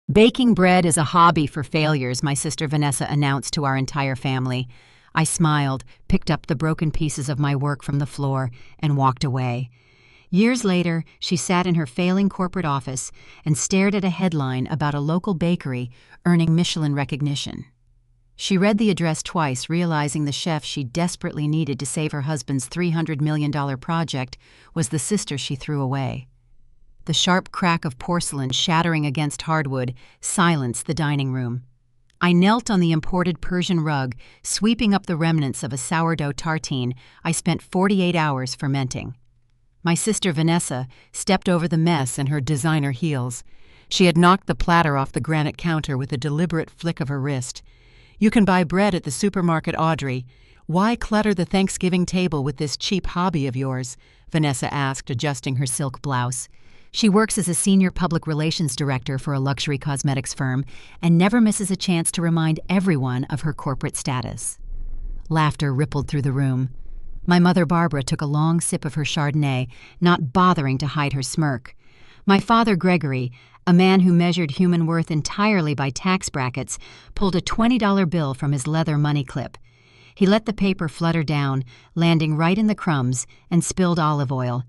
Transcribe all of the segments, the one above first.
Baking bread is a hobby for failures, my sister Vanessa announced to our entire family. I smiled, picked up the broken pieces of my work from the floor, and walked away. Years later, she sat in her failing corporate office and stared at a headline about a local bakery earning Michelin recognition. She read the address twice, realizing the chef she desperately needed to save her husband's $300 million project was the sister she threw away. The sharp crack of porcelain shattering against hardwood silenced the dining room. I knelt on the imported Persian rug, sweeping up the remnants of a sourdough tartine I spent 48 hours fermenting. My sister Vanessa stepped over the mess in her designer heels. She had knocked the platter off the granite counter with a deliberate flick of her wrist. "You can buy bread at the supermarket, Audrey. Why clutter the Thanksgiving table with this cheap hobby of yours?" Vanessa asked, adjusting her silk blouse. She works as a senior public relations director for a luxury cosmetics firm and never misses a chance to remind everyone of her corporate status. Laughter rippled through the room. My mother Barbara took a long sip of her Chardonnay, not bothering to hide her smirk. My father Gregory, a man who measured human worth entirely by tax brackets, pulled a $20 bill from his leather money clip. He let the paper flutter down, landing right in the crumbs, and spilled olive oil.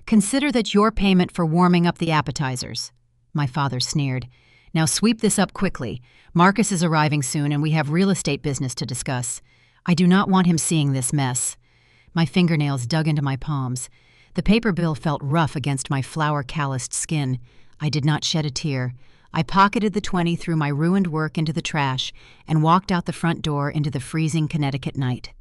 "Consider that your payment for warming up the appetizers." My father sneered. "Now sweep this up quickly. Marcus is arriving soon and we have real estate business to discuss. I do not want him seeing this mess." My fingernails dug into my palms. The paper bill felt rough against my flour-calloused skin. I did not shed a tear. I pocketed the 20, threw my ruined work into the trash, and walked out the front door into the freezing Connecticut night.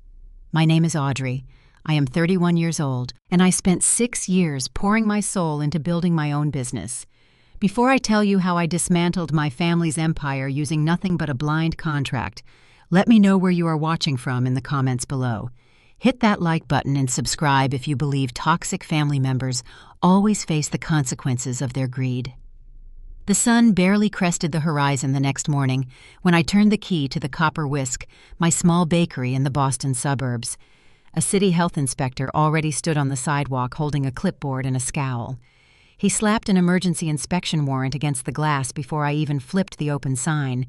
My name is Audrey. I am 31 years old, and I spent 6 years pouring my soul into building my own business. Before I tell you how I dismantled my family's empire using nothing but a blind contract, let me know where you are watching from in the comments below. Hit that like button and subscribe if you believe toxic family members always face the consequences of their greed. The sun barely crested the horizon the next morning when I turned the key to the Copper Whisk, my small bakery in the Boston suburbs. A city health inspector already stood on the sidewalk holding a clipboard and a scowl. He slapped an emergency inspection warrant against the glass before I even flipped the open sign.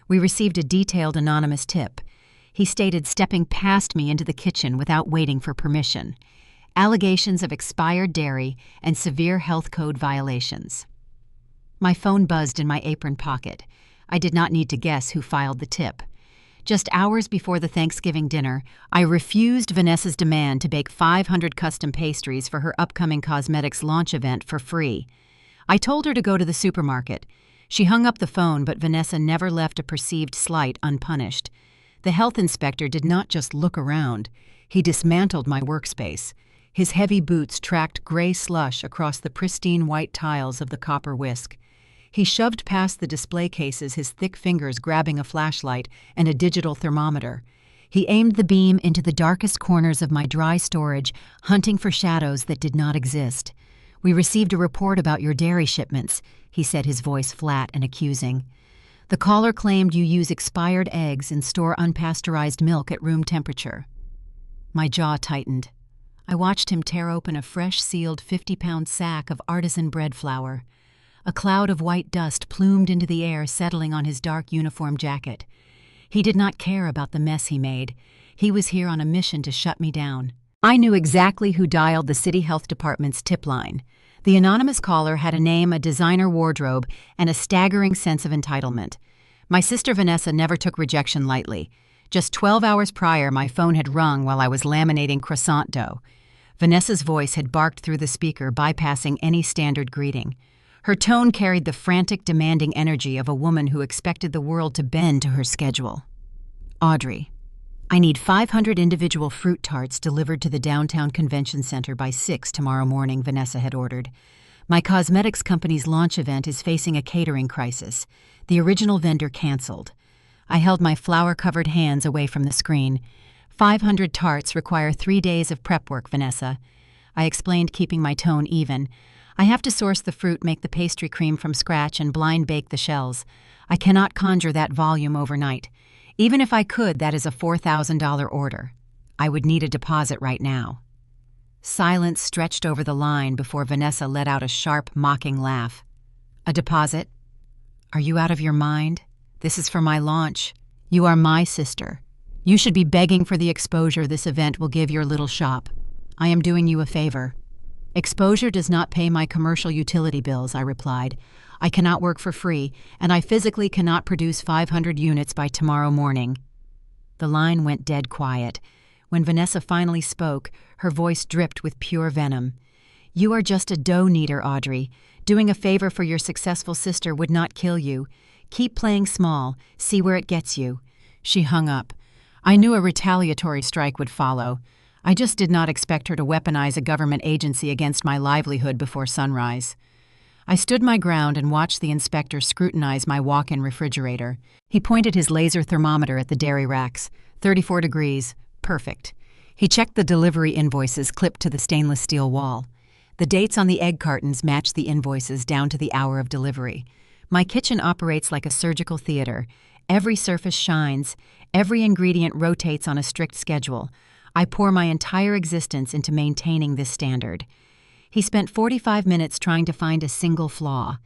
We received a detailed anonymous tip. He stated stepping past me into the kitchen without waiting for permission. Allegations of expired dairy and severe health code violations. My phone buzzed in my apron pocket. I did not need to guess who filed the tip. Just hours before the Thanksgiving dinner, I refused Vanessa's demand to bake 500 custom pastries for her upcoming cosmetics launch event for free. I told her to go to the supermarket. She hung up the phone, but Vanessa never left a perceived slight unpunished. The health inspector did not just look around. He dismantled my workspace. His heavy boots tracked gray slush across the pristine white tiles of the Copper Whisk. He shoved past the display cases, his thick fingers grabbing a flashlight and a digital thermometer. He aimed the beam into the darkest corners of my dry storage, hunting for shadows that did not exist. "We received a report about your dairy shipments," he said, his voice flat and accusing. "The caller claimed you use expired eggs and store unpasteurized milk at room temperature." My jaw tightened. I watched him tear open a fresh-sealed 50-pound sack of artisan bread flour. A cloud of white dust plumed into the air, settling on his dark uniform jacket. He did not care about the mess he made. He was here on a mission to shut me down. I knew exactly who dialed the city health department's tip line. The anonymous caller had a name, a designer wardrobe, and a staggering sense of entitlement. My sister Vanessa never took rejection lightly. Just 12 hours prior, my phone had rung while I was laminating croissant dough. Vanessa's voice had barked through the speaker, bypassing any standard greeting. Her tone carried the frantic, demanding energy of a woman who expected the world to bend to her schedule. "Audrey, I need 500 individual fruit tarts delivered to the downtown convention center by 6 tomorrow morning," Vanessa had ordered. "My cosmetics company's launch event is facing a catering crisis. The original vendor canceled." I held my flour-covered hands away from the screen. 500 tarts require 3 days of prep work, Vanessa." I explained, keeping my tone even. "I have to source the fruit, make the pastry cream from scratch, and blind bake the shells. I cannot conjure that volume overnight. Even if I could, that is a $4,000 order. I would need a deposit right now." Silence stretched over the line before Vanessa let out a sharp, mocking laugh. "A deposit? Are you out of your mind? This is for my launch. You are my sister. You should be begging for the exposure this event will give your little shop. I am doing you a favor." "Exposure does not pay my commercial utility bills," I replied. "I cannot work for free, and I physically cannot produce 500 units by tomorrow morning." The line went dead quiet. When Vanessa finally spoke, her voice dripped with pure venom. "You are just a dough kneader, Audrey. Doing a favor for your successful sister would not kill you. Keep playing small, see where it gets you." She hung up. I knew a retaliatory strike would follow. I just did not expect her to weaponize a government agency against my livelihood before sunrise. I stood my ground and watched the inspector scrutinize my walk-in refrigerator. He pointed his laser thermometer at the dairy racks. 34 degrees. Perfect. He checked the delivery invoices clipped to the stainless steel wall. The dates on the egg cartons matched the invoices down to the hour of delivery. My kitchen operates like a surgical theater. Every surface shines. Every ingredient rotates on a strict schedule. I pour my entire existence into maintaining this standard. He spent 45 minutes trying to find a single flaw.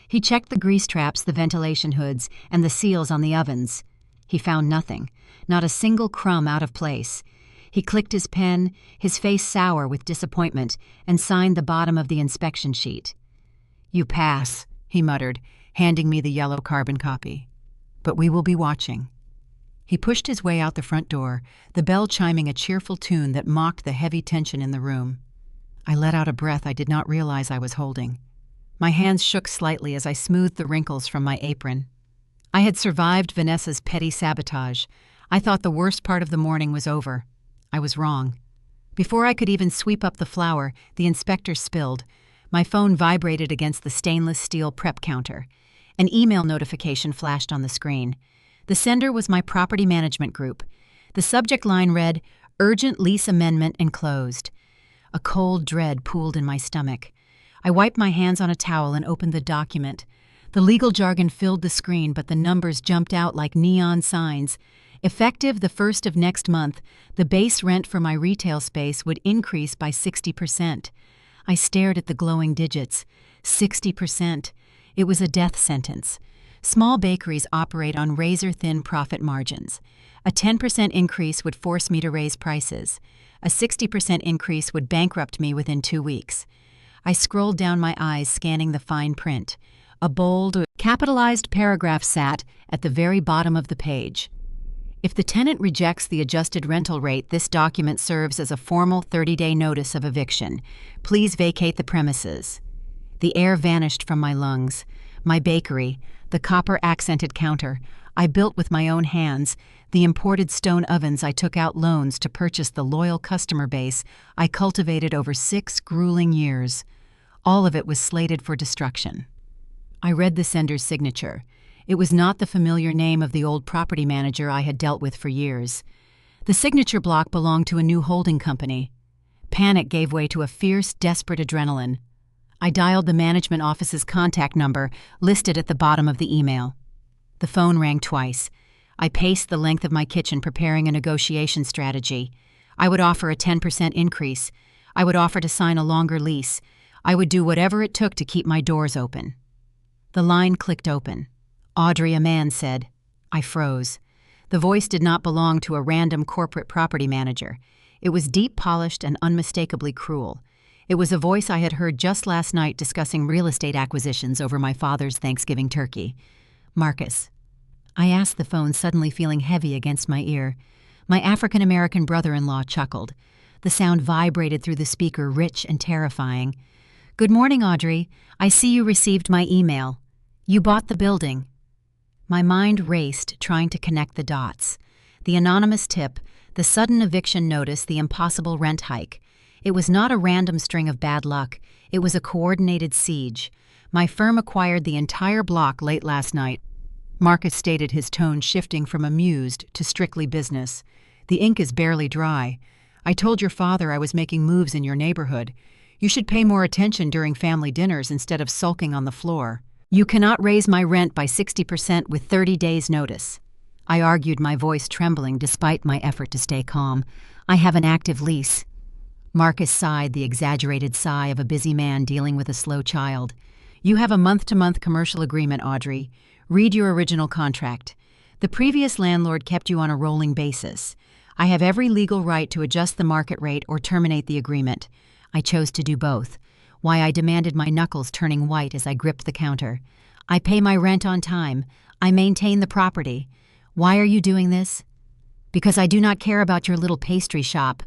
He checked the grease traps, the ventilation hoods, and the seals on the ovens. He found nothing, not a single crumb out of place. He clicked his pen, his face sour with disappointment, and signed the bottom of the inspection sheet. "You pass," he muttered, handing me the yellow carbon copy. "But we will be watching." He pushed his way out the front door, the bell chiming a cheerful tune that mocked the heavy tension in the room. I let out a breath I did not realize I was holding. My hands shook slightly as I smoothed the wrinkles from my apron. I had survived Vanessa's petty sabotage. I thought the worst part of the morning was over. I was wrong. Before I could even sweep up the flour, the inspector spilled. My phone vibrated against the stainless steel prep counter. An email notification flashed on the screen. The sender was my property management group. The subject line read, "Urgent lease amendment enclosed." A cold dread pooled in my stomach. I wiped my hands on a towel and opened the document. The legal jargon filled the screen, but the numbers jumped out like neon signs. Effective the 1st of next month, the base rent for my retail space would increase by 60%. I stared at the glowing digits. 60%. It was a death sentence. Small bakeries operate on razor-thin profit margins. A 10% increase would force me to raise prices. A 60% increase would bankrupt me within 2 weeks. I scrolled down my eyes, scanning the fine print. A bold, capitalized paragraph sat at the very bottom of the page. If the tenant rejects the adjusted rental rate, this document serves as a formal 30-day notice of eviction. Please vacate the premises. The air vanished from my lungs. My bakery, the copper-accented counter, I built with my own hands, the imported stone ovens I took out loans to purchase, the loyal customer base I cultivated over 6 grueling years. All of it was slated for destruction. I read the sender's signature. It was not the familiar name of the old property manager I had dealt with for years. The signature block belonged to a new holding company. Panic gave way to a fierce, desperate adrenaline. I dialed the management office's contact number, listed at the bottom of the email. The phone rang twice. I paced the length of my kitchen, preparing a negotiation strategy. I would offer a 10% increase. I would offer to sign a longer lease. I would do whatever it took to keep my doors open. The line clicked open. "Audrey," a man said. I froze. The voice did not belong to a random corporate property manager. It was deep-polished and unmistakably cruel. It was a voice I had heard just last night discussing real estate acquisitions over my father's Thanksgiving turkey. "Marcus." I asked the phone, suddenly feeling heavy against my ear. My African-American brother-in-law chuckled. The sound vibrated through the speaker, rich and terrifying. "Good morning, Audrey. I see you received my email. You bought the building." My mind raced, trying to connect the dots. The anonymous tip, the sudden eviction notice, the impossible rent hike. It was not a random string of bad luck. It was a coordinated siege. My firm acquired the entire block late last night. Marcus stated, his tone shifting from amused to strictly business. "The ink is barely dry. I told your father I was making moves in your neighborhood. You should pay more attention during family dinners instead of sulking on the floor. You cannot raise my rent by 60% with 30 days' notice." I argued, my voice trembling despite my effort to stay calm. "I have an active lease." Marcus sighed, the exaggerated sigh of a busy man dealing with a slow child. You have a month-to-month commercial agreement, Audrey. Read your original contract. The previous landlord kept you on a rolling basis. I have every legal right to adjust the market rate or terminate the agreement. I chose to do both. Why I demanded my knuckles turning white as I gripped the counter. I pay my rent on time. I maintain the property. Why are you doing this? Because I do not care about your little pastry shop,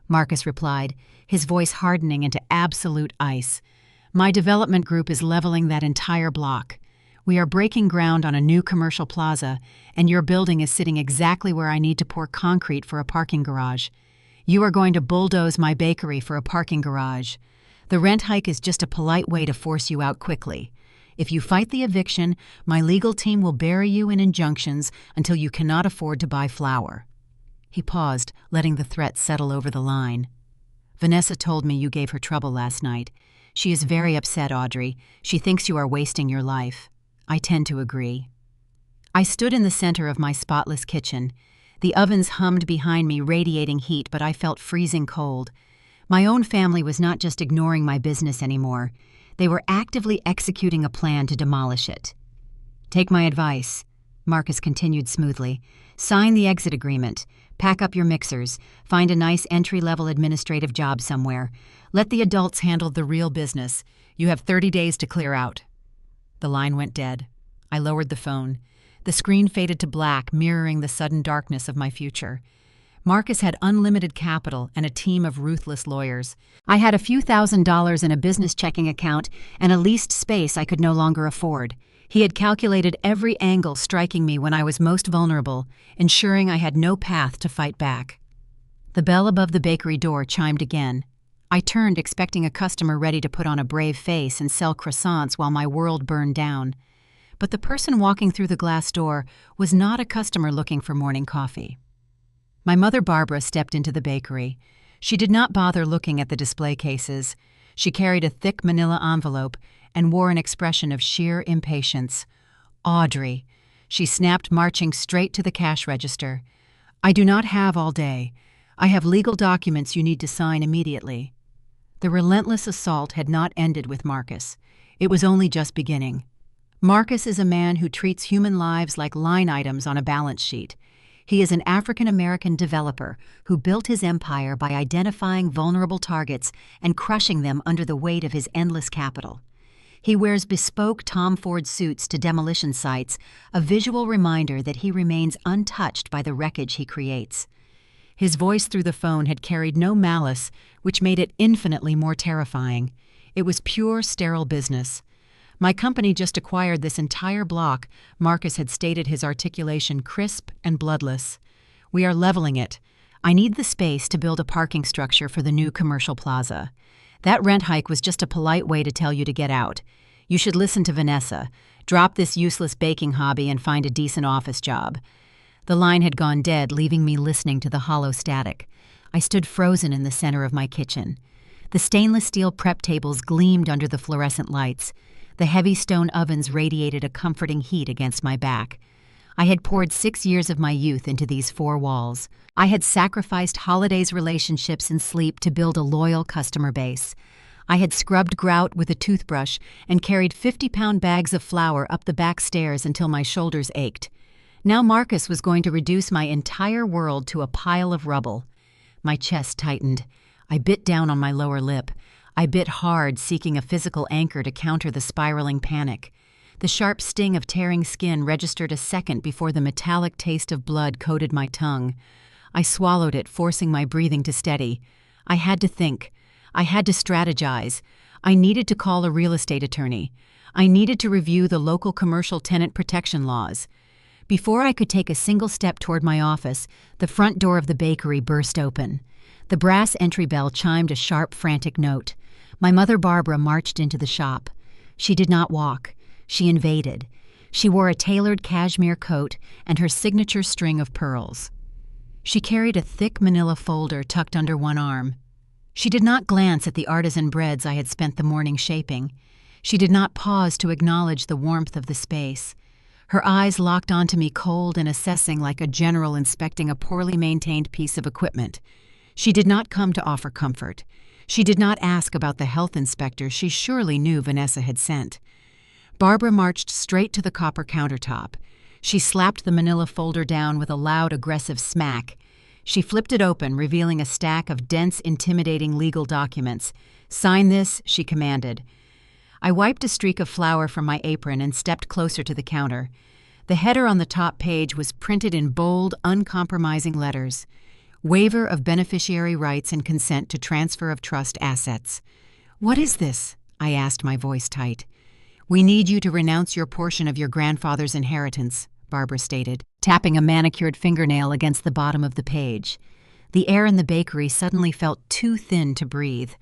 Marcus replied, his voice hardening into absolute ice. My development group is leveling that entire block. We are breaking ground on a new commercial plaza, and your building is sitting exactly where I need to pour concrete for a parking garage. You are going to bulldoze my bakery for a parking garage. The rent hike is just a polite way to force you out quickly. If you fight the eviction, my legal team will bury you in injunctions until you cannot afford to buy flour. He paused, letting the threat settle over the line. Vanessa told me you gave her trouble last night. She is very upset, Audrey. She thinks you are wasting your life. I tend to agree. I stood in the center of my spotless kitchen. The ovens hummed behind me, radiating heat, but I felt freezing cold. My own family was not just ignoring my business anymore. They were actively executing a plan to demolish it. Take my advice, Marcus continued smoothly. Sign the exit agreement. Pack up your mixers. Find a nice entry-level administrative job somewhere. Let the adults handle the real business. You have 30 days to clear out. The line went dead. I lowered the phone. The screen faded to black, mirroring the sudden darkness of my future. Marcus had unlimited capital and a team of ruthless lawyers. I had a few $1,000s in a business checking account and a leased space I could no longer afford. He had calculated every angle striking me when I was most vulnerable, ensuring I had no path to fight back. The bell above the bakery door chimed again. I turned, expecting a customer ready to put on a brave face and sell croissants while my world burned down. But the person walking through the glass door was not a customer looking for morning coffee. My mother Barbara stepped into the bakery. She did not bother looking at the display cases. She carried a thick manila envelope and wore an expression of sheer impatience. Audrey, she snapped, marching straight to the cash register. I do not have all day. I have legal documents you need to sign immediately. The relentless assault had not ended with Marcus. It was only just beginning. Marcus is a man who treats human lives like line items on a balance sheet. He is an African-American developer who built his empire by identifying vulnerable targets and crushing them under the weight of his endless capital. He wears bespoke Tom Ford suits to demolition sites, a visual reminder that he remains untouched by the wreckage he creates. His voice through the phone had carried no malice, which made it infinitely more terrifying. It was pure, sterile business. My company just acquired this entire block, Marcus had stated, his articulation crisp and bloodless. We are leveling it. I need the space to build a parking structure for the new commercial plaza. That rent hike was just a polite way to tell you to get out. You should listen to Vanessa. Drop this useless baking hobby and find a decent office job. The line had gone dead, leaving me listening to the hollow static. I stood frozen in the center of my kitchen. The stainless steel prep tables gleamed under the fluorescent lights. The heavy stone ovens radiated a comforting heat against my back. I had poured 6 years of my youth into these 4 walls. I had sacrificed holidays, relationships, and sleep to build a loyal customer base. I had scrubbed grout with a toothbrush and carried 50-pound bags of flour up the back stairs until my shoulders ached. Now Marcus was going to reduce my entire world to a pile of rubble. My chest tightened. I bit down on my lower lip. I bit hard, seeking a physical anchor to counter the spiraling panic. The sharp sting of tearing skin registered a second before the metallic taste of blood coated my tongue. I swallowed it, forcing my breathing to steady. I had to think. I had to strategize. I needed to call a real estate attorney. I needed to review the local commercial tenant protection laws. Before I could take a single step toward my office, the front door of the bakery burst open. The brass entry bell chimed a sharp, frantic note. My mother Barbara marched into the shop. She did not walk. She invaded. She wore a tailored cashmere coat and her signature string of pearls. She carried a thick manila folder tucked under one arm. She did not glance at the artisan breads I had spent the morning shaping. She did not pause to acknowledge the warmth of the space. Her eyes locked onto me, cold and assessing, like a general inspecting a poorly maintained piece of equipment. She did not come to offer comfort. She did not ask about the health inspector she surely knew Vanessa had sent. Barbara marched straight to the copper countertop. She slapped the manila folder down with a loud, aggressive smack. She flipped it open, revealing a stack of dense, intimidating legal documents. "Sign this," she commanded. I wiped a streak of flour from my apron and stepped closer to the counter. The header on the top page was printed in bold, uncompromising letters. Waiver of beneficiary rights and consent to transfer of trust assets. "What is this?" I asked, my voice tight. "We need you to renounce your portion of your grandfather's inheritance," Barbara stated, tapping a manicured fingernail against the bottom of the page. The air in the bakery suddenly felt too thin to breathe.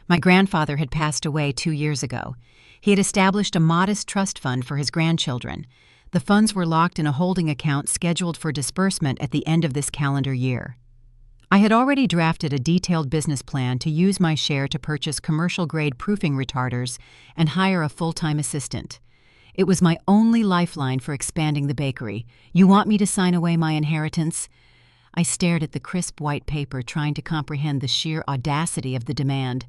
My grandfather had passed away 2 years ago. He had established a modest trust fund for his grandchildren. The funds were locked in a holding account scheduled for disbursement at the end of this calendar year. I had already drafted a detailed business plan to use my share to purchase commercial-grade proofing retarders and hire a full-time assistant. It was my only lifeline for expanding the bakery. "You want me to sign away my inheritance?" I stared at the crisp white paper, trying to comprehend the sheer audacity of the demand.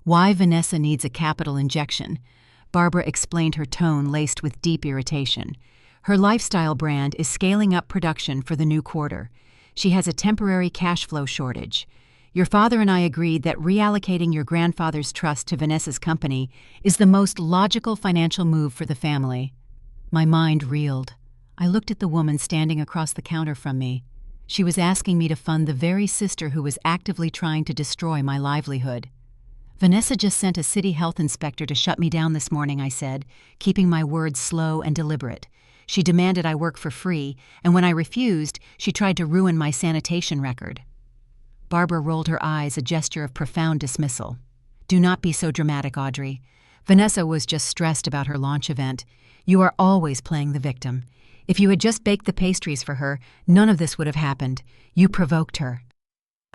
"Why Vanessa needs a capital injection," Barbara explained, her tone laced with deep irritation. "Her lifestyle brand is scaling up production for the new quarter. She has a temporary cash flow shortage. Your father and I agreed that reallocating your grandfather's trust to Vanessa's company is the most logical financial move for the family." My mind reeled. I looked at the woman standing across the counter from me. She was asking me to fund the very sister who was actively trying to destroy my livelihood. "Vanessa just sent a city health inspector to shut me down this morning," I said, keeping my words slow and deliberate. "She demanded I work for free, and when I refused, she tried to ruin my sanitation record." Barbara rolled her eyes, a gesture of profound dismissal. "Do not be so dramatic, Audrey. Vanessa was just stressed about her launch event. You are always playing the victim. If you had just baked the pastries for her, none of this would have happened. You provoked her."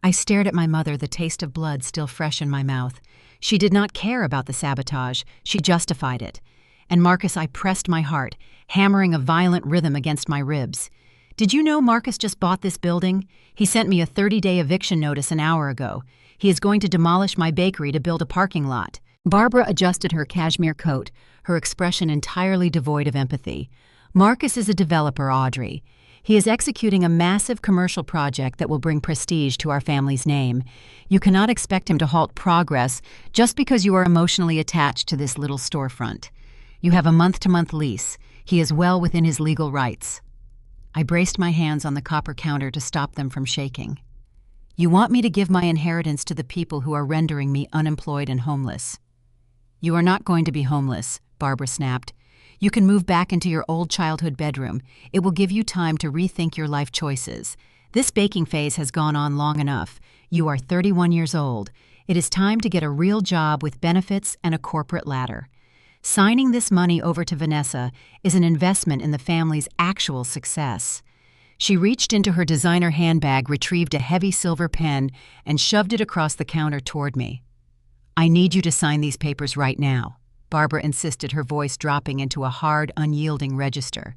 I stared at my mother, the taste of blood still fresh in my mouth. She did not care about the sabotage. She justified it. And Marcus, I pressed my heart, hammering a violent rhythm against my ribs. "Did you know Marcus just bought this building? He sent me a 30-day eviction notice an hour ago. He is going to demolish my bakery to build a parking lot." Barbara adjusted her cashmere coat, her expression entirely devoid of empathy. "Marcus is a developer, Audrey. He is executing a massive commercial project that will bring prestige to our family's name. You cannot expect him to halt progress just because you are emotionally attached to this little storefront. You have a month-to-month lease. He is well within his legal rights." I braced my hands on the copper counter to stop them from shaking. "You want me to give my inheritance to the people who are rendering me unemployed and homeless." "You are not going to be homeless," Barbara snapped. "You can move back into your old childhood bedroom. It will give you time to rethink your life choices. This baking phase has gone on long enough. You are 31 years old. It is time to get a real job with benefits and a corporate ladder. Signing this money over to Vanessa is an investment in the family's actual success." She reached into her designer handbag, retrieved a heavy silver pen, and shoved it across the counter toward me. "I need you to sign these papers right now," Barbara insisted, her voice dropping into a hard, unyielding register.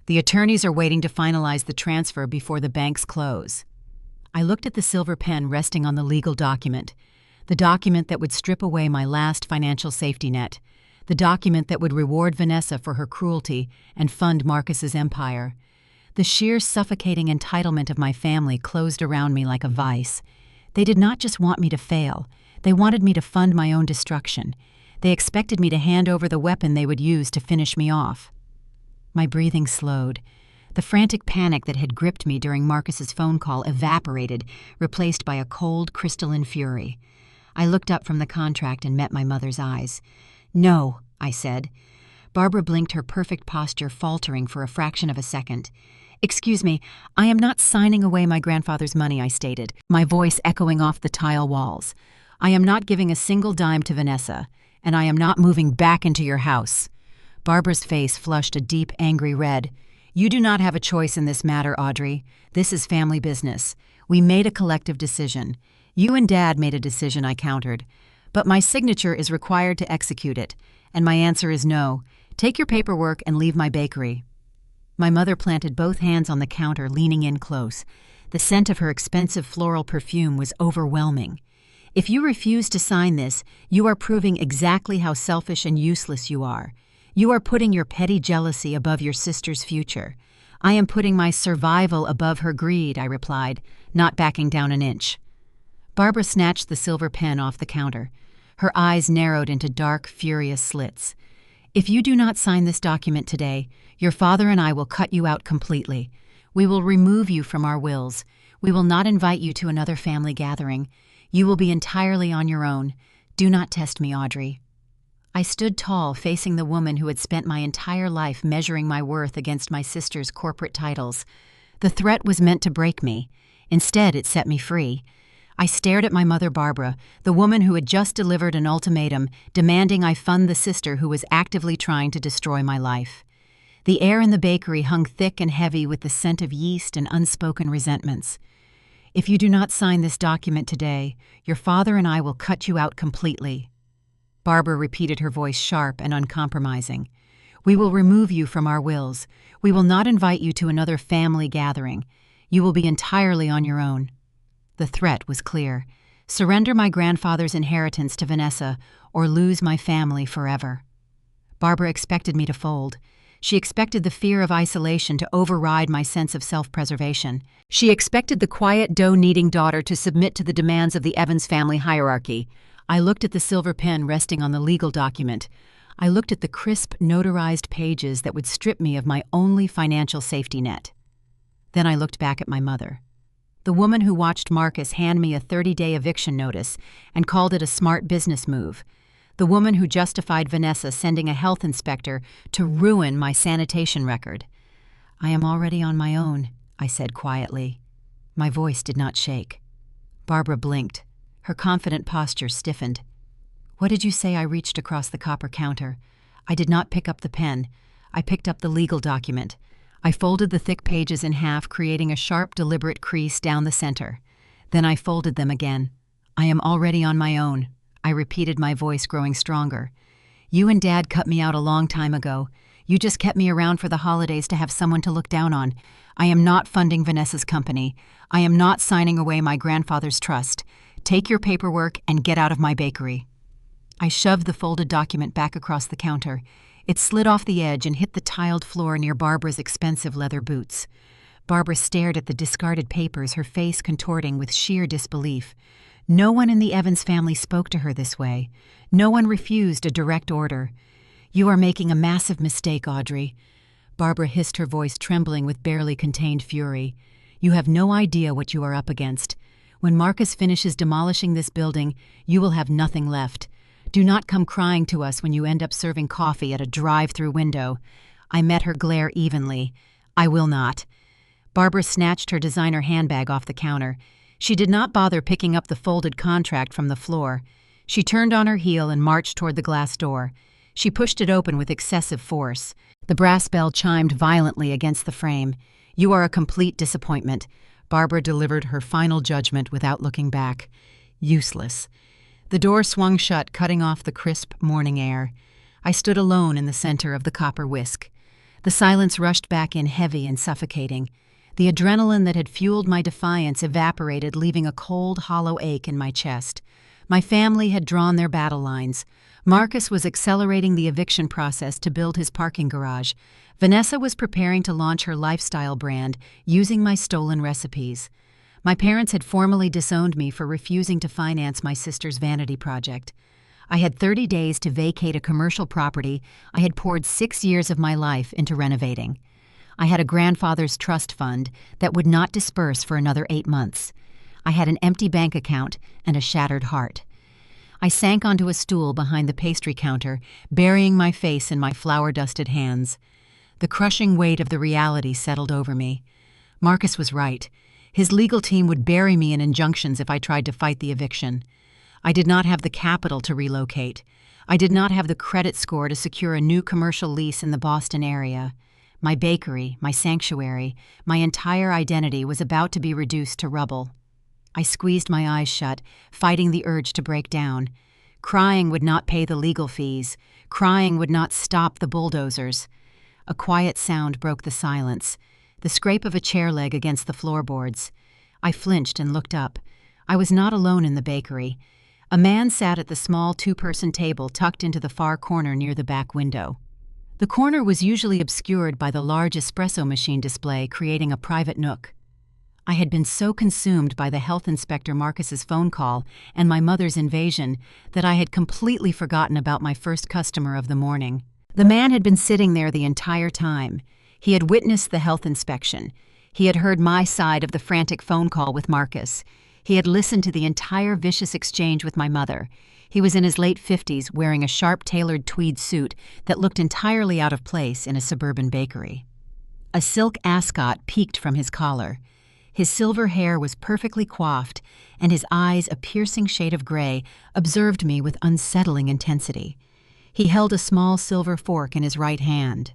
"The attorneys are waiting to finalize the transfer before the banks close." I looked at the silver pen resting on the legal document, the document that would strip away my last financial safety net, the document that would reward Vanessa for her cruelty and fund Marcus's empire. The sheer suffocating entitlement of my family closed around me like a vice. They did not just want me to fail. They wanted me to fund my own destruction. They expected me to hand over the weapon they would use to finish me off. My breathing slowed. The frantic panic that had gripped me during Marcus's phone call evaporated, replaced by a cold, crystalline fury. I looked up from the contract and met my mother's eyes. "No," I said. Barbara blinked, her perfect posture faltering for a fraction of a second. "Excuse me, I am not signing away my grandfather's money," I stated, my voice echoing off the tile walls. "I am not giving a single dime to Vanessa, and I am not moving back into your house." Barbara's face flushed a deep, angry red. "You do not have a choice in this matter, Audrey. This is family business. We made a collective decision. You and Dad made a decision," I countered. "But my signature is required to execute it, and my answer is no. Take your paperwork and leave my bakery." My mother planted both hands on the counter, leaning in close. The scent of her expensive floral perfume was overwhelming. If you refuse to sign this, you are proving exactly how selfish and useless you are. You are putting your petty jealousy above your sister's future. I am putting my survival above her greed, I replied, not backing down an inch. Barbara snatched the silver pen off the counter. Her eyes narrowed into dark, furious slits. If you do not sign this document today, your father and I will cut you out completely. We will remove you from our wills. We will not invite you to another family gathering. You will be entirely on your own. Do not test me, Audrey. I stood tall, facing the woman who had spent my entire life measuring my worth against my sister's corporate titles. The threat was meant to break me. Instead, it set me free. I stared at my mother, Barbara, the woman who had just delivered an ultimatum demanding I fund the sister who was actively trying to destroy my life. The air in the bakery hung thick and heavy with the scent of yeast and unspoken resentments. If you do not sign this document today, your father and I will cut you out completely. Barbara repeated, her voice sharp and uncompromising. We will remove you from our wills. We will not invite you to another family gathering. You will be entirely on your own. The threat was clear. Surrender my grandfather's inheritance to Vanessa or lose my family forever. Barbara expected me to fold. She expected the fear of isolation to override my sense of self-preservation. She expected the quiet, dough-kneading daughter to submit to the demands of the Evans family hierarchy. I looked at the silver pen resting on the legal document. I looked at the crisp, notarized pages that would strip me of my only financial safety net. Then I looked back at my mother. The woman who watched Marcus hand me a 30-day eviction notice and called it a smart business move. The woman who justified Vanessa sending a health inspector to ruin my sanitation record. I am already on my own, I said quietly. My voice did not shake. Barbara blinked. Her confident posture stiffened. What did you say? I reached across the copper counter. I did not pick up the pen. I picked up the legal document. I folded the thick pages in half, creating a sharp, deliberate crease down the center. Then I folded them again. I am already on my own, I repeated, my voice growing stronger. You and Dad cut me out a long time ago. You just kept me around for the holidays to have someone to look down on. I am not funding Vanessa's company. I am not signing away my grandfather's trust. Take your paperwork and get out of my bakery. I shoved the folded document back across the counter. It slid off the edge and hit the tiled floor near Barbara's expensive leather boots. Barbara stared at the discarded papers, her face contorting with sheer disbelief. No one in the Evans family spoke to her this way. No one refused a direct order. You are making a massive mistake, Audrey. Barbara hissed, her voice trembling with barely contained fury. You have no idea what you are up against. When Marcus finishes demolishing this building, you will have nothing left. Do not come crying to us when you end up serving coffee at a drive-through window. I met her glare evenly. I will not. Barbara snatched her designer handbag off the counter. She did not bother picking up the folded contract from the floor. She turned on her heel and marched toward the glass door. She pushed it open with excessive force. The brass bell chimed violently against the frame. You are a complete disappointment. Barbara delivered her final judgment without looking back. Useless. The door swung shut, cutting off the crisp morning air. I stood alone in the center of the copper whisk. The silence rushed back in heavy and suffocating. The adrenaline that had fueled my defiance evaporated, leaving a cold, hollow ache in my chest. My family had drawn their battle lines. Marcus was accelerating the eviction process to build his parking garage. Vanessa was preparing to launch her lifestyle brand using my stolen recipes. My parents had formally disowned me for refusing to finance my sister's vanity project. I had 30 days to vacate a commercial property I had poured 6 years of my life into renovating. I had a grandfather's trust fund that would not disperse for another 8 months. I had an empty bank account and a shattered heart. I sank onto a stool behind the pastry counter, burying my face in my flour-dusted hands. The crushing weight of the reality settled over me. Marcus was right. His legal team would bury me in injunctions if I tried to fight the eviction. I did not have the capital to relocate. I did not have the credit score to secure a new commercial lease in the Boston area. My bakery, my sanctuary, my entire identity was about to be reduced to rubble. I squeezed my eyes shut, fighting the urge to break down. Crying would not pay the legal fees. Crying would not stop the bulldozers. A quiet sound broke the silence, the scrape of a chair leg against the floorboards. I flinched and looked up. I was not alone in the bakery. A man sat at the small two-person table tucked into the far corner near the back window. The corner was usually obscured by the large espresso machine display, creating a private nook. I had been so consumed by the health inspector Marcus's phone call and my mother's invasion that I had completely forgotten about my first customer of the morning. The man had been sitting there the entire time. He had witnessed the health inspection. He had heard my side of the frantic phone call with Marcus. He had listened to the entire vicious exchange with my mother. He was in his late 50s, wearing a sharp-tailored tweed suit that looked entirely out of place in a suburban bakery. A silk ascot peeked from his collar. His silver hair was perfectly coiffed, and his eyes, a piercing shade of gray, observed me with unsettling intensity. He held a small silver fork in his right hand.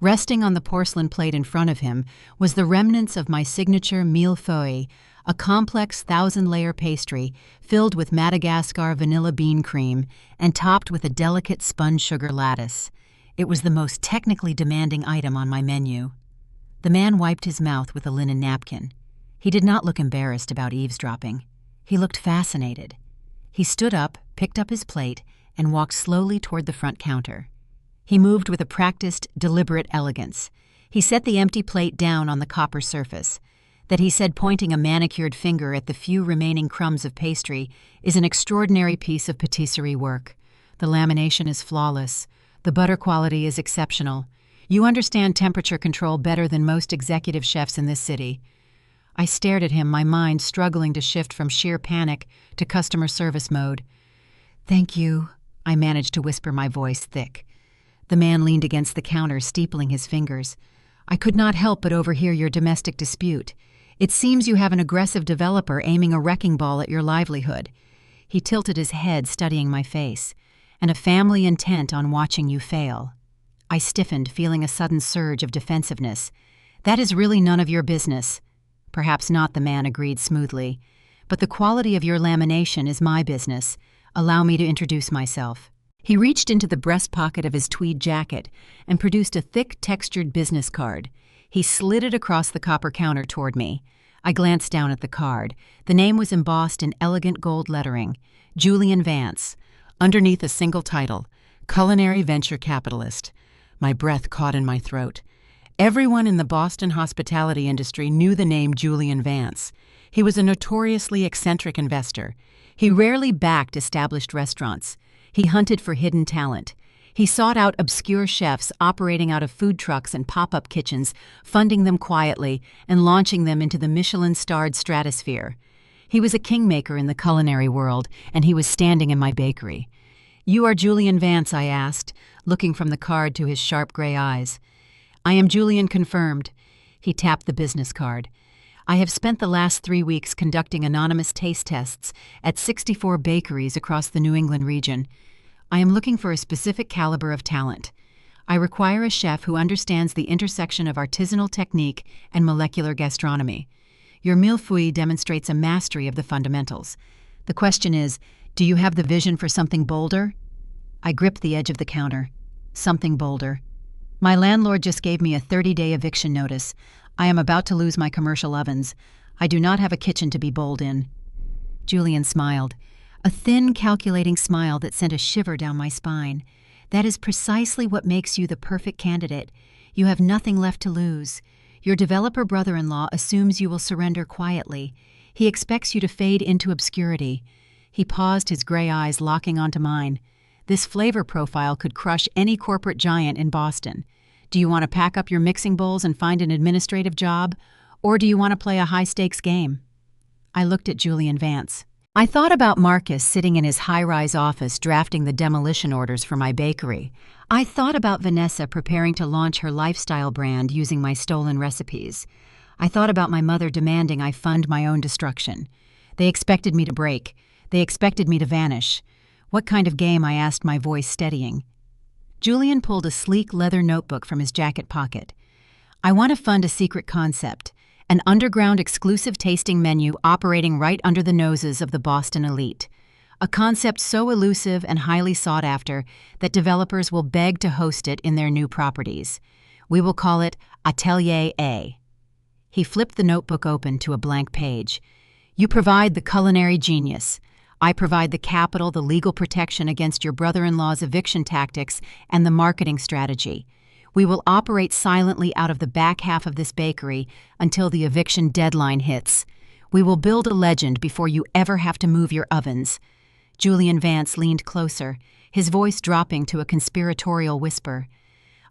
Resting on the porcelain plate in front of him was the remnants of my signature millefeuille, a complex 1,000-layer pastry filled with Madagascar vanilla bean cream and topped with a delicate spun sugar lattice. It was the most technically demanding item on my menu. The man wiped his mouth with a linen napkin. He did not look embarrassed about eavesdropping. He looked fascinated. He stood up, picked up his plate, and walked slowly toward the front counter. He moved with a practiced, deliberate elegance. He set the empty plate down on the copper surface. That he said, pointing a manicured finger at the few remaining crumbs of pastry, is an extraordinary piece of patisserie work. The lamination is flawless. The butter quality is exceptional. You understand temperature control better than most executive chefs in this city. I stared at him, my mind struggling to shift from sheer panic to customer service mode. "Thank you," I managed to whisper, my voice thick. The man leaned against the counter, steepling his fingers. "I could not help but overhear your domestic dispute. It seems you have an aggressive developer aiming a wrecking ball at your livelihood." He tilted his head, studying my face. "And a family intent on watching you fail." I stiffened, feeling a sudden surge of defensiveness. "That is really none of your business." "Perhaps not," the man agreed smoothly. "But the quality of your lamination is my business. Allow me to introduce myself." He reached into the breast pocket of his tweed jacket and produced a thick, textured business card. He slid it across the copper counter toward me. I glanced down at the card. The name was embossed in elegant gold lettering, Julian Vance. Underneath a single title, Culinary Venture Capitalist. My breath caught in my throat. Everyone in the Boston hospitality industry knew the name Julian Vance. He was a notoriously eccentric investor. He rarely backed established restaurants. He hunted for hidden talent. He sought out obscure chefs operating out of food trucks and pop-up kitchens, funding them quietly and launching them into the Michelin-starred stratosphere. He was a kingmaker in the culinary world, and he was standing in my bakery. "You are Julian Vance?" I asked, looking from the card to his sharp gray eyes. "I am Julian, confirmed." He tapped the business card. "I have spent the last 3 weeks conducting anonymous taste tests at 64 bakeries across the New England region. I am looking for a specific caliber of talent. I require a chef who understands the intersection of artisanal technique and molecular gastronomy. Your millefeuille demonstrates a mastery of the fundamentals. The question is, do you have the vision for something bolder?" I gripped the edge of the counter. "Something bolder. My landlord just gave me a 30-day eviction notice. I am about to lose my commercial ovens. I do not have a kitchen to be bold in." Julian smiled. A thin, calculating smile that sent a shiver down my spine. "That is precisely what makes you the perfect candidate. You have nothing left to lose. Your developer brother-in-law assumes you will surrender quietly. He expects you to fade into obscurity." He paused, his gray eyes locking onto mine. "This flavor profile could crush any corporate giant in Boston. Do you want to pack up your mixing bowls and find an administrative job? Or do you want to play a high-stakes game?" I looked at Julian Vance. I thought about Marcus sitting in his high-rise office drafting the demolition orders for my bakery. I thought about Vanessa preparing to launch her lifestyle brand using my stolen recipes. I thought about my mother demanding I fund my own destruction. They expected me to break. They expected me to vanish. What kind of game, I asked, my voice steadying. Julian pulled a sleek leather notebook from his jacket pocket. "I want to fund a secret concept. An underground exclusive tasting menu operating right under the noses of the Boston elite. A concept so elusive and highly sought after that developers will beg to host it in their new properties. We will call it Atelier A." He flipped the notebook open to a blank page. "You provide the culinary genius. I provide the capital, the legal protection against your brother-in-law's eviction tactics, and the marketing strategy. We will operate silently out of the back half of this bakery until the eviction deadline hits. We will build a legend before you ever have to move your ovens." Julian Vance leaned closer, his voice dropping to a conspiratorial whisper.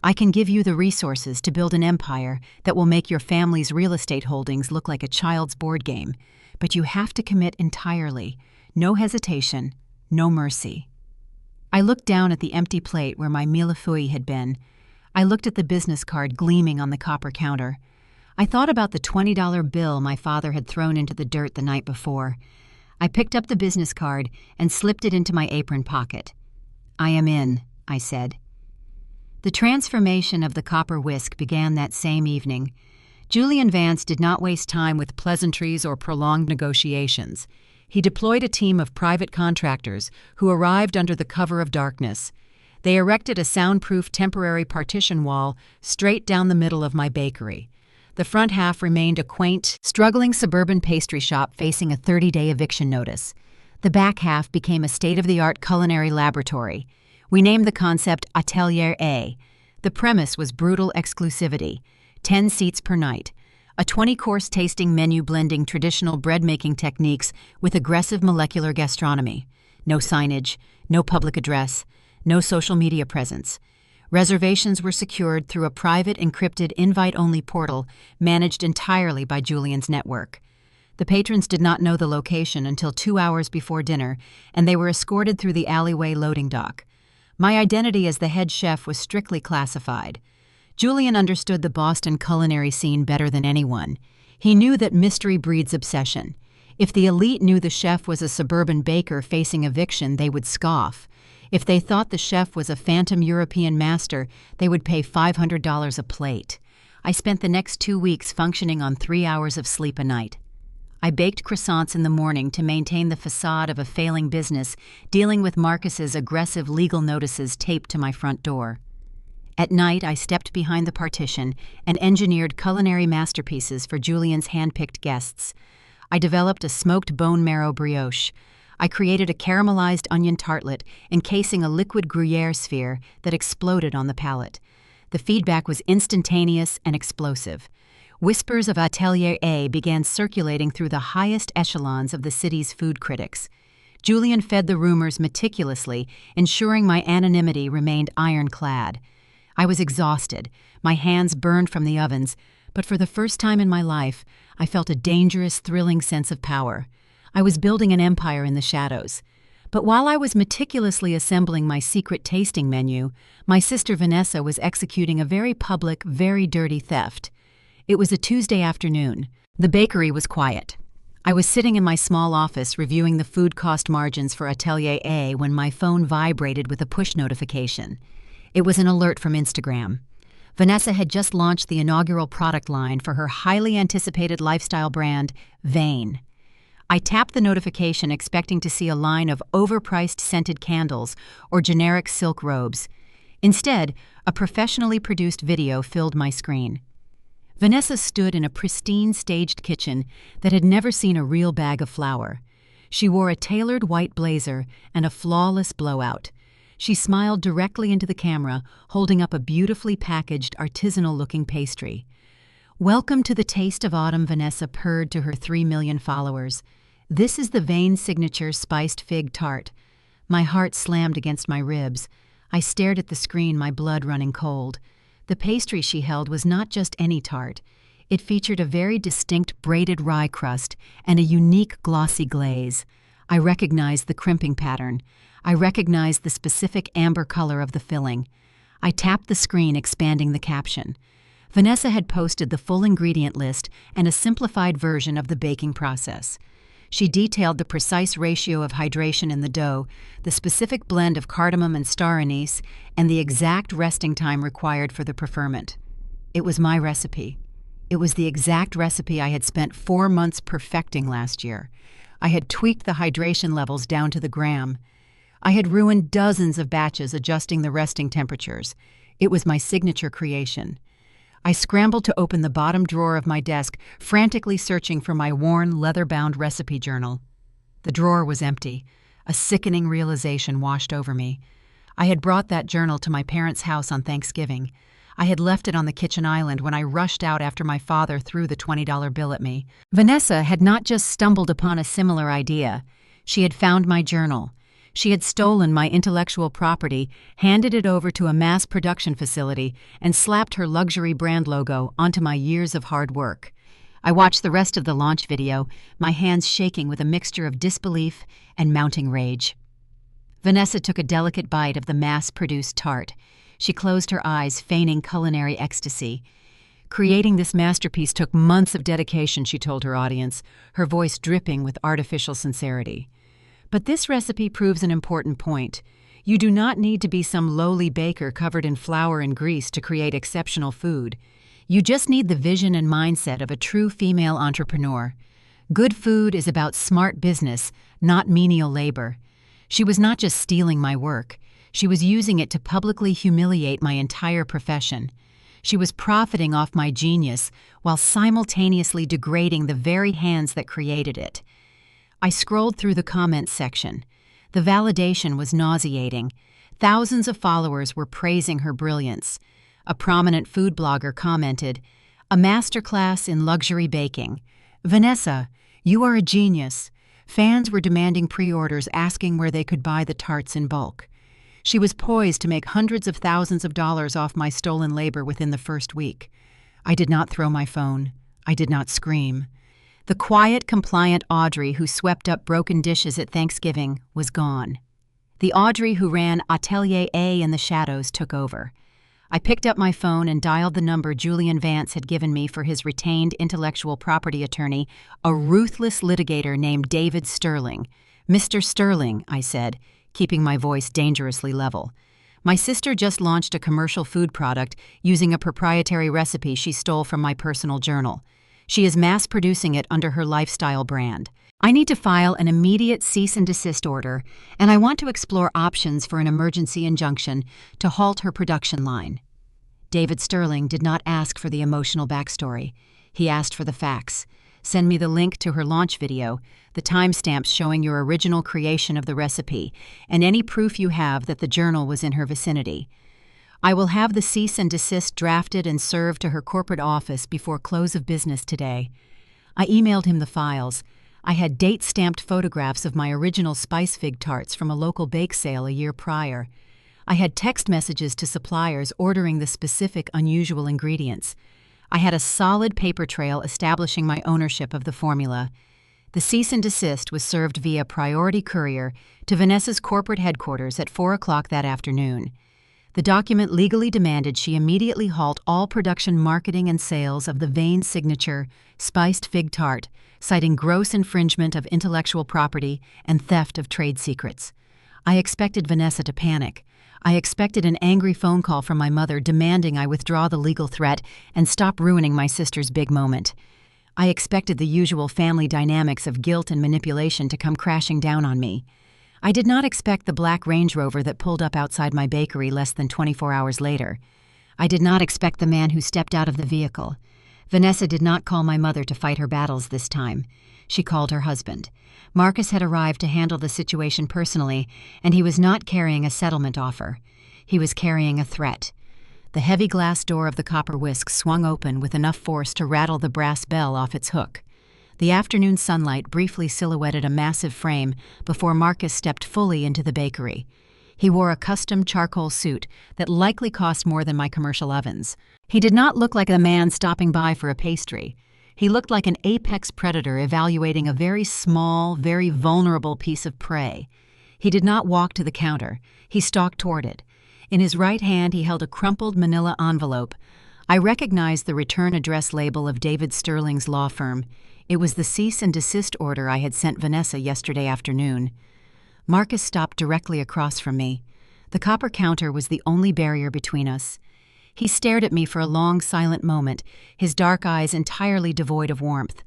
"I can give you the resources to build an empire that will make your family's real estate holdings look like a child's board game, but you have to commit entirely. No hesitation, no mercy." I looked down at the empty plate where my millefeuille had been. I looked at the business card gleaming on the copper counter. I thought about the $20 bill my father had thrown into the dirt the night before. I picked up the business card and slipped it into my apron pocket. "I am in," I said. The transformation of the copper whisk began that same evening. Julian Vance did not waste time with pleasantries or prolonged negotiations. He deployed a team of private contractors who arrived under the cover of darkness. They erected a soundproof temporary partition wall straight down the middle of my bakery. The front half remained a quaint, struggling suburban pastry shop facing a 30-day eviction notice. The back half became a state-of-the-art culinary laboratory. We named the concept Atelier A. The premise was brutal exclusivity, 10 seats per night, a 20-course tasting menu blending traditional bread-making techniques with aggressive molecular gastronomy. No signage, no public address, no social media presence. Reservations were secured through a private, encrypted, invite-only portal managed entirely by Julian's network. The patrons did not know the location until 2 hours before dinner, and they were escorted through the alleyway loading dock. My identity as the head chef was strictly classified. Julian understood the Boston culinary scene better than anyone. He knew that mystery breeds obsession. If the elite knew the chef was a suburban baker facing eviction, they would scoff. If they thought the chef was a phantom European master, they would pay $500 a plate. I spent the next 2 weeks functioning on 3 hours of sleep a night. I baked croissants in the morning to maintain the facade of a failing business, dealing with Marcus's aggressive legal notices taped to my front door. At night, I stepped behind the partition and engineered culinary masterpieces for Julian's hand-picked guests. I developed a smoked bone marrow brioche. I created a caramelized onion tartlet encasing a liquid Gruyere sphere that exploded on the palate. The feedback was instantaneous and explosive. Whispers of Atelier A began circulating through the highest echelons of the city's food critics. Julian fed the rumors meticulously, ensuring my anonymity remained ironclad. I was exhausted, my hands burned from the ovens, but for the first time in my life, I felt a dangerous, thrilling sense of power. I was building an empire in the shadows. But while I was meticulously assembling my secret tasting menu, my sister Vanessa was executing a very public, very dirty theft. It was a Tuesday afternoon. The bakery was quiet. I was sitting in my small office reviewing the food cost margins for Atelier A when my phone vibrated with a push notification. It was an alert from Instagram. Vanessa had just launched the inaugural product line for her highly anticipated lifestyle brand, Vain. I tapped the notification expecting to see a line of overpriced scented candles or generic silk robes. Instead, a professionally produced video filled my screen. Vanessa stood in a pristine staged kitchen that had never seen a real bag of flour. She wore a tailored white blazer and a flawless blowout. She smiled directly into the camera, holding up a beautifully packaged, artisanal-looking pastry. "Welcome to the taste of autumn," Vanessa purred to her 3 million followers. "This is the Vain signature spiced fig tart." My heart slammed against my ribs. I stared at the screen, my blood running cold. The pastry she held was not just any tart. It featured a very distinct braided rye crust and a unique glossy glaze. I recognized the crimping pattern. I recognized the specific amber color of the filling. I tapped the screen, expanding the caption. Vanessa had posted the full ingredient list and a simplified version of the baking process. She detailed the precise ratio of hydration in the dough, the specific blend of cardamom and star anise, and the exact resting time required for the preferment. It was my recipe. It was the exact recipe I had spent 4 months perfecting last year. I had tweaked the hydration levels down to the gram. I had ruined dozens of batches adjusting the resting temperatures. It was my signature creation. I scrambled to open the bottom drawer of my desk, frantically searching for my worn, leather-bound recipe journal. The drawer was empty. A sickening realization washed over me. I had brought that journal to my parents' house on Thanksgiving. I had left it on the kitchen island when I rushed out after my father threw the $20 bill at me. Vanessa had not just stumbled upon a similar idea. She had found my journal. She had stolen my intellectual property, handed it over to a mass production facility, and slapped her luxury brand logo onto my years of hard work. I watched the rest of the launch video, my hands shaking with a mixture of disbelief and mounting rage. Vanessa took a delicate bite of the mass-produced tart. She closed her eyes, feigning culinary ecstasy. Creating this masterpiece took months of dedication, she told her audience, her voice dripping with artificial sincerity. But this recipe proves an important point. You do not need to be some lowly baker covered in flour and grease to create exceptional food. You just need the vision and mindset of a true female entrepreneur. Good food is about smart business, not menial labor. She was not just stealing my work. She was using it to publicly humiliate my entire profession. She was profiting off my genius while simultaneously degrading the very hands that created it. I scrolled through the comments section. The validation was nauseating. Thousands of followers were praising her brilliance. A prominent food blogger commented, "A masterclass in luxury baking. Vanessa, you are a genius." Fans were demanding pre-orders, asking where they could buy the tarts in bulk. She was poised to make hundreds of thousands of dollars off my stolen labor within the first week. I did not throw my phone. I did not scream. The quiet, compliant Audrey who swept up broken dishes at Thanksgiving was gone. The Audrey who ran Atelier A in the shadows took over. I picked up my phone and dialed the number Julian Vance had given me for his retained intellectual property attorney, a ruthless litigator named David Sterling. "Mr. Sterling," I said, keeping my voice dangerously level. "My sister just launched a commercial food product using a proprietary recipe she stole from my personal journal. She is mass-producing it under her lifestyle brand. I need to file an immediate cease and desist order, and I want to explore options for an emergency injunction to halt her production line." David Sterling did not ask for the emotional backstory. He asked for the facts. "Send me the link to her launch video, the timestamps showing your original creation of the recipe, and any proof you have that the journal was in her vicinity. I will have the cease and desist drafted and served to her corporate office before close of business today." I emailed him the files. I had date-stamped photographs of my original spice fig tarts from a local bake sale a year prior. I had text messages to suppliers ordering the specific unusual ingredients. I had a solid paper trail establishing my ownership of the formula. The cease and desist was served via priority courier to Vanessa's corporate headquarters at 4 o'clock that afternoon. The document legally demanded she immediately halt all production, marketing, and sales of the Vane signature spiced fig tart, citing gross infringement of intellectual property and theft of trade secrets. I expected Vanessa to panic. I expected an angry phone call from my mother demanding I withdraw the legal threat and stop ruining my sister's big moment. I expected the usual family dynamics of guilt and manipulation to come crashing down on me. I did not expect the black Range Rover that pulled up outside my bakery less than 24 hours later. I did not expect the man who stepped out of the vehicle. Vanessa did not call my mother to fight her battles this time. She called her husband. Marcus had arrived to handle the situation personally, and he was not carrying a settlement offer. He was carrying a threat. The heavy glass door of the copper whisk swung open with enough force to rattle the brass bell off its hook. The afternoon sunlight briefly silhouetted a massive frame before Marcus stepped fully into the bakery. He wore a custom charcoal suit that likely cost more than my commercial ovens. He did not look like a man stopping by for a pastry. He looked like an apex predator evaluating a very small, very vulnerable piece of prey. He did not walk to the counter. He stalked toward it. In his right hand he held a crumpled manila envelope. I recognized the return address label of David Sterling's law firm. It was the cease and desist order I had sent Vanessa yesterday afternoon. Marcus stopped directly across from me. The copper counter was the only barrier between us. He stared at me for a long, silent moment, his dark eyes entirely devoid of warmth.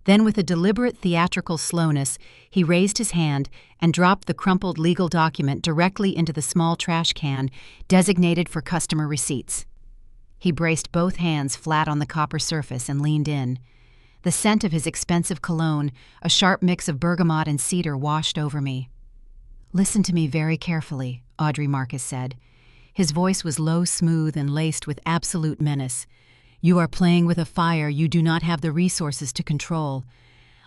Then, with a deliberate theatrical slowness, he raised his hand and dropped the crumpled legal document directly into the small trash can designated for customer receipts. He braced both hands flat on the copper surface and leaned in. The scent of his expensive cologne, a sharp mix of bergamot and cedar, washed over me. "Listen to me very carefully," Audrey Marcus said. His voice was low, smooth, and laced with absolute menace. "You are playing with a fire you do not have the resources to control."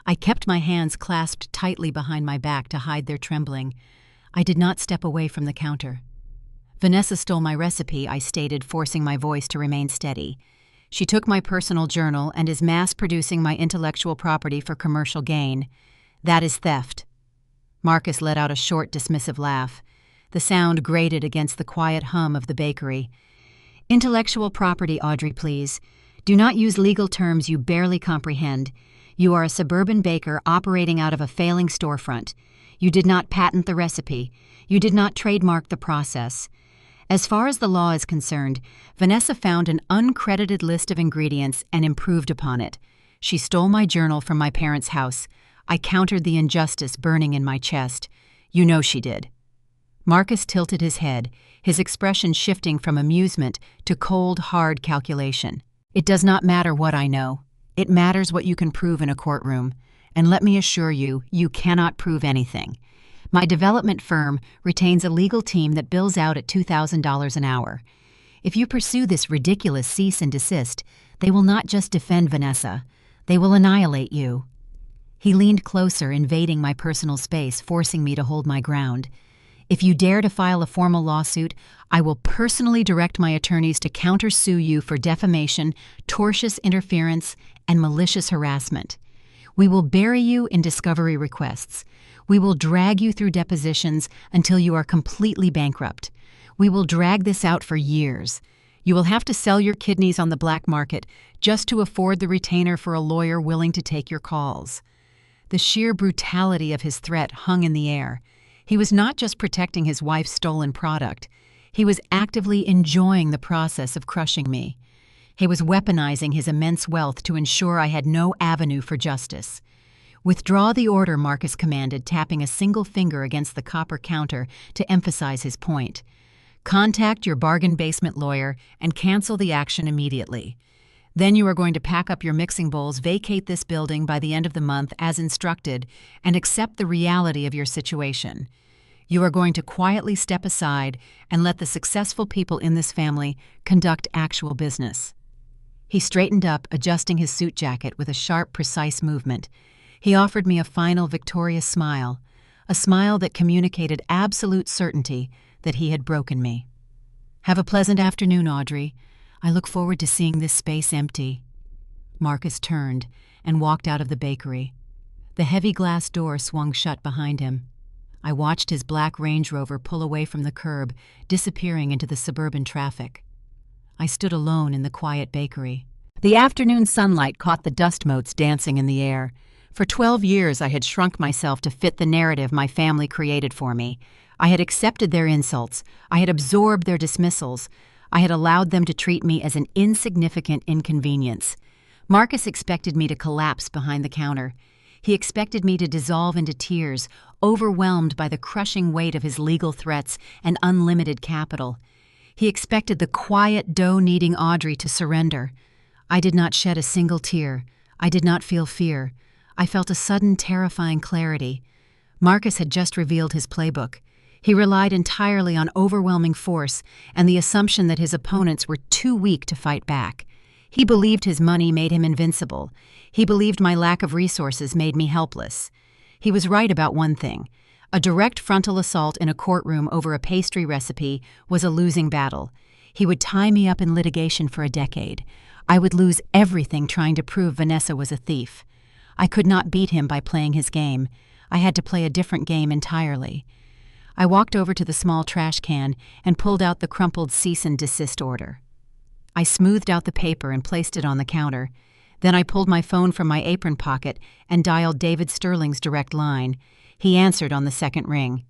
I kept my hands clasped tightly behind my back to hide their trembling. I did not step away from the counter. "Vanessa stole my recipe," I stated, forcing my voice to remain steady. "She took my personal journal and is mass-producing my intellectual property for commercial gain. That is theft." Marcus let out a short, dismissive laugh. The sound grated against the quiet hum of the bakery. "Intellectual property, Audrey, please. Do not use legal terms you barely comprehend. You are a suburban baker operating out of a failing storefront. You did not patent the recipe. You did not trademark the process. As far as the law is concerned, Vanessa found an uncredited list of ingredients and improved upon it. She stole my journal from my parents' house. I countered the injustice burning in my chest. You know she did." Marcus tilted his head, his expression shifting from amusement to cold, hard calculation. "It does not matter what I know. It matters what you can prove in a courtroom. And let me assure you, you cannot prove anything. My development firm retains a legal team that bills out at $2,000 an hour. If you pursue this ridiculous cease and desist, they will not just defend Vanessa, they will annihilate you." He leaned closer, invading my personal space, forcing me to hold my ground. "If you dare to file a formal lawsuit, I will personally direct my attorneys to countersue you for defamation, tortious interference, and malicious harassment. We will bury you in discovery requests. We will drag you through depositions until you are completely bankrupt. We will drag this out for years. You will have to sell your kidneys on the black market just to afford the retainer for a lawyer willing to take your calls." The sheer brutality of his threat hung in the air. He was not just protecting his wife's stolen product. He was actively enjoying the process of crushing me. He was weaponizing his immense wealth to ensure I had no avenue for justice. "Withdraw the order," Marcus commanded, tapping a single finger against the copper counter to emphasize his point. "Contact your bargain basement lawyer and cancel the action immediately. Then you are going to pack up your mixing bowls, vacate this building by the end of the month as instructed, and accept the reality of your situation. You are going to quietly step aside and let the successful people in this family conduct actual business." He straightened up, adjusting his suit jacket with a sharp, precise movement. He offered me a final, victorious smile, a smile that communicated absolute certainty that he had broken me. "Have a pleasant afternoon, Audrey. I look forward to seeing this space empty." Marcus turned and walked out of the bakery. The heavy glass door swung shut behind him. I watched his black Range Rover pull away from the curb, disappearing into the suburban traffic. I stood alone in the quiet bakery. The afternoon sunlight caught the dust motes dancing in the air. For 12 years I had shrunk myself to fit the narrative my family created for me. I had accepted their insults. I had absorbed their dismissals. I had allowed them to treat me as an insignificant inconvenience. Marcus expected me to collapse behind the counter. He expected me to dissolve into tears, overwhelmed by the crushing weight of his legal threats and unlimited capital. He expected the quiet, dough-kneading Audrey to surrender. I did not shed a single tear. I did not feel fear. I felt a sudden, terrifying clarity. Marcus had just revealed his playbook. He relied entirely on overwhelming force and the assumption that his opponents were too weak to fight back. He believed his money made him invincible. He believed my lack of resources made me helpless. He was right about one thing. A direct frontal assault in a courtroom over a pastry recipe was a losing battle. He would tie me up in litigation for a decade. I would lose everything trying to prove Vanessa was a thief. I could not beat him by playing his game. I had to play a different game entirely. I walked over to the small trash can and pulled out the crumpled cease and desist order. I smoothed out the paper and placed it on the counter. Then I pulled my phone from my apron pocket and dialed David Sterling's direct line. He answered on the second ring.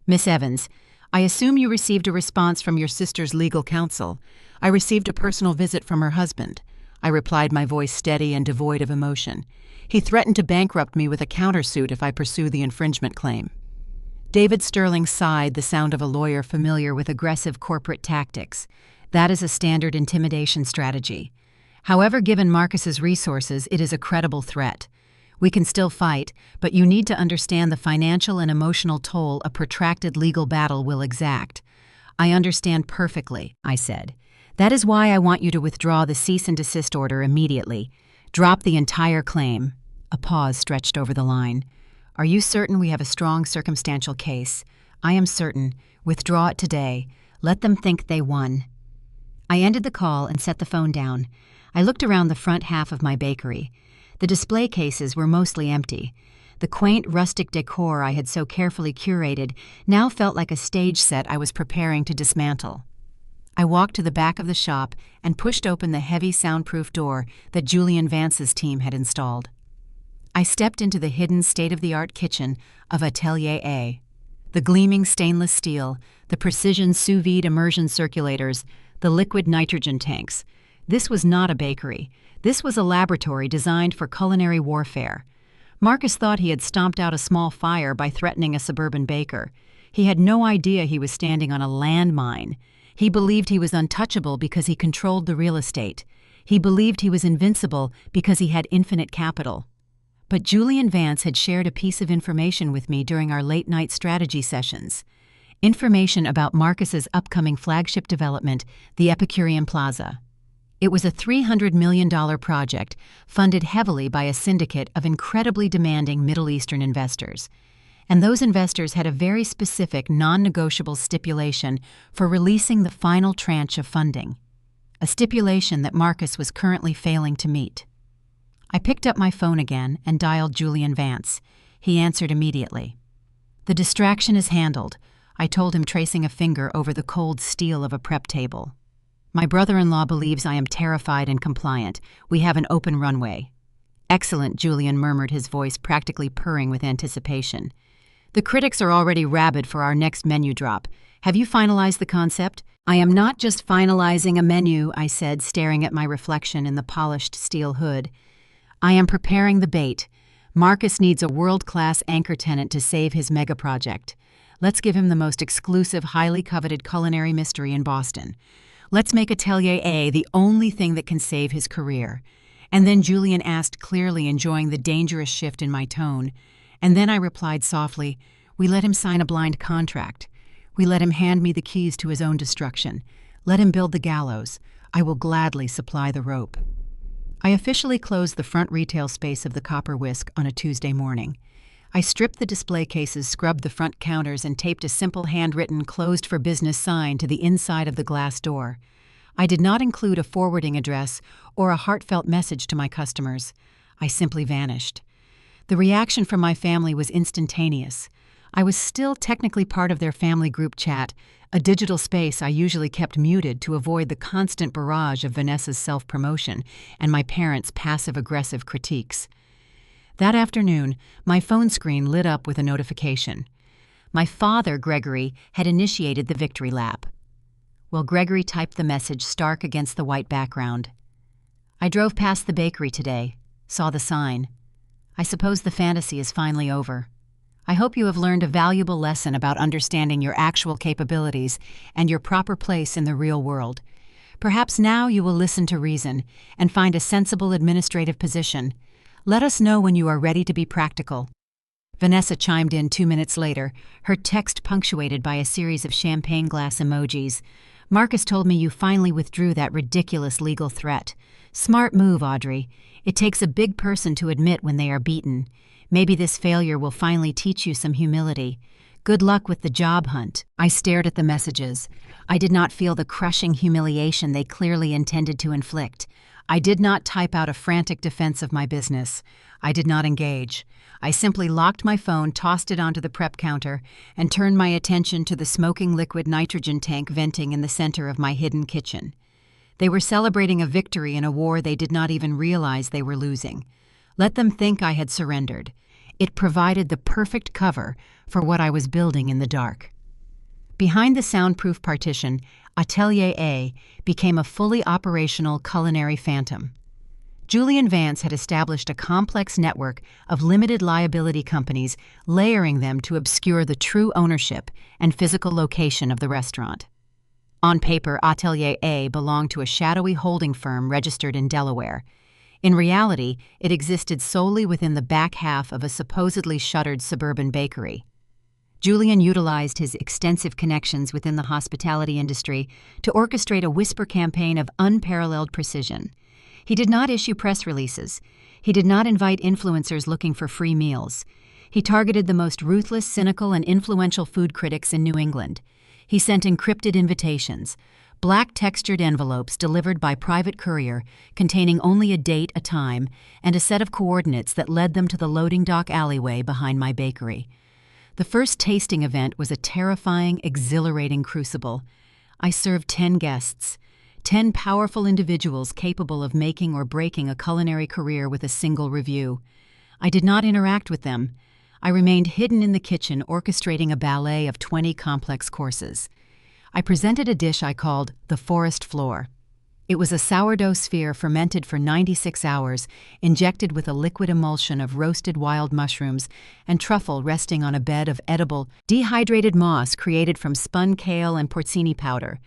"Miss Evans, I assume you received a response from your sister's legal counsel. I received a personal visit from her husband," I replied, my voice steady and devoid of emotion. "He threatened to bankrupt me with a countersuit if I pursue the infringement claim." David Sterling sighed, the sound of a lawyer familiar with aggressive corporate tactics. That is a standard intimidation strategy. However, given Marcus's resources, it is a credible threat. We can still fight, but you need to understand the financial and emotional toll a protracted legal battle will exact. I understand perfectly, I said. That is why I want you to withdraw the cease and desist order immediately. Drop the entire claim. A pause stretched over the line. Are you certain we have a strong circumstantial case? I am certain. Withdraw it today. Let them think they won. I ended the call and set the phone down. I looked around the front half of my bakery. The display cases were mostly empty. The quaint rustic decor I had so carefully curated now felt like a stage set I was preparing to dismantle. I walked to the back of the shop and pushed open the heavy soundproof door that Julian Vance's team had installed. I stepped into the hidden state-of-the-art kitchen of Atelier A. The gleaming stainless steel, the precision sous vide immersion circulators, the liquid nitrogen tanks. This was not a bakery. This was a laboratory designed for culinary warfare. Marcus thought he had stomped out a small fire by threatening a suburban baker. He had no idea he was standing on a landmine. He believed he was untouchable because he controlled the real estate. He believed he was invincible because he had infinite capital. But Julian Vance had shared a piece of information with me during our late-night strategy sessions. Information about Marcus's upcoming flagship development, the Epicurean Plaza. It was a $300 million project funded heavily by a syndicate of incredibly demanding Middle Eastern investors. And those investors had a very specific, non-negotiable stipulation for releasing the final tranche of funding, a stipulation that Marcus was currently failing to meet. I picked up my phone again and dialed Julian Vance. He answered immediately. "The distraction is handled," I told him, tracing a finger over the cold steel of a prep table. "My brother-in-law believes I am terrified and compliant. We have an open runway." "Excellent," Julian murmured, his voice practically purring with anticipation. "The critics are already rabid for our next menu drop. Have you finalized the concept?" "I am not just finalizing a menu," I said, staring at my reflection in the polished steel hood. "I am preparing the bait. Marcus needs a world-class anchor tenant to save his mega project. Let's give him the most exclusive, highly coveted culinary mystery in Boston. Let's make Atelier A the only thing that can save his career." And then Julian asked, clearly enjoying the dangerous shift in my tone. And then I replied softly, "We let him sign a blind contract. We let him hand me the keys to his own destruction. Let him build the gallows. I will gladly supply the rope." I officially closed the front retail space of the Copper Whisk on a Tuesday morning. I stripped the display cases, scrubbed the front counters, and taped a simple handwritten "Closed for Business" sign to the inside of the glass door. I did not include a forwarding address or a heartfelt message to my customers. I simply vanished. The reaction from my family was instantaneous. I was still technically part of their family group chat, a digital space I usually kept muted to avoid the constant barrage of Vanessa's self-promotion and my parents' passive-aggressive critiques. That afternoon, my phone screen lit up with a notification. My father, Gregory, had initiated the victory lap. Well, Gregory typed the message stark against the white background. "I drove past the bakery today, saw the sign. I suppose the fantasy is finally over. I hope you have learned a valuable lesson about understanding your actual capabilities and your proper place in the real world. Perhaps now you will listen to reason and find a sensible administrative position. Let us know when you are ready to be practical." Vanessa chimed in 2 minutes later, her text punctuated by a series of champagne glass emojis. "Marcus told me you finally withdrew that ridiculous legal threat. Smart move, Audrey. It takes a big person to admit when they are beaten. Maybe this failure will finally teach you some humility. Good luck with the job hunt." I stared at the messages. I did not feel the crushing humiliation they clearly intended to inflict. I did not type out a frantic defense of my business. I did not engage. I simply locked my phone, tossed it onto the prep counter, and turned my attention to the smoking liquid nitrogen tank venting in the center of my hidden kitchen. They were celebrating a victory in a war they did not even realize they were losing. Let them think I had surrendered. It provided the perfect cover for what I was building in the dark. Behind the soundproof partition, Atelier A became a fully operational culinary phantom. Julian Vance had established a complex network of limited liability companies, layering them to obscure the true ownership and physical location of the restaurant. On paper, Atelier A belonged to a shadowy holding firm registered in Delaware. In reality, it existed solely within the back half of a supposedly shuttered suburban bakery. Julian utilized his extensive connections within the hospitality industry to orchestrate a whisper campaign of unparalleled precision. He did not issue press releases. He did not invite influencers looking for free meals. He targeted the most ruthless, cynical, and influential food critics in New England. He sent encrypted invitations, black textured envelopes delivered by private courier containing only a date, a time, and a set of coordinates that led them to the loading dock alleyway behind my bakery. The first tasting event was a terrifying, exhilarating crucible. I served 10 guests, 10 powerful individuals capable of making or breaking a culinary career with a single review. I did not interact with them. I remained hidden in the kitchen, orchestrating a ballet of 20 complex courses. I presented a dish I called the forest floor. It was a sourdough sphere fermented for 96 hours, injected with a liquid emulsion of roasted wild mushrooms and truffle resting on a bed of edible, dehydrated moss created from spun kale and porcini powder.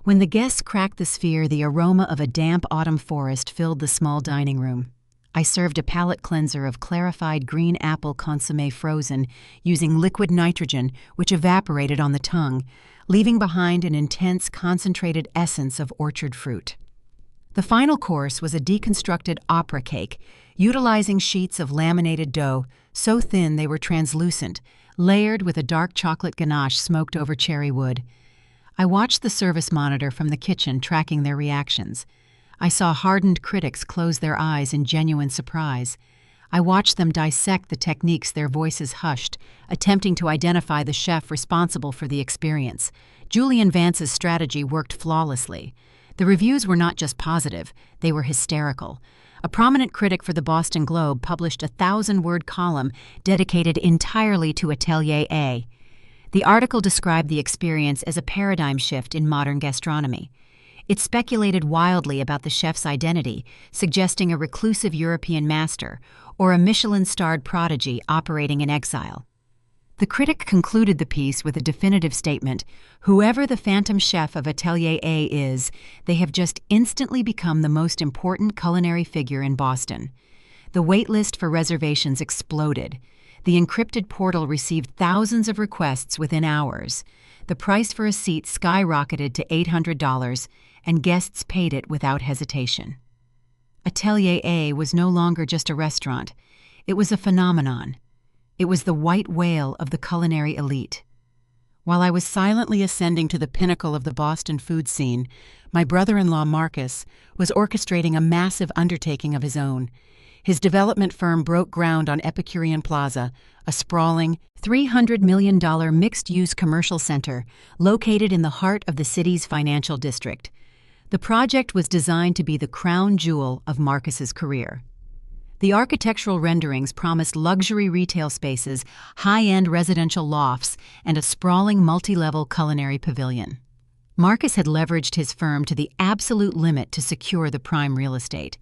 When the guests cracked the sphere, the aroma of a damp autumn forest filled the small dining room. I served a palate cleanser of clarified green apple consommé frozen using liquid nitrogen, which evaporated on the tongue, leaving behind an intense, concentrated essence of orchard fruit. The final course was a deconstructed opera cake, utilizing sheets of laminated dough so thin they were translucent, layered with a dark chocolate ganache smoked over cherry wood. I watched the service monitor from the kitchen, tracking their reactions. I saw hardened critics close their eyes in genuine surprise. I watched them dissect the techniques, their voices hushed, attempting to identify the chef responsible for the experience. Julian Vance's strategy worked flawlessly. The reviews were not just positive, they were hysterical. A prominent critic for the Boston Globe published a 1,000-word column dedicated entirely to Atelier A. The article described the experience as a paradigm shift in modern gastronomy. It speculated wildly about the chef's identity, suggesting a reclusive European master or a Michelin-starred prodigy operating in exile. The critic concluded the piece with a definitive statement: whoever the phantom chef of Atelier A is, they have just instantly become the most important culinary figure in Boston. The waitlist for reservations exploded. The encrypted portal received thousands of requests within hours. The price for a seat skyrocketed to $800, and guests paid it without hesitation. Atelier A was no longer just a restaurant. It was a phenomenon. It was the white whale of the culinary elite. While I was silently ascending to the pinnacle of the Boston food scene, my brother-in-law Marcus was orchestrating a massive undertaking of his own. His development firm broke ground on Epicurean Plaza, a sprawling, $300 million mixed-use commercial center located in the heart of the city's financial district. The project was designed to be the crown jewel of Marcus's career. The architectural renderings promised luxury retail spaces, high-end residential lofts, and a sprawling multi-level culinary pavilion. Marcus had leveraged his firm to the absolute limit to secure the prime real estate.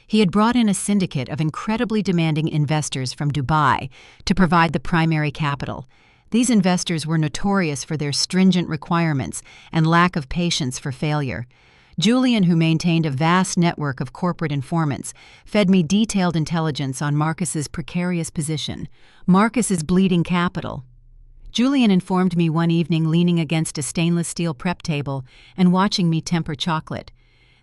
He had brought in a syndicate of incredibly demanding investors from Dubai to provide the primary capital. These investors were notorious for their stringent requirements and lack of patience for failure. Julian, who maintained a vast network of corporate informants, fed me detailed intelligence on Marcus's precarious position, Marcus's bleeding capital. Julian informed me one evening leaning against a stainless steel prep table and watching me temper chocolate.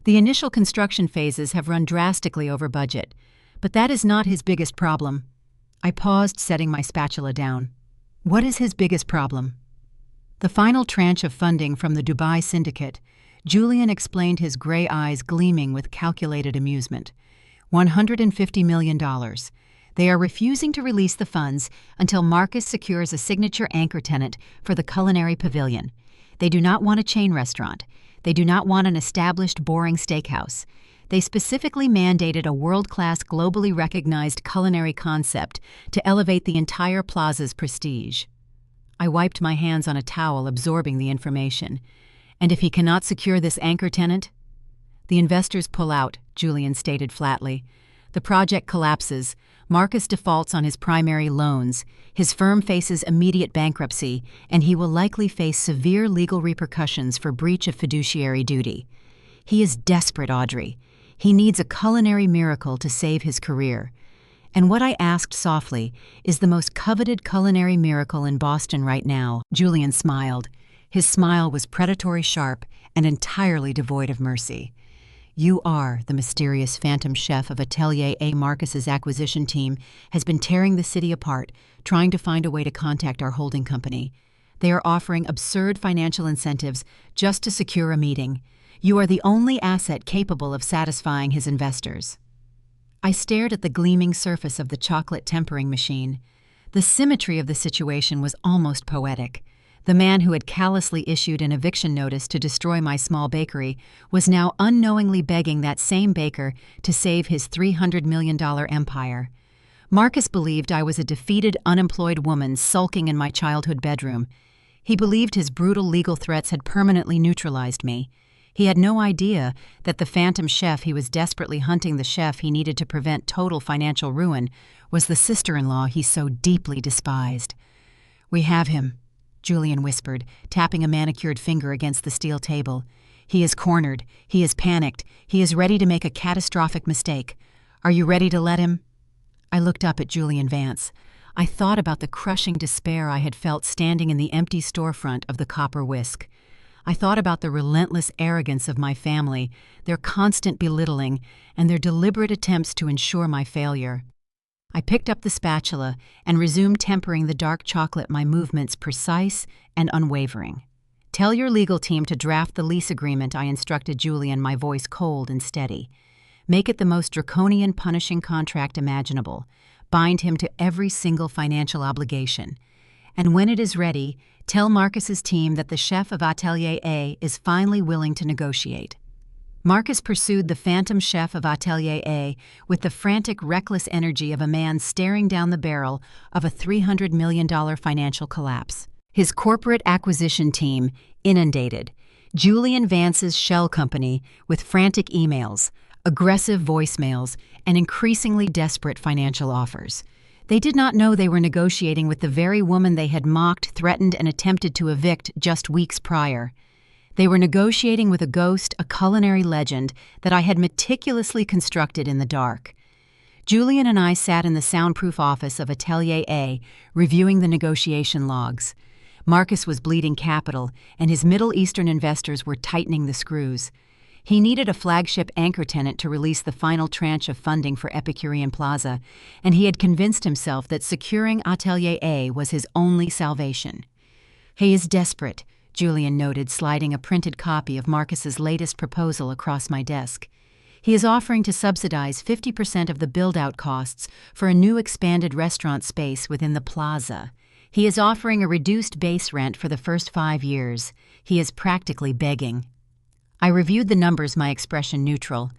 The initial construction phases have run drastically over budget, but that is not his biggest problem. I paused, setting my spatula down. What is his biggest problem? The final tranche of funding from the Dubai syndicate. Julian explained, his gray eyes gleaming with calculated amusement. $150 million. They are refusing to release the funds until Marcus secures a signature anchor tenant for the culinary pavilion. They do not want a chain restaurant. They do not want an established, boring steakhouse. They specifically mandated a world-class, globally recognized culinary concept to elevate the entire plaza's prestige. I wiped my hands on a towel, absorbing the information. And if he cannot secure this anchor tenant? The investors pull out, Julian stated flatly. The project collapses. Marcus defaults on his primary loans. His firm faces immediate bankruptcy, and he will likely face severe legal repercussions for breach of fiduciary duty. He is desperate, Audrey. He needs a culinary miracle to save his career. And what I asked softly is the most coveted culinary miracle in Boston right now. Julian smiled. His smile was predatory sharp and entirely devoid of mercy. You are the mysterious phantom chef of Atelier A. Marcus's acquisition team has been tearing the city apart, trying to find a way to contact our holding company. They are offering absurd financial incentives just to secure a meeting. You are the only asset capable of satisfying his investors. I stared at the gleaming surface of the chocolate tempering machine. The symmetry of the situation was almost poetic. The man who had callously issued an eviction notice to destroy my small bakery was now unknowingly begging that same baker to save his $300 million empire. Marcus believed I was a defeated, unemployed woman sulking in my childhood bedroom. He believed his brutal legal threats had permanently neutralized me. He had no idea that the phantom chef he was desperately hunting, the chef he needed to prevent total financial ruin, was the sister-in-law he so deeply despised. "We have him," Julian whispered, tapping a manicured finger against the steel table. "He is cornered. He is panicked. He is ready to make a catastrophic mistake. Are you ready to let him?" I looked up at Julian Vance. I thought about the crushing despair I had felt standing in the empty storefront of the Copper Whisk. I thought about the relentless arrogance of my family, their constant belittling, and their deliberate attempts to ensure my failure. I picked up the spatula and resumed tempering the dark chocolate, my movements precise and unwavering. "Tell your legal team to draft the lease agreement," I instructed Julian, my voice cold and steady. "Make it the most draconian, punishing contract imaginable. Bind him to every single financial obligation. And when it is ready, tell Marcus's team that the chef of Atelier A is finally willing to negotiate." Marcus pursued the phantom chef of Atelier A with the frantic, reckless energy of a man staring down the barrel of a $300 million financial collapse. His corporate acquisition team inundated Julian Vance's shell company with frantic emails, aggressive voicemails, and increasingly desperate financial offers. They did not know they were negotiating with the very woman they had mocked, threatened, and attempted to evict just weeks prior. They were negotiating with a ghost, a culinary legend that I had meticulously constructed in the dark. Julian and I sat in the soundproof office of Atelier A, reviewing the negotiation logs. Marcus was bleeding capital, and his Middle Eastern investors were tightening the screws. He needed a flagship anchor tenant to release the final tranche of funding for Epicurean Plaza, and he had convinced himself that securing Atelier A was his only salvation. "He is desperate," Julian noted, sliding a printed copy of Marcus's latest proposal across my desk. "He is offering to subsidize 50% of the build-out costs for a new expanded restaurant space within the plaza. He is offering a reduced base rent for the first 5 years. He is practically begging." I reviewed the numbers, my expression neutral.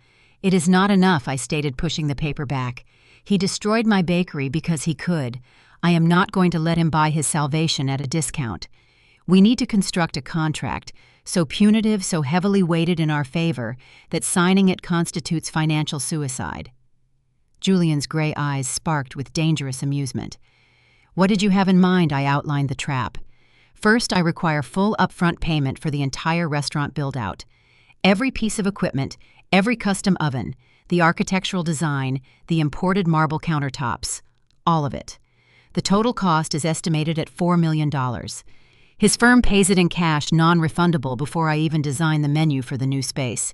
"It is not enough," I stated, pushing the paper back. "He destroyed my bakery because he could. I am not going to let him buy his salvation at a discount. We need to construct a contract, so punitive, so heavily weighted in our favor, that signing it constitutes financial suicide." Julian's gray eyes sparked with dangerous amusement. "What did you have in mind?" I outlined the trap. "First, I require full upfront payment for the entire restaurant build-out. Every piece of equipment, every custom oven, the architectural design, the imported marble countertops, all of it. The total cost is estimated at $4 million. His firm pays it in cash, non-refundable, before I even design the menu for the new space."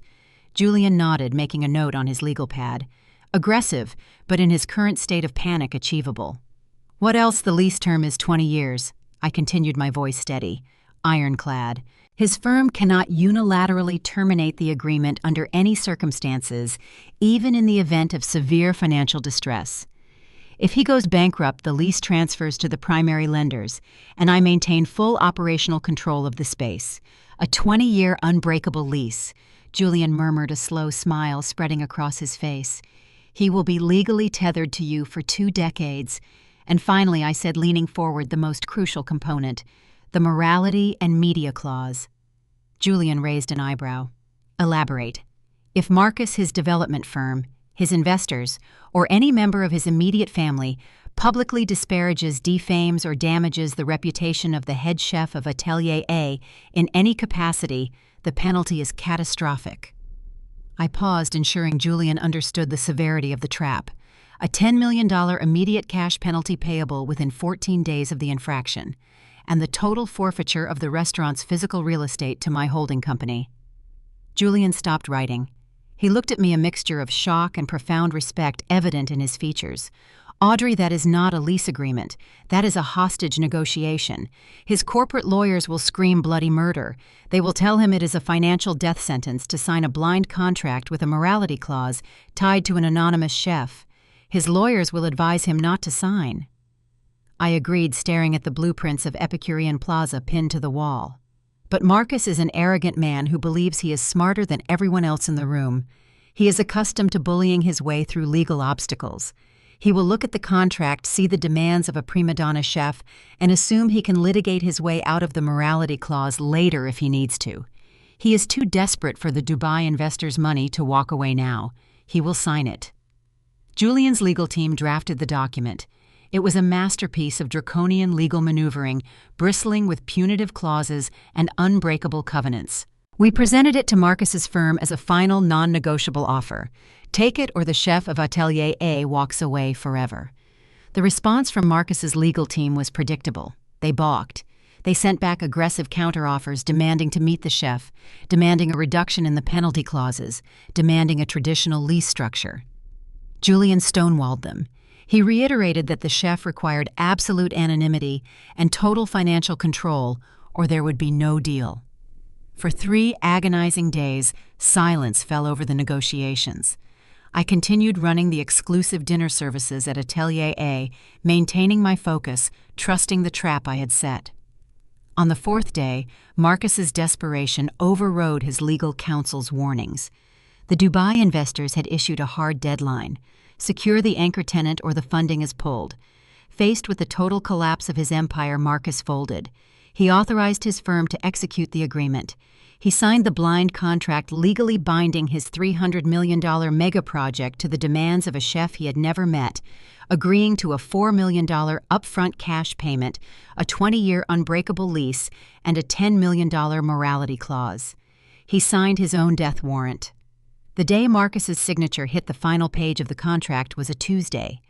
Julian nodded, making a note on his legal pad. "Aggressive, but in his current state of panic, achievable." "What else?" "The lease term is 20 years. I continued, my voice steady. "Ironclad. His firm cannot unilaterally terminate the agreement under any circumstances, even in the event of severe financial distress. If he goes bankrupt, the lease transfers to the primary lenders, and I maintain full operational control of the space. A 20-year unbreakable lease." Julian murmured, a slow smile spreading across his face. "He will be legally tethered to you for 2 decades. And finally," I said, leaning forward, "the most crucial component, the morality and media clause." Julian raised an eyebrow. "Elaborate." "If Marcus, his development firm, his investors, or any member of his immediate family publicly disparages, defames, or damages the reputation of the head chef of Atelier A in any capacity, the penalty is catastrophic." I paused, ensuring Julian understood the severity of the trap. A $10 million immediate cash penalty payable within 14 days of the infraction, and the total forfeiture of the restaurant's physical real estate to my holding company. Julian stopped writing. He looked at me, a mixture of shock and profound respect evident in his features. Audrey, that is not a lease agreement. That is a hostage negotiation. His corporate lawyers will scream bloody murder. They will tell him it is a financial death sentence to sign a blind contract with a morality clause tied to an anonymous chef. His lawyers will advise him not to sign. I agreed, staring at the blueprints of Epicurean Plaza pinned to the wall. But Marcus is an arrogant man who believes he is smarter than everyone else in the room. He is accustomed to bullying his way through legal obstacles. He will look at the contract, see the demands of a prima donna chef, and assume he can litigate his way out of the morality clause later if he needs to. He is too desperate for the Dubai investors' money to walk away now. He will sign it. Julian's legal team drafted the document. It was a masterpiece of draconian legal maneuvering, bristling with punitive clauses and unbreakable covenants. We presented it to Marcus's firm as a final, non-negotiable offer. Take it or the chef of Atelier A walks away forever. The response from Marcus's legal team was predictable. They balked. They sent back aggressive counteroffers demanding to meet the chef, demanding a reduction in the penalty clauses, demanding a traditional lease structure. Julian stonewalled them. He reiterated that the chef required absolute anonymity and total financial control, or there would be no deal. For 3 agonizing days, silence fell over the negotiations. I continued running the exclusive dinner services at Atelier A, maintaining my focus, trusting the trap I had set. On the 4th day, Marcus's desperation overrode his legal counsel's warnings. The Dubai investors had issued a hard deadline: secure the anchor tenant or the funding is pulled. Faced with the total collapse of his empire, Marcus folded. He authorized his firm to execute the agreement. He signed the blind contract, legally binding his $300 million mega project to the demands of a chef he had never met, agreeing to a $4 million upfront cash payment, a 20-year unbreakable lease, and a $10 million morality clause. He signed his own death warrant. The day Marcus's signature hit the final page of the contract was a Tuesday.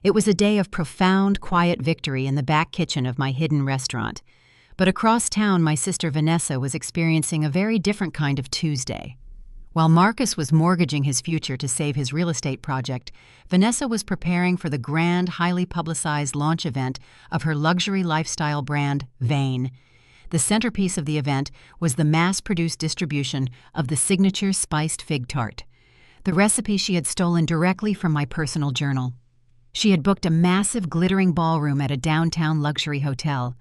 It was a day of profound, quiet victory in the back kitchen of my hidden restaurant. But across town, my sister Vanessa was experiencing a very different kind of Tuesday. While Marcus was mortgaging his future to save his real estate project, Vanessa was preparing for the grand, highly publicized launch event of her luxury lifestyle brand, Vane. The centerpiece of the event was the mass-produced distribution of the signature spiced fig tart. The recipe she had stolen directly from my personal journal. She had booked a massive, glittering ballroom at a downtown luxury hotel.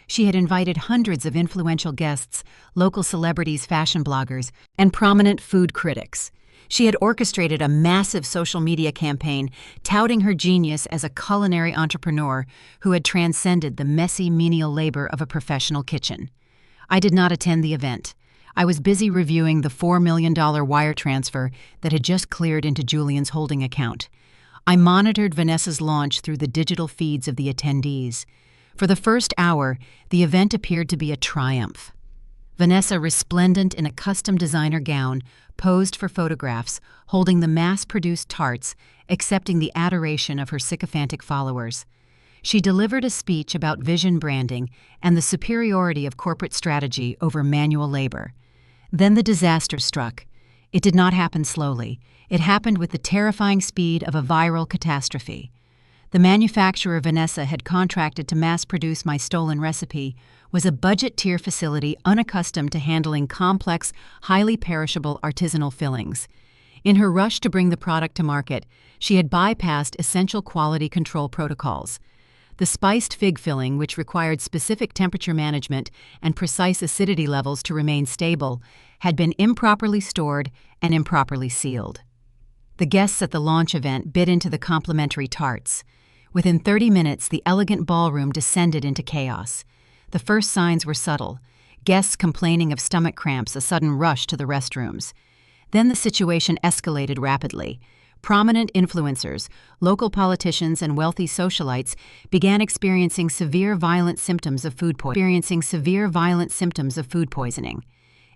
She had invited hundreds of influential guests, local celebrities, fashion bloggers, and prominent food critics. She had orchestrated a massive social media campaign touting her genius as a culinary entrepreneur who had transcended the messy, menial labor of a professional kitchen. I did not attend the event. I was busy reviewing the $4 million wire transfer that had just cleared into Julian's holding account. I monitored Vanessa's launch through the digital feeds of the attendees. For the first hour, the event appeared to be a triumph. Vanessa, resplendent in a custom designer gown, posed for photographs, holding the mass-produced tarts, accepting the adoration of her sycophantic followers. She delivered a speech about vision branding and the superiority of corporate strategy over manual labor. Then the disaster struck. It did not happen slowly. It happened with the terrifying speed of a viral catastrophe. The manufacturer Vanessa had contracted to mass-produce my stolen recipe was a budget-tier facility unaccustomed to handling complex, highly perishable artisanal fillings. In her rush to bring the product to market, she had bypassed essential quality control protocols. The spiced fig filling, which required specific temperature management and precise acidity levels to remain stable, had been improperly stored and improperly sealed. The guests at the launch event bit into the complimentary tarts. Within 30 minutes, the elegant ballroom descended into chaos. The first signs were subtle: guests complaining of stomach cramps, a sudden rush to the restrooms. Then the situation escalated rapidly. Prominent influencers, local politicians, and wealthy socialites began experiencing severe violent symptoms of food poisoning.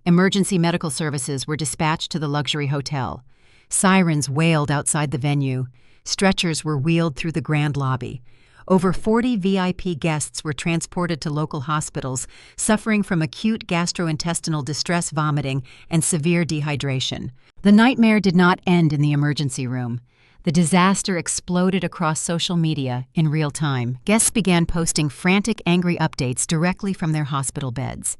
Emergency medical services were dispatched to the luxury hotel. Sirens wailed outside the venue. Stretchers were wheeled through the grand lobby. Over 40 VIP guests were transported to local hospitals, suffering from acute gastrointestinal distress vomiting and severe dehydration. The nightmare did not end in the emergency room. The disaster exploded across social media in real time. Guests began posting frantic, angry updates directly from their hospital beds.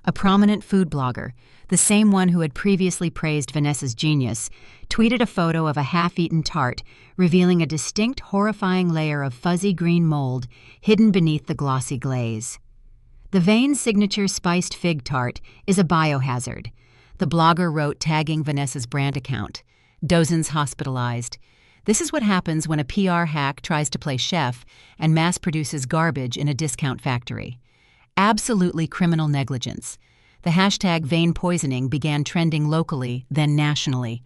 A prominent food blogger, the same one who had previously praised Vanessa's genius, tweeted a photo of a half-eaten tart, revealing a distinct, horrifying layer of fuzzy green mold hidden beneath the glossy glaze. The Vane's signature spiced fig tart is a biohazard, the blogger wrote, tagging Vanessa's brand account. Dozens hospitalized. This is what happens when a PR hack tries to play chef and mass-produces garbage in a discount factory. Absolutely criminal negligence. The hashtag vein poisoning began trending locally, then nationally.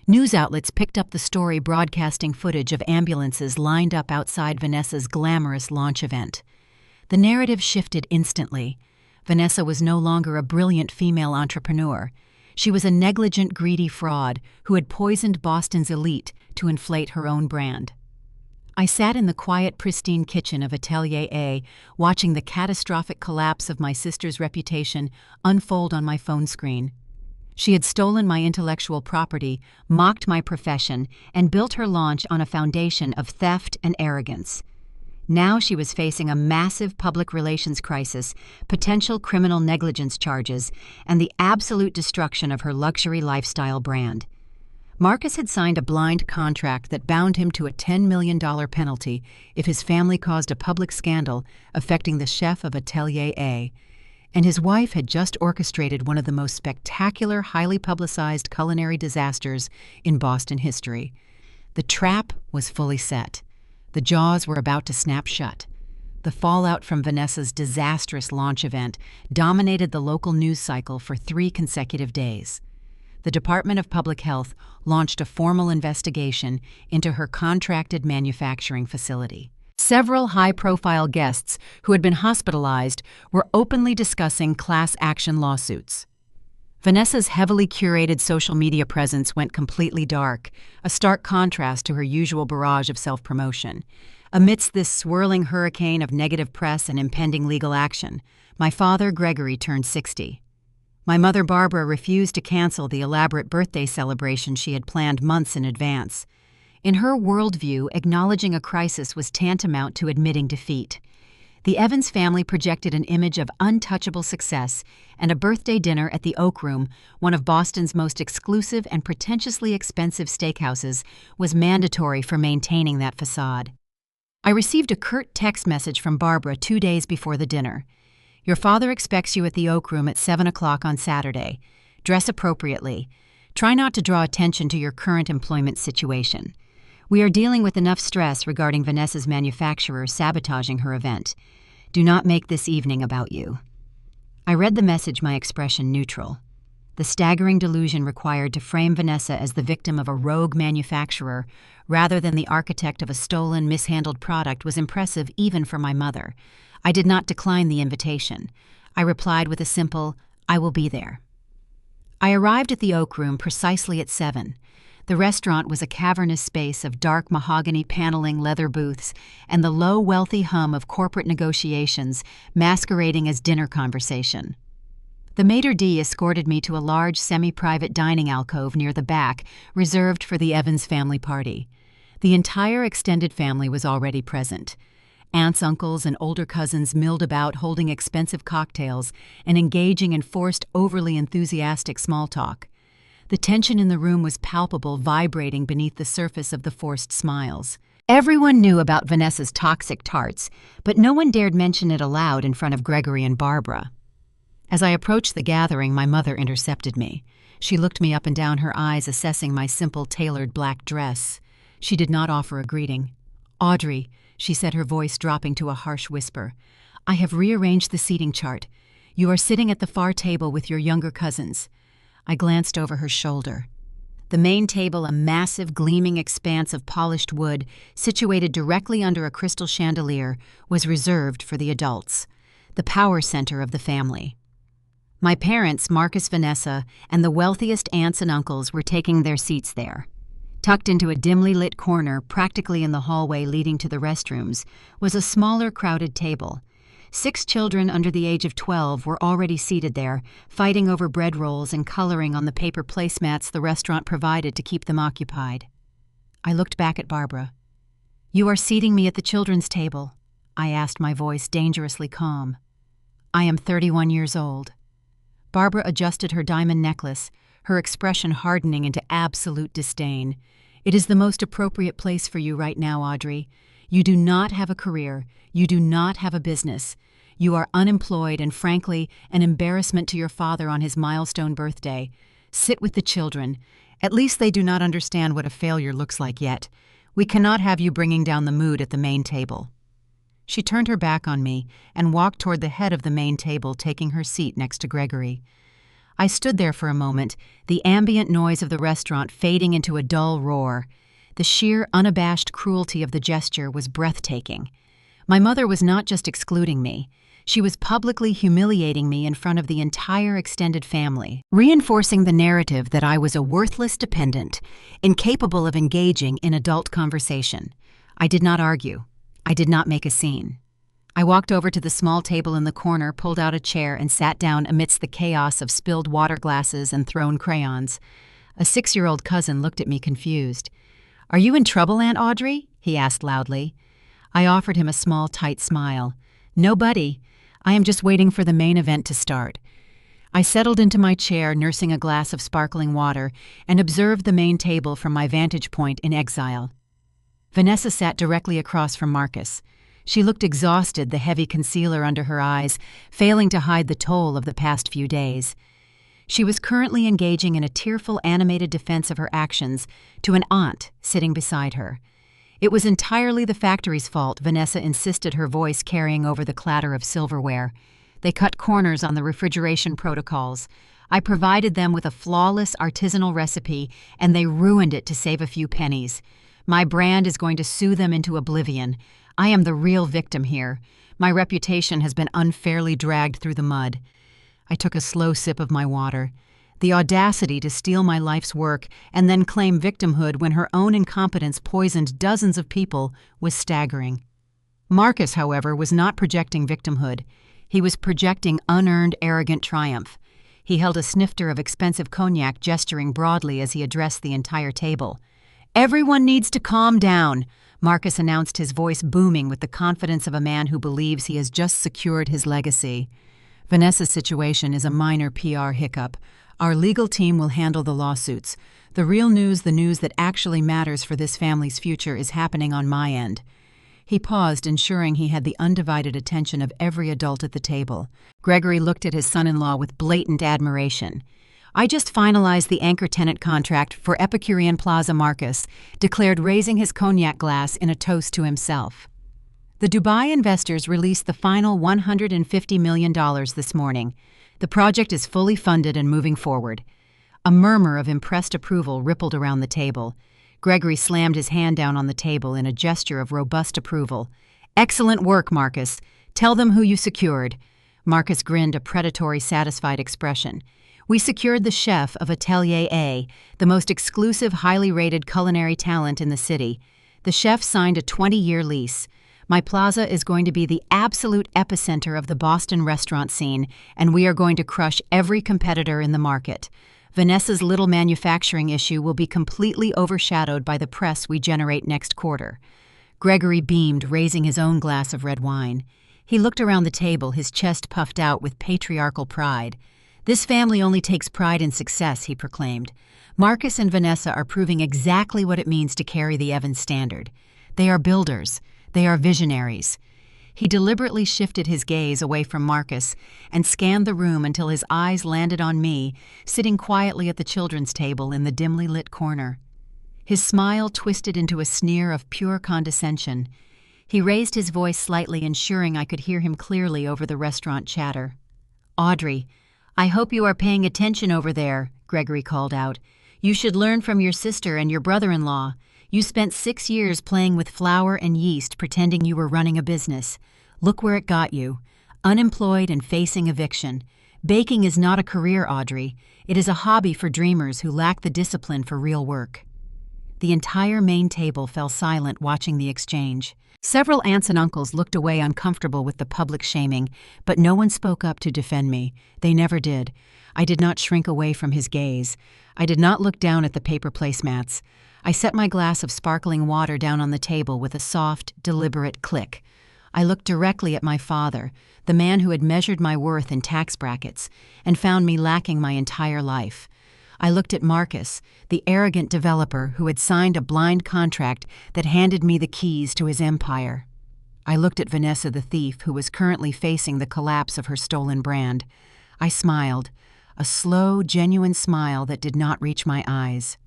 News outlets picked up the story, broadcasting footage of ambulances lined up outside Vanessa's glamorous launch event. The narrative shifted instantly. Vanessa was no longer a brilliant female entrepreneur. She was a negligent, greedy fraud who had poisoned Boston's elite to inflate her own brand. I sat in the quiet, pristine kitchen of Atelier A, watching the catastrophic collapse of my sister's reputation unfold on my phone screen. She had stolen my intellectual property, mocked my profession, and built her launch on a foundation of theft and arrogance. Now she was facing a massive public relations crisis, potential criminal negligence charges, and the absolute destruction of her luxury lifestyle brand. Marcus had signed a blind contract that bound him to a $10 million penalty if his family caused a public scandal affecting the chef of Atelier A, and his wife had just orchestrated one of the most spectacular, highly publicized culinary disasters in Boston history. The trap was fully set. The jaws were about to snap shut. The fallout from Vanessa's disastrous launch event dominated the local news cycle for 3 consecutive days. The Department of Public Health launched a formal investigation into her contracted manufacturing facility. Several high-profile guests who had been hospitalized were openly discussing class action lawsuits. Vanessa's heavily curated social media presence went completely dark, a stark contrast to her usual barrage of self-promotion. Amidst this swirling hurricane of negative press and impending legal action, my father, Gregory, turned 60. My mother, Barbara, refused to cancel the elaborate birthday celebration she had planned months in advance. In her worldview, acknowledging a crisis was tantamount to admitting defeat. The Evans family projected an image of untouchable success, and a birthday dinner at the Oak Room, one of Boston's most exclusive and pretentiously expensive steakhouses, was mandatory for maintaining that facade. I received a curt text message from Barbara 2 days before the dinner. Your father expects you at the Oak Room at 7 o'clock on Saturday. Dress appropriately. Try not to draw attention to your current employment situation. We are dealing with enough stress regarding Vanessa's manufacturer sabotaging her event. Do not make this evening about you. I read the message, my expression neutral. The staggering delusion required to frame Vanessa as the victim of a rogue manufacturer rather than the architect of a stolen, mishandled product was impressive even for my mother. I did not decline the invitation. I replied with a simple, "I will be there." I arrived at the Oak Room precisely at 7. The restaurant was a cavernous space of dark mahogany paneling, leather booths, and the low, wealthy hum of corporate negotiations masquerading as dinner conversation. The maitre d' escorted me to a large, semi-private dining alcove near the back, reserved for the Evans family party. The entire extended family was already present. Aunts, uncles, and older cousins milled about holding expensive cocktails and engaging in forced, overly enthusiastic small talk. The tension in the room was palpable, vibrating beneath the surface of the forced smiles. Everyone knew about Vanessa's toxic tarts, but no one dared mention it aloud in front of Gregory and Barbara. As I approached the gathering, my mother intercepted me. She looked me up and down, her eyes assessing my simple, tailored black dress. She did not offer a greeting. "Audrey," she said, her voice dropping to a harsh whisper, "I have rearranged the seating chart. You are sitting at the far table with your younger cousins." I glanced over her shoulder. The main table, a massive, gleaming expanse of polished wood, situated directly under a crystal chandelier, was reserved for the adults, the power center of the family. My parents, Marcus, Vanessa, and the wealthiest aunts and uncles were taking their seats there. Tucked into a dimly lit corner, practically in the hallway leading to the restrooms, was a smaller, crowded table. 6 children under the age of 12 were already seated there, fighting over bread rolls and coloring on the paper placemats the restaurant provided to keep them occupied. I looked back at Barbara. "You are seating me at the children's table," I asked, my voice dangerously calm. "I am 31 years old." Barbara adjusted her diamond necklace, her expression hardening into absolute disdain. "It is the most appropriate place for you right now, Audrey. You do not have a career. You do not have a business. You are unemployed and, frankly, an embarrassment to your father on his milestone birthday. Sit with the children. At least they do not understand what a failure looks like yet. We cannot have you bringing down the mood at the main table." She turned her back on me and walked toward the head of the main table, taking her seat next to Gregory. I stood there for a moment, the ambient noise of the restaurant fading into a dull roar. The sheer, unabashed cruelty of the gesture was breathtaking. My mother was not just excluding me. She was publicly humiliating me in front of the entire extended family, reinforcing the narrative that I was a worthless dependent, incapable of engaging in adult conversation. I did not argue. I did not make a scene. I walked over to the small table in the corner, pulled out a chair, and sat down amidst the chaos of spilled water glasses and thrown crayons. A 6-year-old cousin looked at me confused. "Are you in trouble, Aunt Audrey?" he asked loudly. I offered him a small, tight smile. "No, buddy. I am just waiting for the main event to start." I settled into my chair, nursing a glass of sparkling water, and observed the main table from my vantage point in exile. Vanessa sat directly across from Marcus. She looked exhausted, the heavy concealer under her eyes, failing to hide the toll of the past few days. She was currently engaging in a tearful, animated defense of her actions to an aunt sitting beside her. It was entirely the factory's fault, Vanessa insisted, her voice carrying over the clatter of silverware. They cut corners on the refrigeration protocols. I provided them with a flawless artisanal recipe, and they ruined it to save a few pennies. My brand is going to sue them into oblivion. I am the real victim here. My reputation has been unfairly dragged through the mud. I took a slow sip of my water. The audacity to steal my life's work and then claim victimhood when her own incompetence poisoned dozens of people was staggering. Marcus, however, was not projecting victimhood. He was projecting unearned, arrogant triumph. He held a snifter of expensive cognac, gesturing broadly as he addressed the entire table. "Everyone needs to calm down," Marcus announced, his voice booming with the confidence of a man who believes he has just secured his legacy. "Vanessa's situation is a minor PR hiccup. Our legal team will handle the lawsuits. The real news, the news that actually matters for this family's future, is happening on my end." He paused, ensuring he had the undivided attention of every adult at the table. Gregory looked at his son-in-law with blatant admiration. "I just finalized the anchor tenant contract for Epicurean Plaza," Marcus declared, raising his cognac glass in a toast to himself. "The Dubai investors released the final $150 million this morning. The project is fully funded and moving forward." A murmur of impressed approval rippled around the table. Gregory slammed his hand down on the table in a gesture of robust approval. "Excellent work, Marcus. Tell them who you secured." Marcus grinned, a predatory, satisfied expression. "We secured the chef of Atelier A, the most exclusive, highly rated culinary talent in the city. The chef signed a 20-year lease. My plaza is going to be the absolute epicenter of the Boston restaurant scene, and we are going to crush every competitor in the market. Vanessa's little manufacturing issue will be completely overshadowed by the press we generate next quarter." Gregory beamed, raising his own glass of red wine. He looked around the table, his chest puffed out with patriarchal pride. "This family only takes pride in success," he proclaimed. "Marcus and Vanessa are proving exactly what it means to carry the Evans standard. They are builders. They are visionaries." He deliberately shifted his gaze away from Marcus and scanned the room until his eyes landed on me, sitting quietly at the children's table in the dimly lit corner. His smile twisted into a sneer of pure condescension. He raised his voice slightly, ensuring I could hear him clearly over the restaurant chatter. "Audrey, I hope you are paying attention over there," Gregory called out. "You should learn from your sister and your brother-in-law. You spent 6 years playing with flour and yeast, pretending you were running a business. Look where it got you. Unemployed and facing eviction. Baking is not a career, Audrey. It is a hobby for dreamers who lack the discipline for real work. The entire main table fell silent watching the exchange. Several aunts and uncles looked away uncomfortable with the public shaming, but no one spoke up to defend me. They never did. I did not shrink away from his gaze. I did not look down at the paper placemats. I set my glass of sparkling water down on the table with a soft, deliberate click. I looked directly at my father, the man who had measured my worth in tax brackets, and found me lacking my entire life. I looked at Marcus, the arrogant developer who had signed a blind contract that handed me the keys to his empire. I looked at Vanessa the thief who was currently facing the collapse of her stolen brand. I smiled, a slow, genuine smile that did not reach my eyes.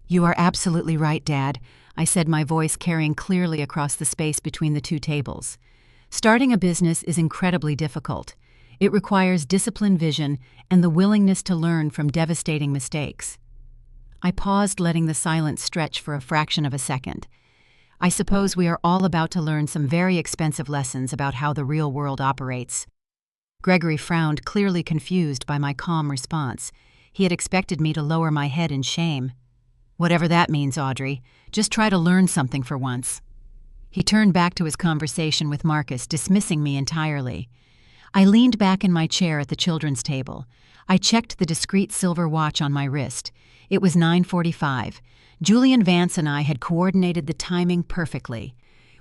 "You are absolutely right, Dad," I said, my voice carrying clearly across the space between the two tables. "Starting a business is incredibly difficult. It requires disciplined vision and the willingness to learn from devastating mistakes." I paused, letting the silence stretch for a fraction of a second. I suppose we are all about to learn some very expensive lessons about how the real world operates. Gregory frowned, clearly confused by my calm response. He had expected me to lower my head in shame. "Whatever that means, Audrey. Just try to learn something for once." He turned back to his conversation with Marcus, dismissing me entirely. I leaned back in my chair at the children's table. I checked the discreet silver watch on my wrist. It was 9:45. Julian Vance and I had coordinated the timing perfectly.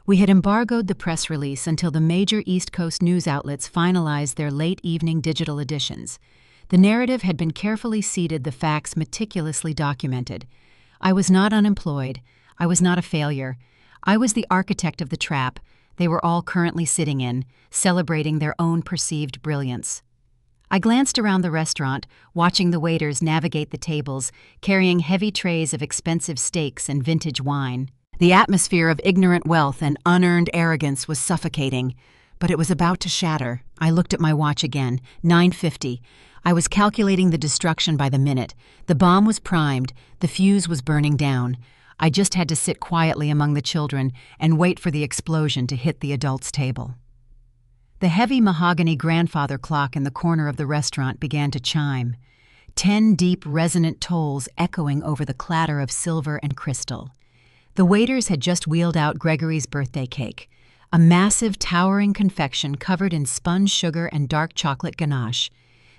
We had embargoed the press release until the major East Coast news outlets finalized their late-evening digital editions. The narrative had been carefully seeded, the facts meticulously documented. I was not unemployed. I was not a failure. I was the architect of the trap they were all currently sitting in, celebrating their own perceived brilliance. I glanced around the restaurant, watching the waiters navigate the tables, carrying heavy trays of expensive steaks and vintage wine. The atmosphere of ignorant wealth and unearned arrogance was suffocating, but it was about to shatter. I looked at my watch again, 9:50. I was calculating the destruction by the minute. The bomb was primed, the fuse was burning down. I just had to sit quietly among the children and wait for the explosion to hit the adults' table. The heavy mahogany grandfather clock in the corner of the restaurant began to chime, 10 deep resonant tolls echoing over the clatter of silver and crystal. The waiters had just wheeled out Gregory's birthday cake, a massive, towering confection covered in spun sugar and dark chocolate ganache.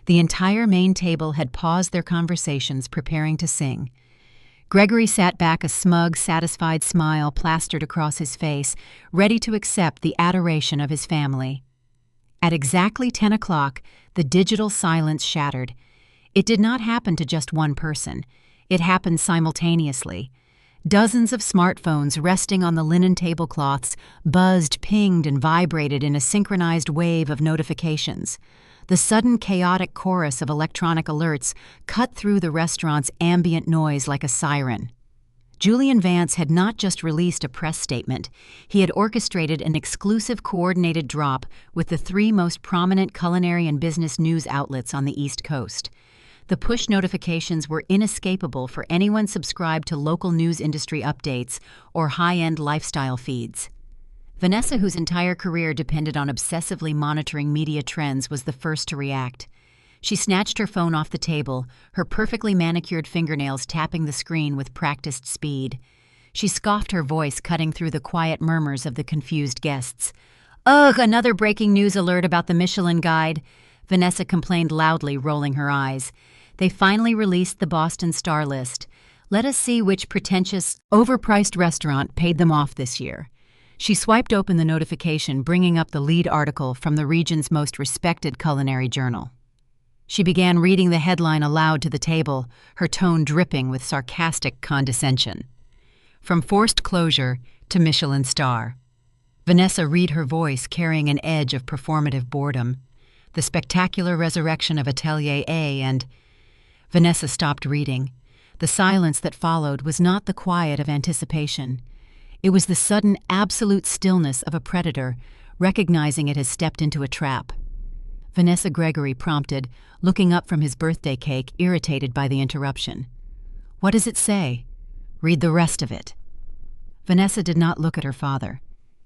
The entire main table had paused their conversations, preparing to sing. Gregory sat back, a smug, satisfied smile plastered across his face, ready to accept the adoration of his family. At exactly 10 o'clock, the digital silence shattered. It did not happen to just one person. It happened simultaneously. Dozens of smartphones resting on the linen tablecloths buzzed, pinged, and vibrated in a synchronized wave of notifications. The sudden chaotic chorus of electronic alerts cut through the restaurant's ambient noise like a siren. Julian Vance had not just released a press statement, he had orchestrated an exclusive coordinated drop with the 3 most prominent culinary and business news outlets on the East Coast. The push notifications were inescapable for anyone subscribed to local news industry updates or high-end lifestyle feeds. Vanessa, whose entire career depended on obsessively monitoring media trends, was the first to react. She snatched her phone off the table, her perfectly manicured fingernails tapping the screen with practiced speed. She scoffed, her voice cutting through the quiet murmurs of the confused guests. "Ugh, another breaking news alert about the Michelin Guide," Vanessa complained loudly, rolling her eyes. They finally released the Boston Star list. Let us see which pretentious, overpriced restaurant paid them off this year. She swiped open the notification, bringing up the lead article from the region's most respected culinary journal. She began reading the headline aloud to the table, her tone dripping with sarcastic condescension. From forced closure to Michelin star. Vanessa read, her voice carrying an edge of performative boredom. The spectacular resurrection of Atelier A and... Vanessa stopped reading. The silence that followed was not the quiet of anticipation. It was the sudden, absolute stillness of a predator, recognizing it has stepped into a trap. Vanessa, Gregory prompted, looking up from his birthday cake, irritated by the interruption. "What does it say? Read the rest of it." Vanessa did not look at her father.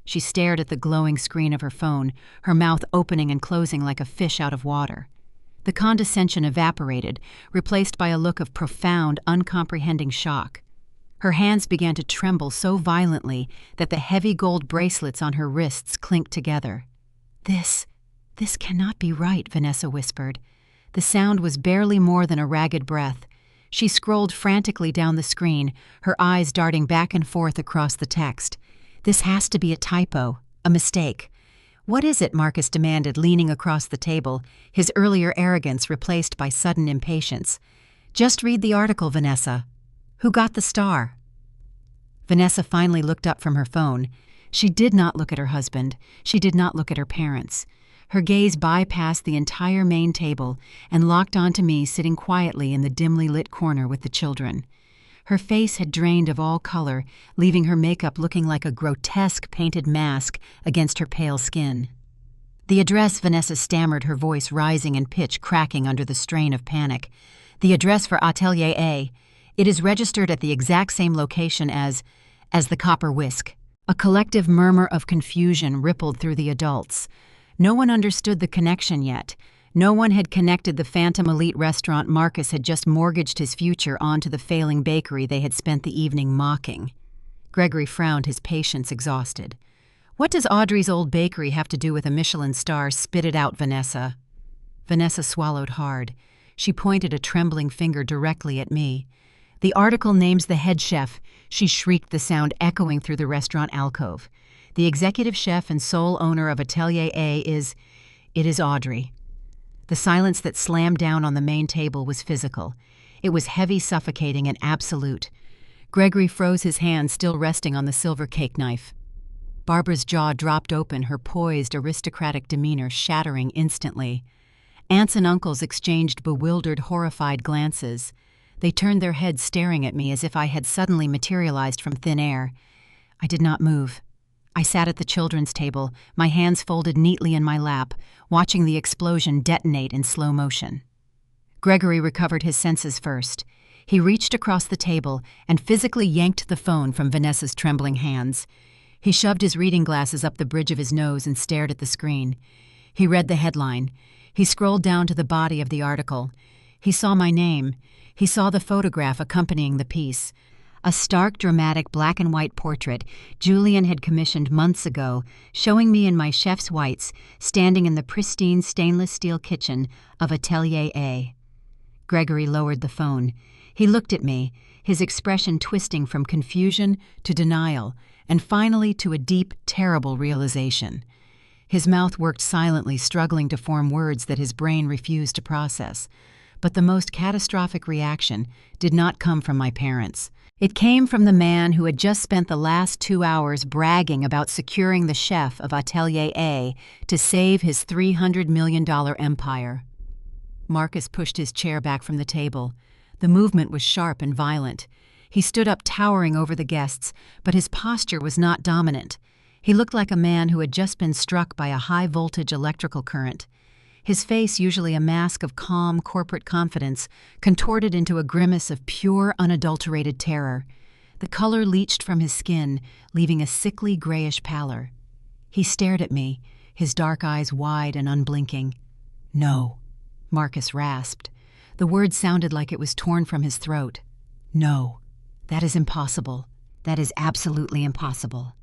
She stared at the glowing screen of her phone, her mouth opening and closing like a fish out of water. The condescension evaporated, replaced by a look of profound, uncomprehending shock. Her hands began to tremble so violently that the heavy gold bracelets on her wrists clinked together. This cannot be right," Vanessa whispered. The sound was barely more than a ragged breath. She scrolled frantically down the screen, her eyes darting back and forth across the text. "This has to be a typo, a mistake." "What is it?" Marcus demanded, leaning across the table, his earlier arrogance replaced by sudden impatience. "Just read the article, Vanessa. Who got the star?" Vanessa finally looked up from her phone. She did not look at her husband. She did not look at her parents. Her gaze bypassed the entire main table and locked onto me sitting quietly in the dimly lit corner with the children. Her face had drained of all color, leaving her makeup looking like a grotesque painted mask against her pale skin. "The address," Vanessa stammered, her voice rising in pitch, cracking under the strain of panic. "The address for Atelier A. It is registered at the exact same location as the Copper Whisk." A collective murmur of confusion rippled through the adults. No one understood the connection yet. No one had connected the phantom elite restaurant Marcus had just mortgaged his future onto the failing bakery they had spent the evening mocking. Gregory frowned, his patience exhausted. "What does Audrey's old bakery have to do with a Michelin star?" Spit it out, Vanessa. Vanessa swallowed hard. She pointed a trembling finger directly at me. "The article names the head chef," she shrieked, the sound echoing through the restaurant alcove. "The executive chef and sole owner of Atelier A is Audrey." The silence that slammed down on the main table was physical. It was heavy, suffocating, and absolute. Gregory froze, his hand still resting on the silver cake knife. Barbara's jaw dropped open, her poised, aristocratic demeanor shattering instantly. Aunts and uncles exchanged bewildered, horrified glances. They turned their heads, staring at me as if I had suddenly materialized from thin air. I did not move. I sat at the children's table, my hands folded neatly in my lap, watching the explosion detonate in slow motion. Gregory recovered his senses first. He reached across the table and physically yanked the phone from Vanessa's trembling hands. He shoved his reading glasses up the bridge of his nose and stared at the screen. He read the headline. He scrolled down to the body of the article. He saw my name. He saw the photograph accompanying the piece. A stark, dramatic black-and-white portrait Julian had commissioned months ago, showing me in my chef's whites, standing in the pristine stainless steel kitchen of Atelier A. Gregory lowered the phone. He looked at me, his expression twisting from confusion to denial, and finally to a deep, terrible realization. His mouth worked silently, struggling to form words that his brain refused to process. But the most catastrophic reaction did not come from my parents. It came from the man who had just spent the last 2 hours bragging about securing the chef of Atelier A to save his $300 million empire. Marcus pushed his chair back from the table. The movement was sharp and violent. He stood up, towering over the guests, but his posture was not dominant. He looked like a man who had just been struck by a high-voltage electrical current. His face, usually a mask of calm corporate confidence, contorted into a grimace of pure, unadulterated terror. The color leached from his skin, leaving a sickly grayish pallor. He stared at me, his dark eyes wide and unblinking. "No," Marcus rasped. The word sounded like it was torn from his throat. "No, that is impossible. That is absolutely impossible."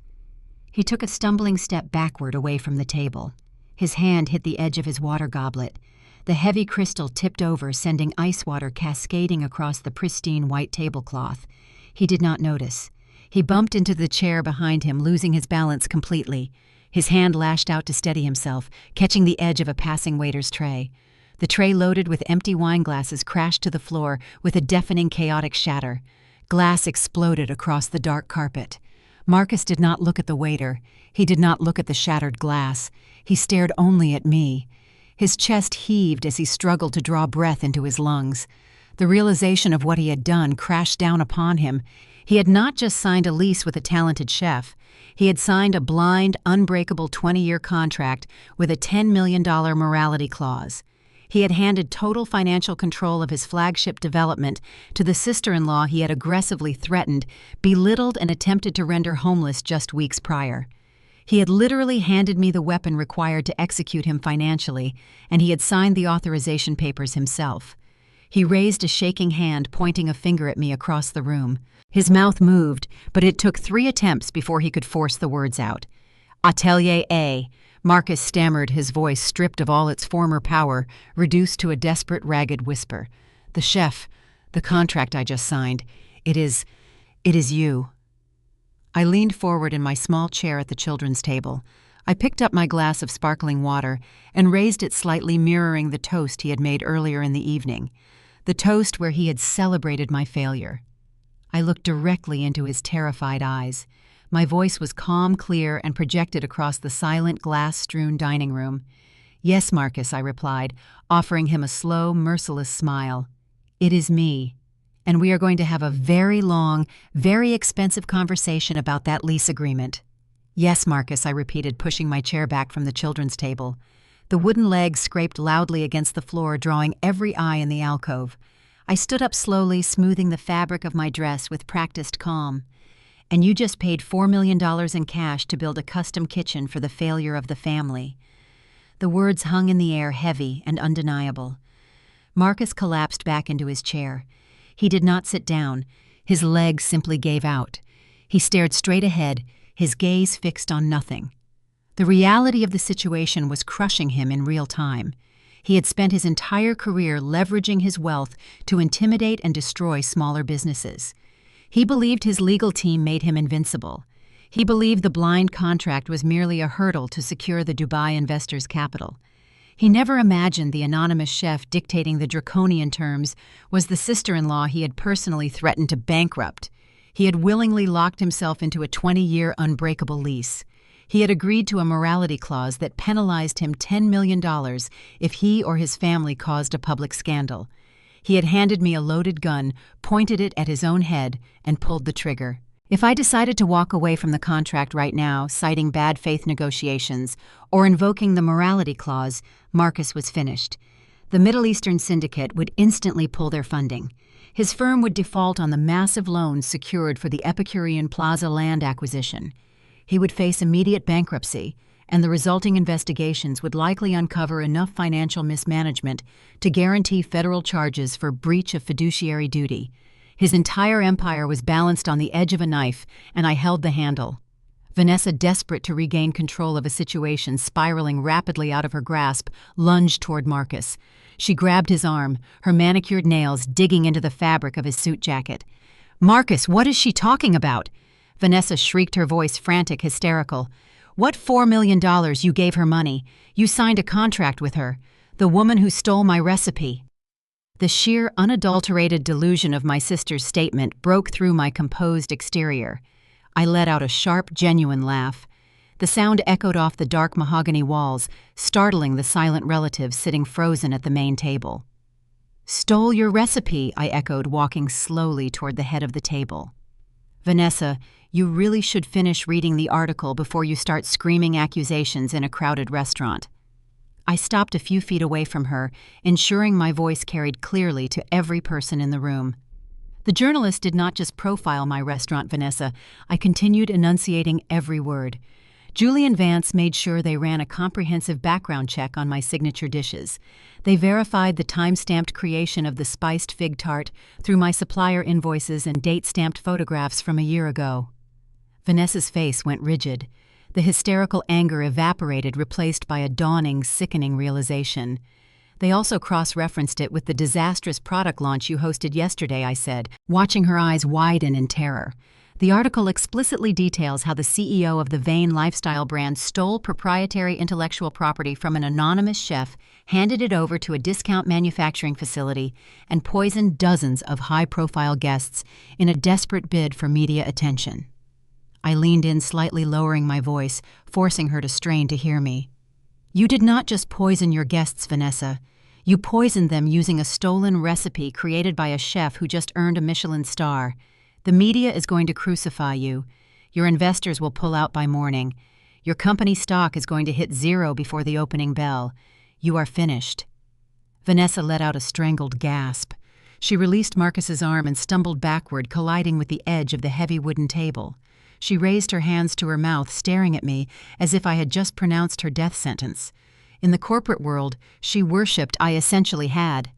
He took a stumbling step backward away from the table. His hand hit the edge of his water goblet. The heavy crystal tipped over, sending ice water cascading across the pristine white tablecloth. He did not notice. He bumped into the chair behind him, losing his balance completely. His hand lashed out to steady himself, catching the edge of a passing waiter's tray. The tray loaded with empty wine glasses crashed to the floor with a deafening, chaotic shatter. Glass exploded across the dark carpet. Marcus did not look at the waiter. He did not look at the shattered glass. He stared only at me. His chest heaved as he struggled to draw breath into his lungs. The realization of what he had done crashed down upon him. He had not just signed a lease with a talented chef. He had signed a blind, unbreakable 20-year contract with a $10 million morality clause. He had handed total financial control of his flagship development to the sister-in-law he had aggressively threatened, belittled, and attempted to render homeless just weeks prior. He had literally handed me the weapon required to execute him financially, and he had signed the authorization papers himself. He raised a shaking hand, pointing a finger at me across the room. His mouth moved, but it took 3 attempts before he could force the words out. Atelier A. Marcus stammered, his voice stripped of all its former power, reduced to a desperate, ragged whisper. The chef, the contract I just signed, it is you. I leaned forward in my small chair at the children's table. I picked up my glass of sparkling water and raised it slightly, mirroring the toast he had made earlier in the evening. The toast where he had celebrated my failure. I looked directly into his terrified eyes. My voice was calm, clear, and projected across the silent, glass-strewn dining room. Yes, Marcus, I replied, offering him a slow, merciless smile. It is me, and we are going to have a very long, very expensive conversation about that lease agreement. Yes, Marcus, I repeated, pushing my chair back from the children's table. The wooden legs scraped loudly against the floor, drawing every eye in the alcove. I stood up slowly, smoothing the fabric of my dress with practiced calm. And you just paid $4 million in cash to build a custom kitchen for the failure of the family. The words hung in the air, heavy and undeniable. Marcus collapsed back into his chair. He did not sit down. His legs simply gave out. He stared straight ahead, his gaze fixed on nothing. The reality of the situation was crushing him in real time. He had spent his entire career leveraging his wealth to intimidate and destroy smaller businesses. He believed his legal team made him invincible. He believed the blind contract was merely a hurdle to secure the Dubai investors' capital. He never imagined the anonymous chef dictating the draconian terms was the sister-in-law he had personally threatened to bankrupt. He had willingly locked himself into a 20-year unbreakable lease. He had agreed to a morality clause that penalized him $10 million if he or his family caused a public scandal. He had handed me a loaded gun, pointed it at his own head, and pulled the trigger. If I decided to walk away from the contract right now, citing bad faith negotiations, or invoking the morality clause, Marcus was finished. The Middle Eastern syndicate would instantly pull their funding. His firm would default on the massive loans secured for the Epicurean Plaza land acquisition. He would face immediate bankruptcy, and the resulting investigations would likely uncover enough financial mismanagement to guarantee federal charges for breach of fiduciary duty. His entire empire was balanced on the edge of a knife, and I held the handle. Vanessa, desperate to regain control of a situation spiraling rapidly out of her grasp, lunged toward Marcus. She grabbed his arm, her manicured nails digging into the fabric of his suit jacket. "Marcus, what is she talking about?" Vanessa shrieked, her voice frantic, hysterical. "What $4 million you gave her money? You signed a contract with her. The woman who stole my recipe." The sheer, unadulterated delusion of my sister's statement broke through my composed exterior. I let out a sharp, genuine laugh. The sound echoed off the dark mahogany walls, startling the silent relatives sitting frozen at the main table. "Stole your recipe," I echoed, walking slowly toward the head of the table. "Vanessa, you really should finish reading the article before you start screaming accusations in a crowded restaurant." I stopped a few feet away from her, ensuring my voice carried clearly to every person in the room. The journalist did not just profile my restaurant, Vanessa. I continued enunciating every word. Julie and Vance made sure they ran a comprehensive background check on my signature dishes. They verified the time-stamped creation of the spiced fig tart through my supplier invoices and date-stamped photographs from a year ago. Vanessa's face went rigid. The hysterical anger evaporated, replaced by a dawning, sickening realization. "They also cross-referenced it with the disastrous product launch you hosted yesterday," I said, watching her eyes widen in terror. The article explicitly details how the CEO of the Vain lifestyle brand stole proprietary intellectual property from an anonymous chef, handed it over to a discount manufacturing facility, and poisoned dozens of high-profile guests in a desperate bid for media attention. I leaned in, slightly lowering my voice, forcing her to strain to hear me. "You did not just poison your guests, Vanessa. You poisoned them using a stolen recipe created by a chef who just earned a Michelin star. The media is going to crucify you. Your investors will pull out by morning. Your company stock is going to hit zero before the opening bell. You are finished." Vanessa let out a strangled gasp. She released Marcus's arm and stumbled backward, colliding with the edge of the heavy wooden table. She raised her hands to her mouth, staring at me as if I had just pronounced her death sentence. In the corporate world, she worshipped I essentially had.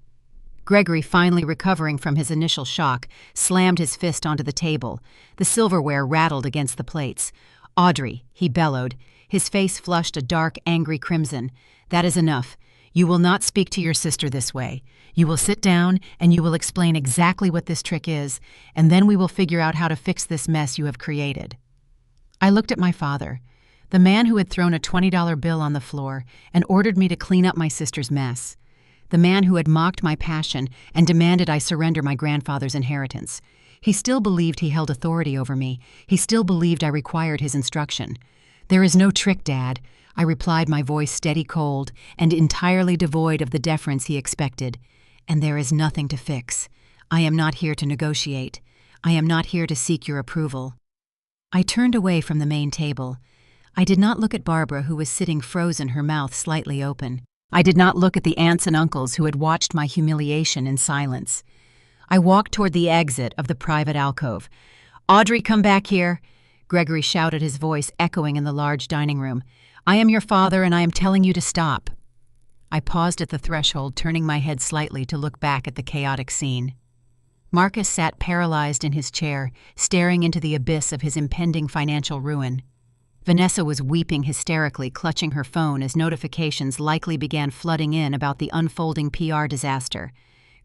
Gregory, finally recovering from his initial shock, slammed his fist onto the table. The silverware rattled against the plates. "Audrey," he bellowed. His face flushed a dark, angry crimson. "That is enough. You will not speak to your sister this way. You will sit down and you will explain exactly what this trick is, and then we will figure out how to fix this mess you have created." I looked at my father, the man who had thrown a $20 bill on the floor and ordered me to clean up my sister's mess. The man who had mocked my passion and demanded I surrender my grandfather's inheritance. He still believed he held authority over me. He still believed I required his instruction. "There is no trick, Dad," I replied, my voice steady cold and entirely devoid of the deference he expected. "And there is nothing to fix. I am not here to negotiate. I am not here to seek your approval." I turned away from the main table. I did not look at Barbara, who was sitting frozen, her mouth slightly open. I did not look at the aunts and uncles who had watched my humiliation in silence. I walked toward the exit of the private alcove. "Audrey, come back here," Gregory shouted, his voice echoing in the large dining room. "I am your father, and I am telling you to stop." I paused at the threshold, turning my head slightly to look back at the chaotic scene. Marcus sat paralyzed in his chair, staring into the abyss of his impending financial ruin. Vanessa was weeping hysterically, clutching her phone as notifications likely began flooding in about the unfolding PR disaster.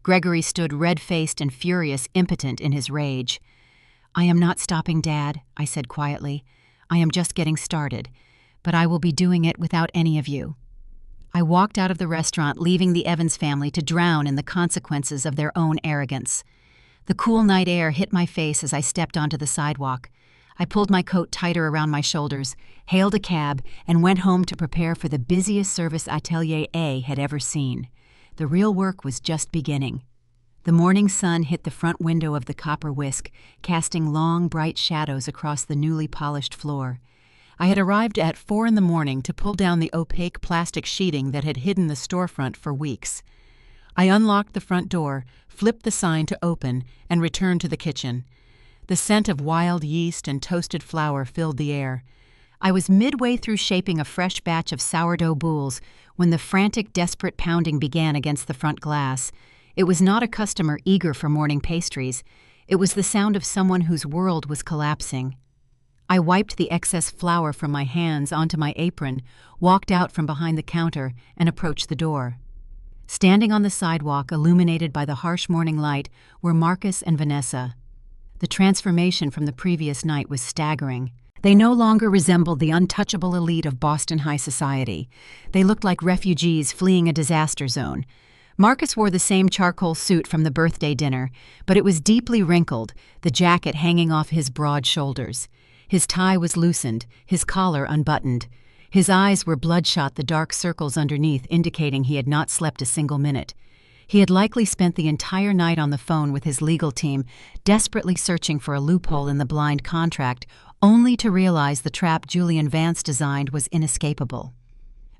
Gregory stood red-faced and furious, impotent in his rage. "I am not stopping, Dad," I said quietly. "I am just getting started, but I will be doing it without any of you." I walked out of the restaurant, leaving the Evans family to drown in the consequences of their own arrogance. The cool night air hit my face as I stepped onto the sidewalk. I pulled my coat tighter around my shoulders, hailed a cab, and went home to prepare for the busiest service Atelier A had ever seen. The real work was just beginning. The morning sun hit the front window of the copper whisk, casting long, bright shadows across the newly polished floor. I had arrived at 4 a.m. to pull down the opaque plastic sheeting that had hidden the storefront for weeks. I unlocked the front door, flipped the sign to open, and returned to the kitchen. The scent of wild yeast and toasted flour filled the air. I was midway through shaping a fresh batch of sourdough boules when the frantic, desperate pounding began against the front glass. It was not a customer eager for morning pastries. It was the sound of someone whose world was collapsing. I wiped the excess flour from my hands onto my apron, walked out from behind the counter, and approached the door. Standing on the sidewalk, illuminated by the harsh morning light, were Marcus and Vanessa. The transformation from the previous night was staggering. They no longer resembled the untouchable elite of Boston high society. They looked like refugees fleeing a disaster zone. Marcus wore the same charcoal suit from the birthday dinner, but it was deeply wrinkled, the jacket hanging off his broad shoulders. His tie was loosened, his collar unbuttoned. His eyes were bloodshot, the dark circles underneath indicating he had not slept a single minute. He had likely spent the entire night on the phone with his legal team, desperately searching for a loophole in the blind contract, only to realize the trap Julian Vance designed was inescapable.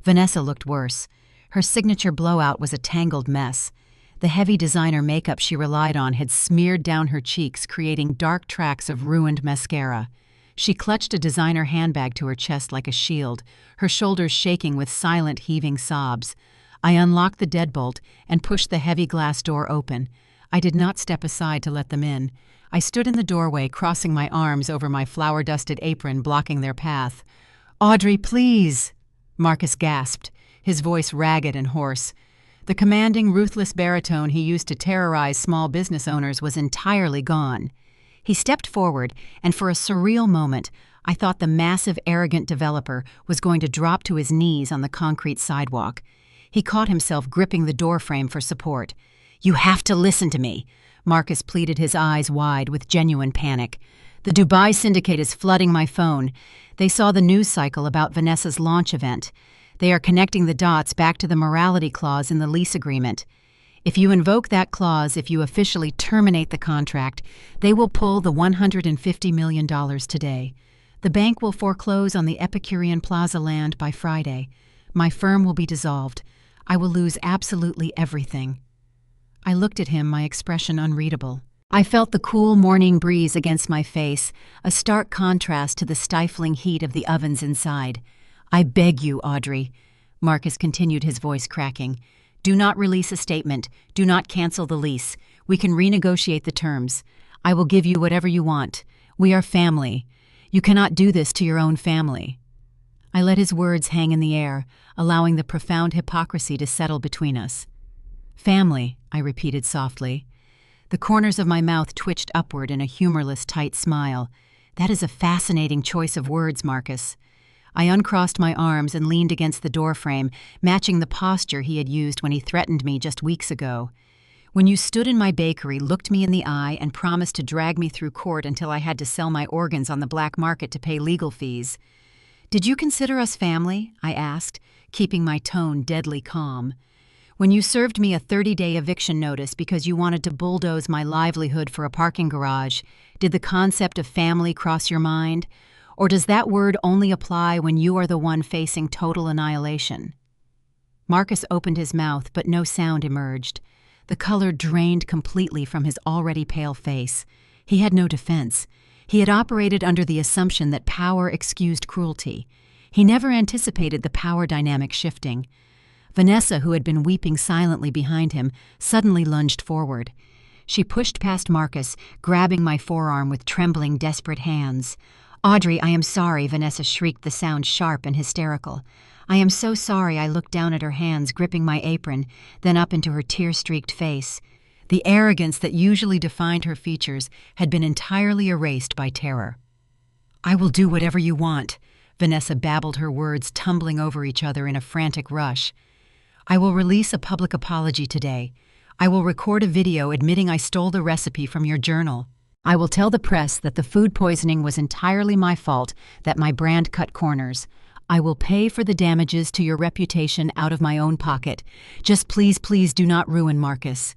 Vanessa looked worse. Her signature blowout was a tangled mess. The heavy designer makeup she relied on had smeared down her cheeks, creating dark tracks of ruined mascara. She clutched a designer handbag to her chest like a shield, her shoulders shaking with silent, heaving sobs. I unlocked the deadbolt and pushed the heavy glass door open. I did not step aside to let them in. I stood in the doorway, crossing my arms over my flour-dusted apron, blocking their path. "Audrey, please!" Marcus gasped, his voice ragged and hoarse. The commanding, ruthless baritone he used to terrorize small business owners was entirely gone. He stepped forward, and for a surreal moment, I thought the massive, arrogant developer was going to drop to his knees on the concrete sidewalk. He caught himself gripping the doorframe for support. "You have to listen to me," Marcus pleaded, his eyes wide with genuine panic. "The Dubai syndicate is flooding my phone. They saw the news cycle about Vanessa's launch event. They are connecting the dots back to the morality clause in the lease agreement. If you invoke that clause, if you officially terminate the contract, they will pull the $150 million today. The bank will foreclose on the Epicurean Plaza land by Friday. My firm will be dissolved. I will lose absolutely everything." I looked at him, my expression unreadable. I felt the cool morning breeze against my face, a stark contrast to the stifling heat of the ovens inside. "I beg you, Audrey," Marcus continued, his voice cracking. "Do not release a statement. Do not cancel the lease. We can renegotiate the terms. I will give you whatever you want. We are family. You cannot do this to your own family." I let his words hang in the air, allowing the profound hypocrisy to settle between us. "Family," I repeated softly. The corners of my mouth twitched upward in a humorless, tight smile. "That is a fascinating choice of words, Marcus." I uncrossed my arms and leaned against the doorframe, matching the posture he had used when he threatened me just weeks ago. "When you stood in my bakery, looked me in the eye, and promised to drag me through court until I had to sell my organs on the black market to pay legal fees. Did you consider us family?" I asked, keeping my tone deadly calm. "When you served me a 30-day eviction notice because you wanted to bulldoze my livelihood for a parking garage, did the concept of family cross your mind? Or does that word only apply when you are the one facing total annihilation?" Marcus opened his mouth, but no sound emerged. The color drained completely from his already pale face. He had no defense. He had operated under the assumption that power excused cruelty. He never anticipated the power dynamic shifting. Vanessa, who had been weeping silently behind him, suddenly lunged forward. She pushed past Marcus, grabbing my forearm with trembling, desperate hands. "Audrey, I am sorry," Vanessa shrieked, the sound sharp and hysterical. "I am so sorry." I looked down at her hands, gripping my apron, then up into her tear-streaked face. The arrogance that usually defined her features had been entirely erased by terror. "I will do whatever you want," Vanessa babbled, her words tumbling over each other in a frantic rush. "I will release a public apology today. I will record a video admitting I stole the recipe from your journal. I will tell the press that the food poisoning was entirely my fault, that my brand cut corners. I will pay for the damages to your reputation out of my own pocket. Just please, please do not ruin Marcus."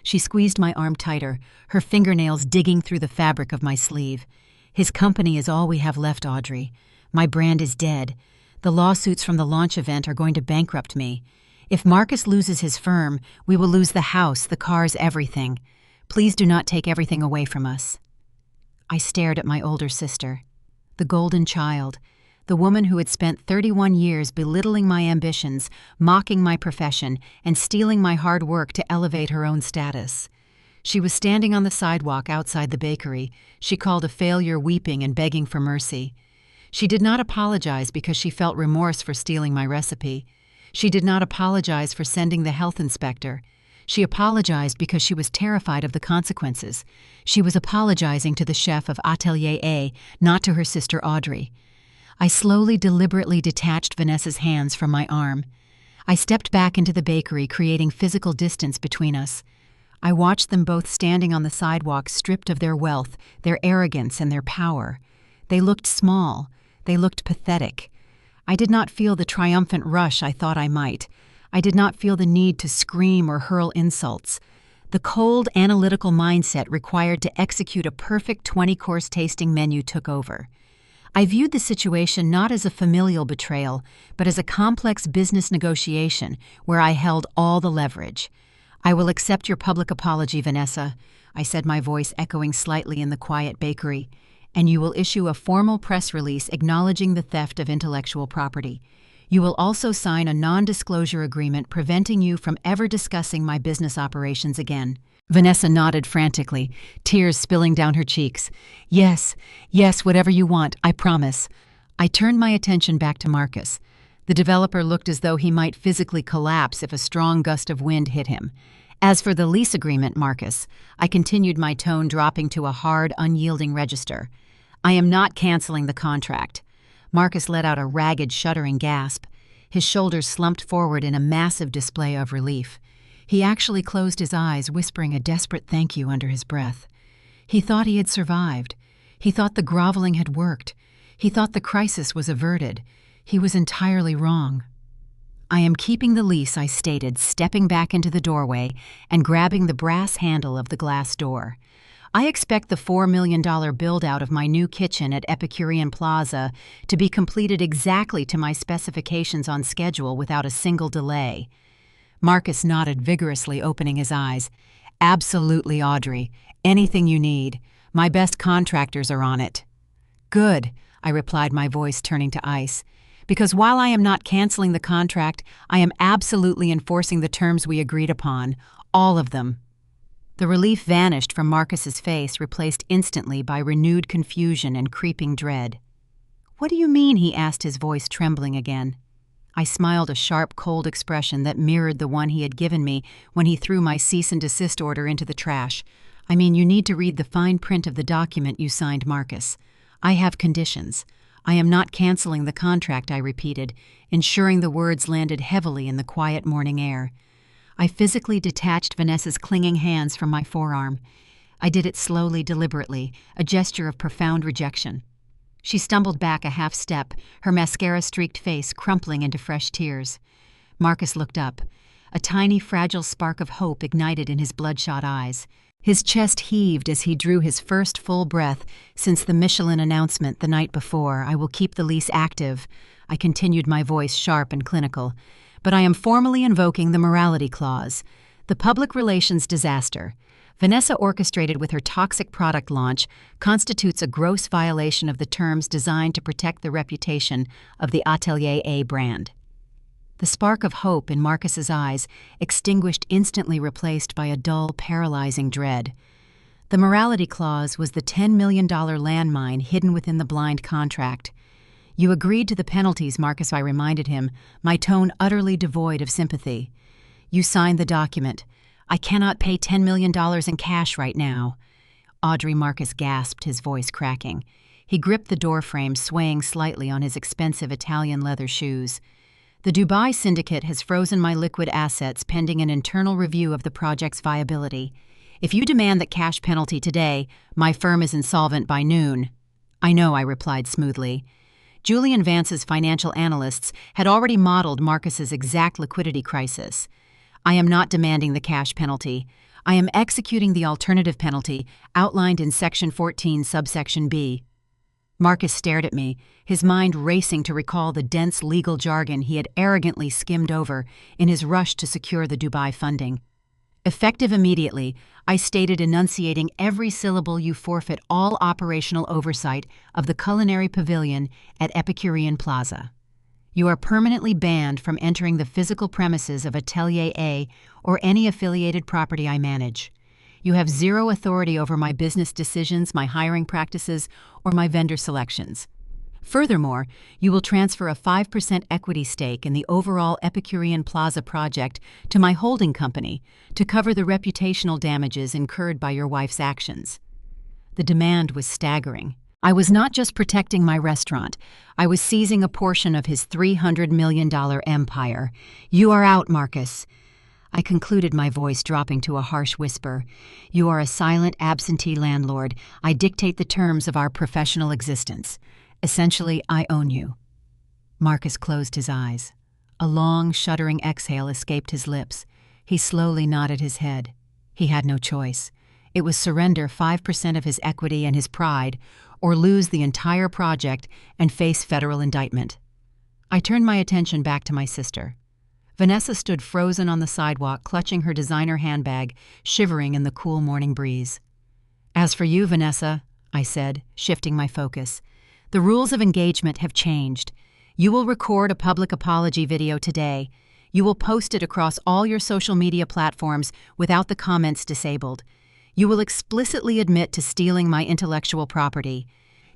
She squeezed my arm tighter, her fingernails digging through the fabric of my sleeve. "His company is all we have left, Audrey. My brand is dead. The lawsuits from the launch event are going to bankrupt me. If Marcus loses his firm, we will lose the house, the cars, everything. Please do not take everything away from us." I stared at my older sister, the golden child, the woman who had spent 31 years belittling my ambitions, mocking my profession, and stealing my hard work to elevate her own status. She was standing on the sidewalk outside the bakery. She called a failure, weeping and begging for mercy. She did not apologize because she felt remorse for stealing my recipe. She did not apologize for sending the health inspector. She apologized because she was terrified of the consequences. She was apologizing to the chef of Atelier A, not to her sister Audrey. I slowly, deliberately detached Vanessa's hands from my arm. I stepped back into the bakery, creating physical distance between us. I watched them both standing on the sidewalk, stripped of their wealth, their arrogance, and their power. They looked small. They looked pathetic. I did not feel the triumphant rush I thought I might. I did not feel the need to scream or hurl insults. The cold, analytical mindset required to execute a perfect 20-course tasting menu took over. I viewed the situation not as a familial betrayal, but as a complex business negotiation where I held all the leverage. "I will accept your public apology, Vanessa," I said, my voice echoing slightly in the quiet bakery, "and you will issue a formal press release acknowledging the theft of intellectual property. You will also sign a non-disclosure agreement preventing you from ever discussing my business operations again." Vanessa nodded frantically, tears spilling down her cheeks. Yes, whatever you want, I promise." I turned my attention back to Marcus. The developer looked as though he might physically collapse if a strong gust of wind hit him. "As for the lease agreement, Marcus," I continued, my tone dropping to a hard, unyielding register, "I am not canceling the contract." Marcus let out a ragged, shuddering gasp. His shoulders slumped forward in a massive display of relief. He actually closed his eyes, whispering a desperate thank you under his breath. He thought he had survived. He thought the groveling had worked. He thought the crisis was averted. He was entirely wrong. "I am keeping the lease," I stated, stepping back into the doorway and grabbing the brass handle of the glass door. "I expect the $4 million build-out of my new kitchen at Epicurean Plaza to be completed exactly to my specifications on schedule without a single delay." Marcus nodded vigorously, opening his eyes. Absolutely, Audrey. Anything you need. My best contractors are on it. Good, I replied, my voice turning to ice. Because while I am not canceling the contract, I am absolutely enforcing the terms we agreed upon. All of them. The relief vanished from Marcus's face, replaced instantly by renewed confusion and creeping dread. What do you mean? He asked, his voice trembling again. I smiled, a sharp, cold expression that mirrored the one he had given me when he threw my cease and desist order into the trash. I mean, you need to read the fine print of the document you signed, Marcus. I have conditions. I am not canceling the contract, I repeated, ensuring the words landed heavily in the quiet morning air. I physically detached Vanessa's clinging hands from my forearm. I did it slowly, deliberately, a gesture of profound rejection. She stumbled back a half step, her mascara-streaked face crumpling into fresh tears. Marcus looked up. A tiny, fragile spark of hope ignited in his bloodshot eyes. His chest heaved as he drew his first full breath since the Michelin announcement the night before. I will keep the lease active. I continued, my voice sharp and clinical. But I am formally invoking the morality clause. The public relations disaster Vanessa orchestrated with her toxic product launch constitutes a gross violation of the terms designed to protect the reputation of the Atelier A brand. The spark of hope in Marcus's eyes extinguished, instantly replaced by a dull, paralyzing dread. The morality clause was the $10 million landmine hidden within the blind contract. You agreed to the penalties, Marcus, I reminded him, my tone utterly devoid of sympathy. You signed the document. I cannot pay $10 million in cash right now. Audrey, Marcus gasped, his voice cracking. He gripped the doorframe, swaying slightly on his expensive Italian leather shoes. The Dubai syndicate has frozen my liquid assets pending an internal review of the project's viability. If you demand that cash penalty today, my firm is insolvent by noon. I know, I replied smoothly. Julian Vance's financial analysts had already modeled Marcus's exact liquidity crisis. I am not demanding the cash penalty. I am executing the alternative penalty outlined in Section 14, subsection B. Marcus stared at me, his mind racing to recall the dense legal jargon he had arrogantly skimmed over in his rush to secure the Dubai funding. Effective immediately, I stated, enunciating every syllable, you forfeit all operational oversight of the culinary pavilion at Epicurean Plaza. You are permanently banned from entering the physical premises of Atelier A or any affiliated property I manage. You have zero authority over my business decisions, my hiring practices, or my vendor selections. Furthermore, you will transfer a 5% equity stake in the overall Epicurean Plaza project to my holding company to cover the reputational damages incurred by your wife's actions. The demand was staggering. I was not just protecting my restaurant. I was seizing a portion of his $300 million empire. You are out, Marcus. I concluded, my voice dropping to a harsh whisper. You are a silent, absentee landlord. I dictate the terms of our professional existence. Essentially, I own you. Marcus closed his eyes. A long, shuddering exhale escaped his lips. He slowly nodded his head. He had no choice. It was surrender 5% of his equity and his pride, or lose the entire project and face federal indictment. I turned my attention back to my sister. Vanessa stood frozen on the sidewalk, clutching her designer handbag, shivering in the cool morning breeze. As for you, Vanessa, I said, shifting my focus, the rules of engagement have changed. You will record a public apology video today. You will post it across all your social media platforms without the comments disabled. You will explicitly admit to stealing my intellectual property.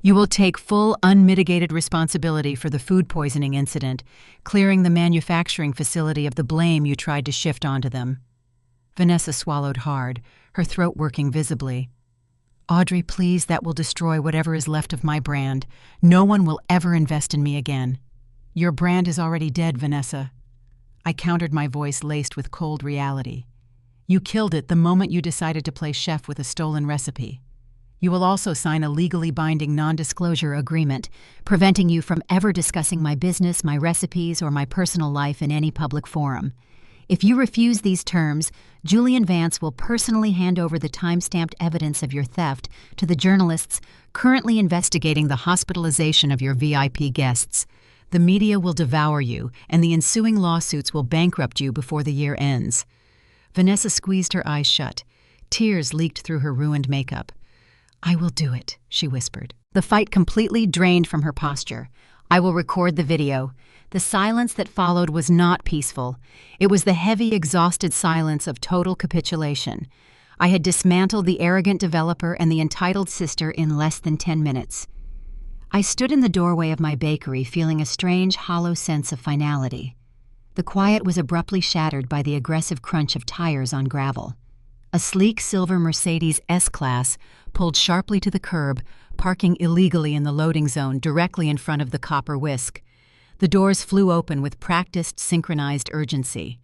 You will take full, unmitigated responsibility for the food poisoning incident, clearing the manufacturing facility of the blame you tried to shift onto them. Vanessa swallowed hard, her throat working visibly. Audrey, please, that will destroy whatever is left of my brand. No one will ever invest in me again. Your brand is already dead, Vanessa. I countered, my voice laced with cold reality. You killed it the moment you decided to play chef with a stolen recipe. You will also sign a legally binding non-disclosure agreement, preventing you from ever discussing my business, my recipes, or my personal life in any public forum. If you refuse these terms, Julian Vance will personally hand over the time-stamped evidence of your theft to the journalists currently investigating the hospitalization of your VIP guests. The media will devour you, and the ensuing lawsuits will bankrupt you before the year ends. Vanessa squeezed her eyes shut. Tears leaked through her ruined makeup. "I will do it," she whispered. The fight completely drained from her posture. "I will record the video." The silence that followed was not peaceful. It was the heavy, exhausted silence of total capitulation. I had dismantled the arrogant developer and the entitled sister in less than 10 minutes. I stood in the doorway of my bakery, feeling a strange, hollow sense of finality. The quiet was abruptly shattered by the aggressive crunch of tires on gravel. A sleek silver Mercedes S-Class pulled sharply to the curb, parking illegally in the loading zone directly in front of the copper whisk. The doors flew open with practiced, synchronized urgency.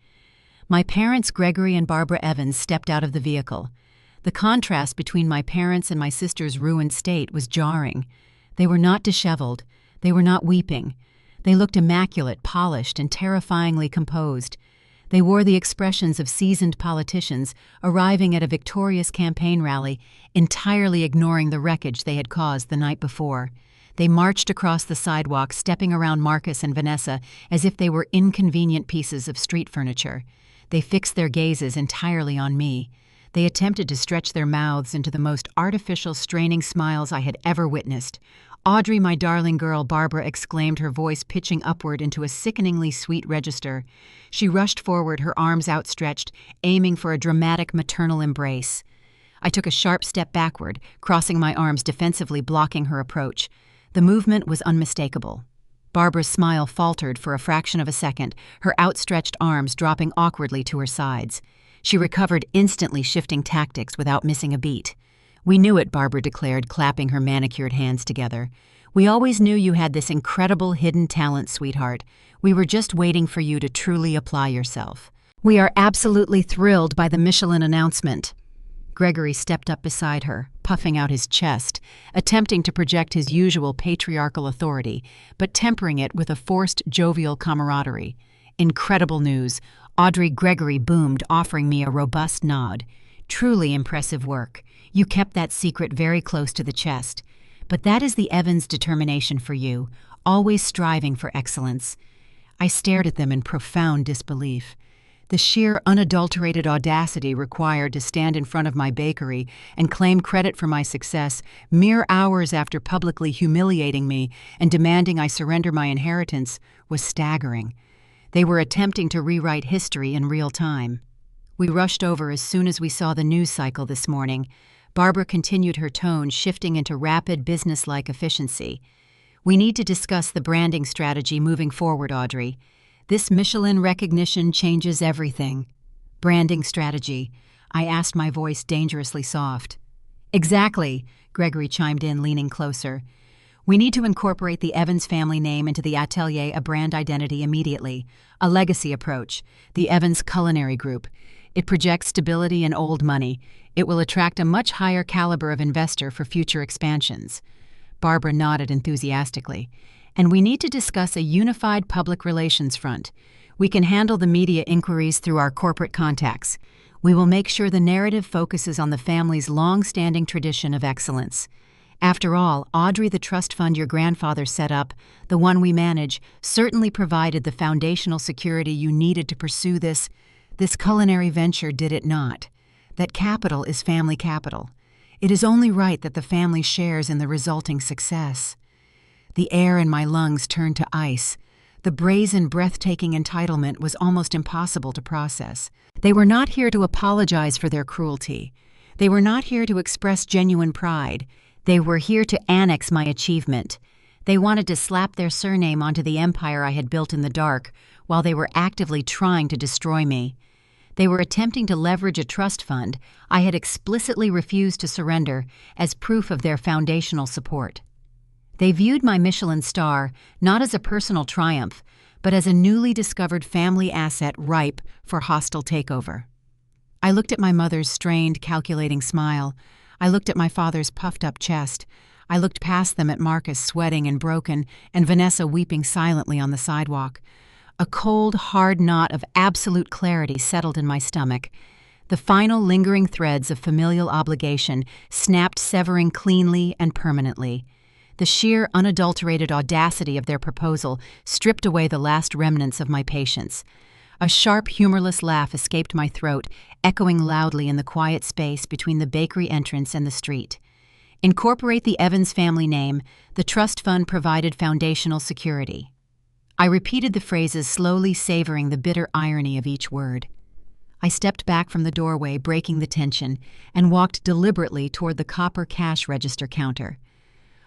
My parents, Gregory and Barbara Evans, stepped out of the vehicle. The contrast between my parents and my sister's ruined state was jarring. They were not disheveled. They were not weeping. They looked immaculate, polished, and terrifyingly composed. They wore the expressions of seasoned politicians arriving at a victorious campaign rally, entirely ignoring the wreckage they had caused the night before. They marched across the sidewalk, stepping around Marcus and Vanessa as if they were inconvenient pieces of street furniture. They fixed their gazes entirely on me. They attempted to stretch their mouths into the most artificial, straining smiles I had ever witnessed. "Audrey, my darling girl," Barbara exclaimed, her voice pitching upward into a sickeningly sweet register. She rushed forward, her arms outstretched, aiming for a dramatic maternal embrace. I took a sharp step backward, crossing my arms defensively, blocking her approach. The movement was unmistakable. Barbara's smile faltered for a fraction of a second, her outstretched arms dropping awkwardly to her sides. She recovered instantly, shifting tactics without missing a beat. "We knew it," Barbara declared, clapping her manicured hands together. "We always knew you had this incredible hidden talent, sweetheart. We were just waiting for you to truly apply yourself. We are absolutely thrilled by the Michelin announcement." Gregory stepped up beside her, puffing out his chest, attempting to project his usual patriarchal authority, but tempering it with a forced, jovial camaraderie. "Incredible news," Audrey, Gregory boomed, offering me a robust nod. "Truly impressive work. You kept that secret very close to the chest. But that is the Evans determination for you, always striving for excellence." I stared at them in profound disbelief. The sheer, unadulterated audacity required to stand in front of my bakery and claim credit for my success mere hours after publicly humiliating me and demanding I surrender my inheritance was staggering. They were attempting to rewrite history in real time. We rushed over as soon as we saw the news cycle this morning. Barbara continued, her tone shifting into rapid, businesslike efficiency. "We need to discuss the branding strategy moving forward, Audrey. This Michelin recognition changes everything." "Branding strategy?" I asked, my voice dangerously soft. "Exactly," Gregory chimed in, leaning closer. "We need to incorporate the Evans family name into the atelier, a brand identity immediately. A legacy approach. The Evans Culinary Group. It projects stability and old money. It will attract a much higher caliber of investor for future expansions." Barbara nodded enthusiastically. "And we need to discuss a unified public relations front. We can handle the media inquiries through our corporate contacts. We will make sure the narrative focuses on the family's long-standing tradition of excellence. After all, Audrey, the trust fund your grandfather set up, the one we manage, certainly provided the foundational security you needed to pursue this culinary venture, did it not? That capital is family capital. It is only right that the family shares in the resulting success." The air in my lungs turned to ice. The brazen, breathtaking entitlement was almost impossible to process. They were not here to apologize for their cruelty. They were not here to express genuine pride. They were here to annex my achievement. They wanted to slap their surname onto the empire I had built in the dark, while they were actively trying to destroy me. They were attempting to leverage a trust fund I had explicitly refused to surrender as proof of their foundational support. They viewed my Michelin star not as a personal triumph, but as a newly discovered family asset ripe for hostile takeover. I looked at my mother's strained, calculating smile. I looked at my father's puffed-up chest. I looked past them at Marcus, sweating and broken, and Vanessa weeping silently on the sidewalk. A cold, hard knot of absolute clarity settled in my stomach. The final lingering threads of familial obligation snapped, severing cleanly and permanently. The sheer, unadulterated audacity of their proposal stripped away the last remnants of my patience. A sharp, humorless laugh escaped my throat, echoing loudly in the quiet space between the bakery entrance and the street. Incorporate the Evans family name. The trust fund provided foundational security. I repeated the phrases, slowly savoring the bitter irony of each word. I stepped back from the doorway, breaking the tension, and walked deliberately toward the copper cash register counter.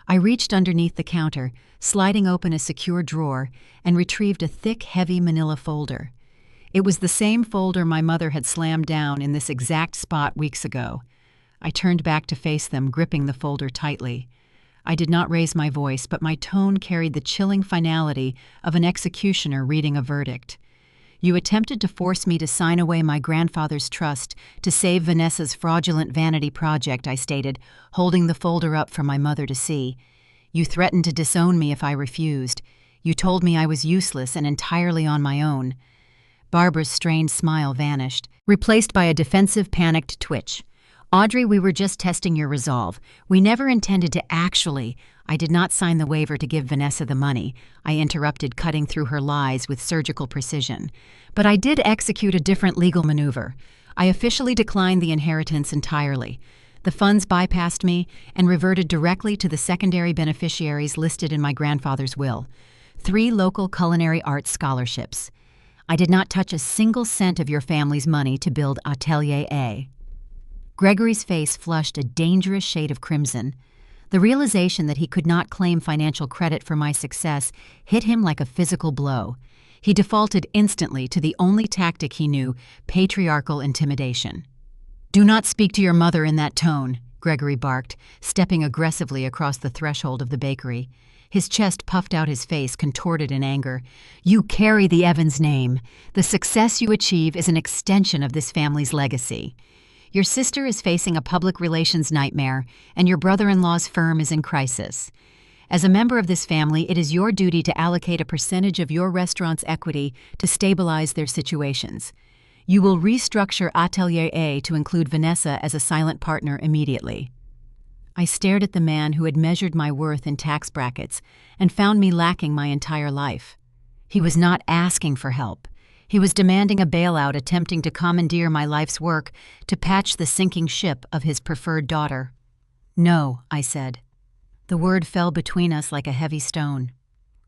I reached underneath the counter, sliding open a secure drawer, and retrieved a thick, heavy manila folder. It was the same folder my mother had slammed down in this exact spot weeks ago. I turned back to face them, gripping the folder tightly. I did not raise my voice, but my tone carried the chilling finality of an executioner reading a verdict. You attempted to force me to sign away my grandfather's trust to save Vanessa's fraudulent vanity project, I stated, holding the folder up for my mother to see. You threatened to disown me if I refused. You told me I was useless and entirely on my own. Barbara's strained smile vanished, replaced by a defensive, panicked twitch. Audrey, we were just testing your resolve. We never intended to actually. I did not sign the waiver to give Vanessa the money, I interrupted, cutting through her lies with surgical precision. But I did execute a different legal maneuver. I officially declined the inheritance entirely. The funds bypassed me and reverted directly to the secondary beneficiaries listed in my grandfather's will. 3 local culinary arts scholarships. I did not touch a single cent of your family's money to build Atelier A. Gregory's face flushed a dangerous shade of crimson. The realization that he could not claim financial credit for my success hit him like a physical blow. He defaulted instantly to the only tactic he knew, patriarchal intimidation. "Do not speak to your mother in that tone," Gregory barked, stepping aggressively across the threshold of the bakery. His chest puffed out, his face contorted in anger. "You carry the Evans name. The success you achieve is an extension of this family's legacy. Your sister is facing a public relations nightmare, and your brother-in-law's firm is in crisis. As a member of this family, it is your duty to allocate a percentage of your restaurant's equity to stabilize their situations. You will restructure Atelier A to include Vanessa as a silent partner immediately." I stared at the man who had measured my worth in tax brackets and found me lacking my entire life. He was not asking for help. He was demanding a bailout, attempting to commandeer my life's work to patch the sinking ship of his preferred daughter. "No," I said. The word fell between us like a heavy stone.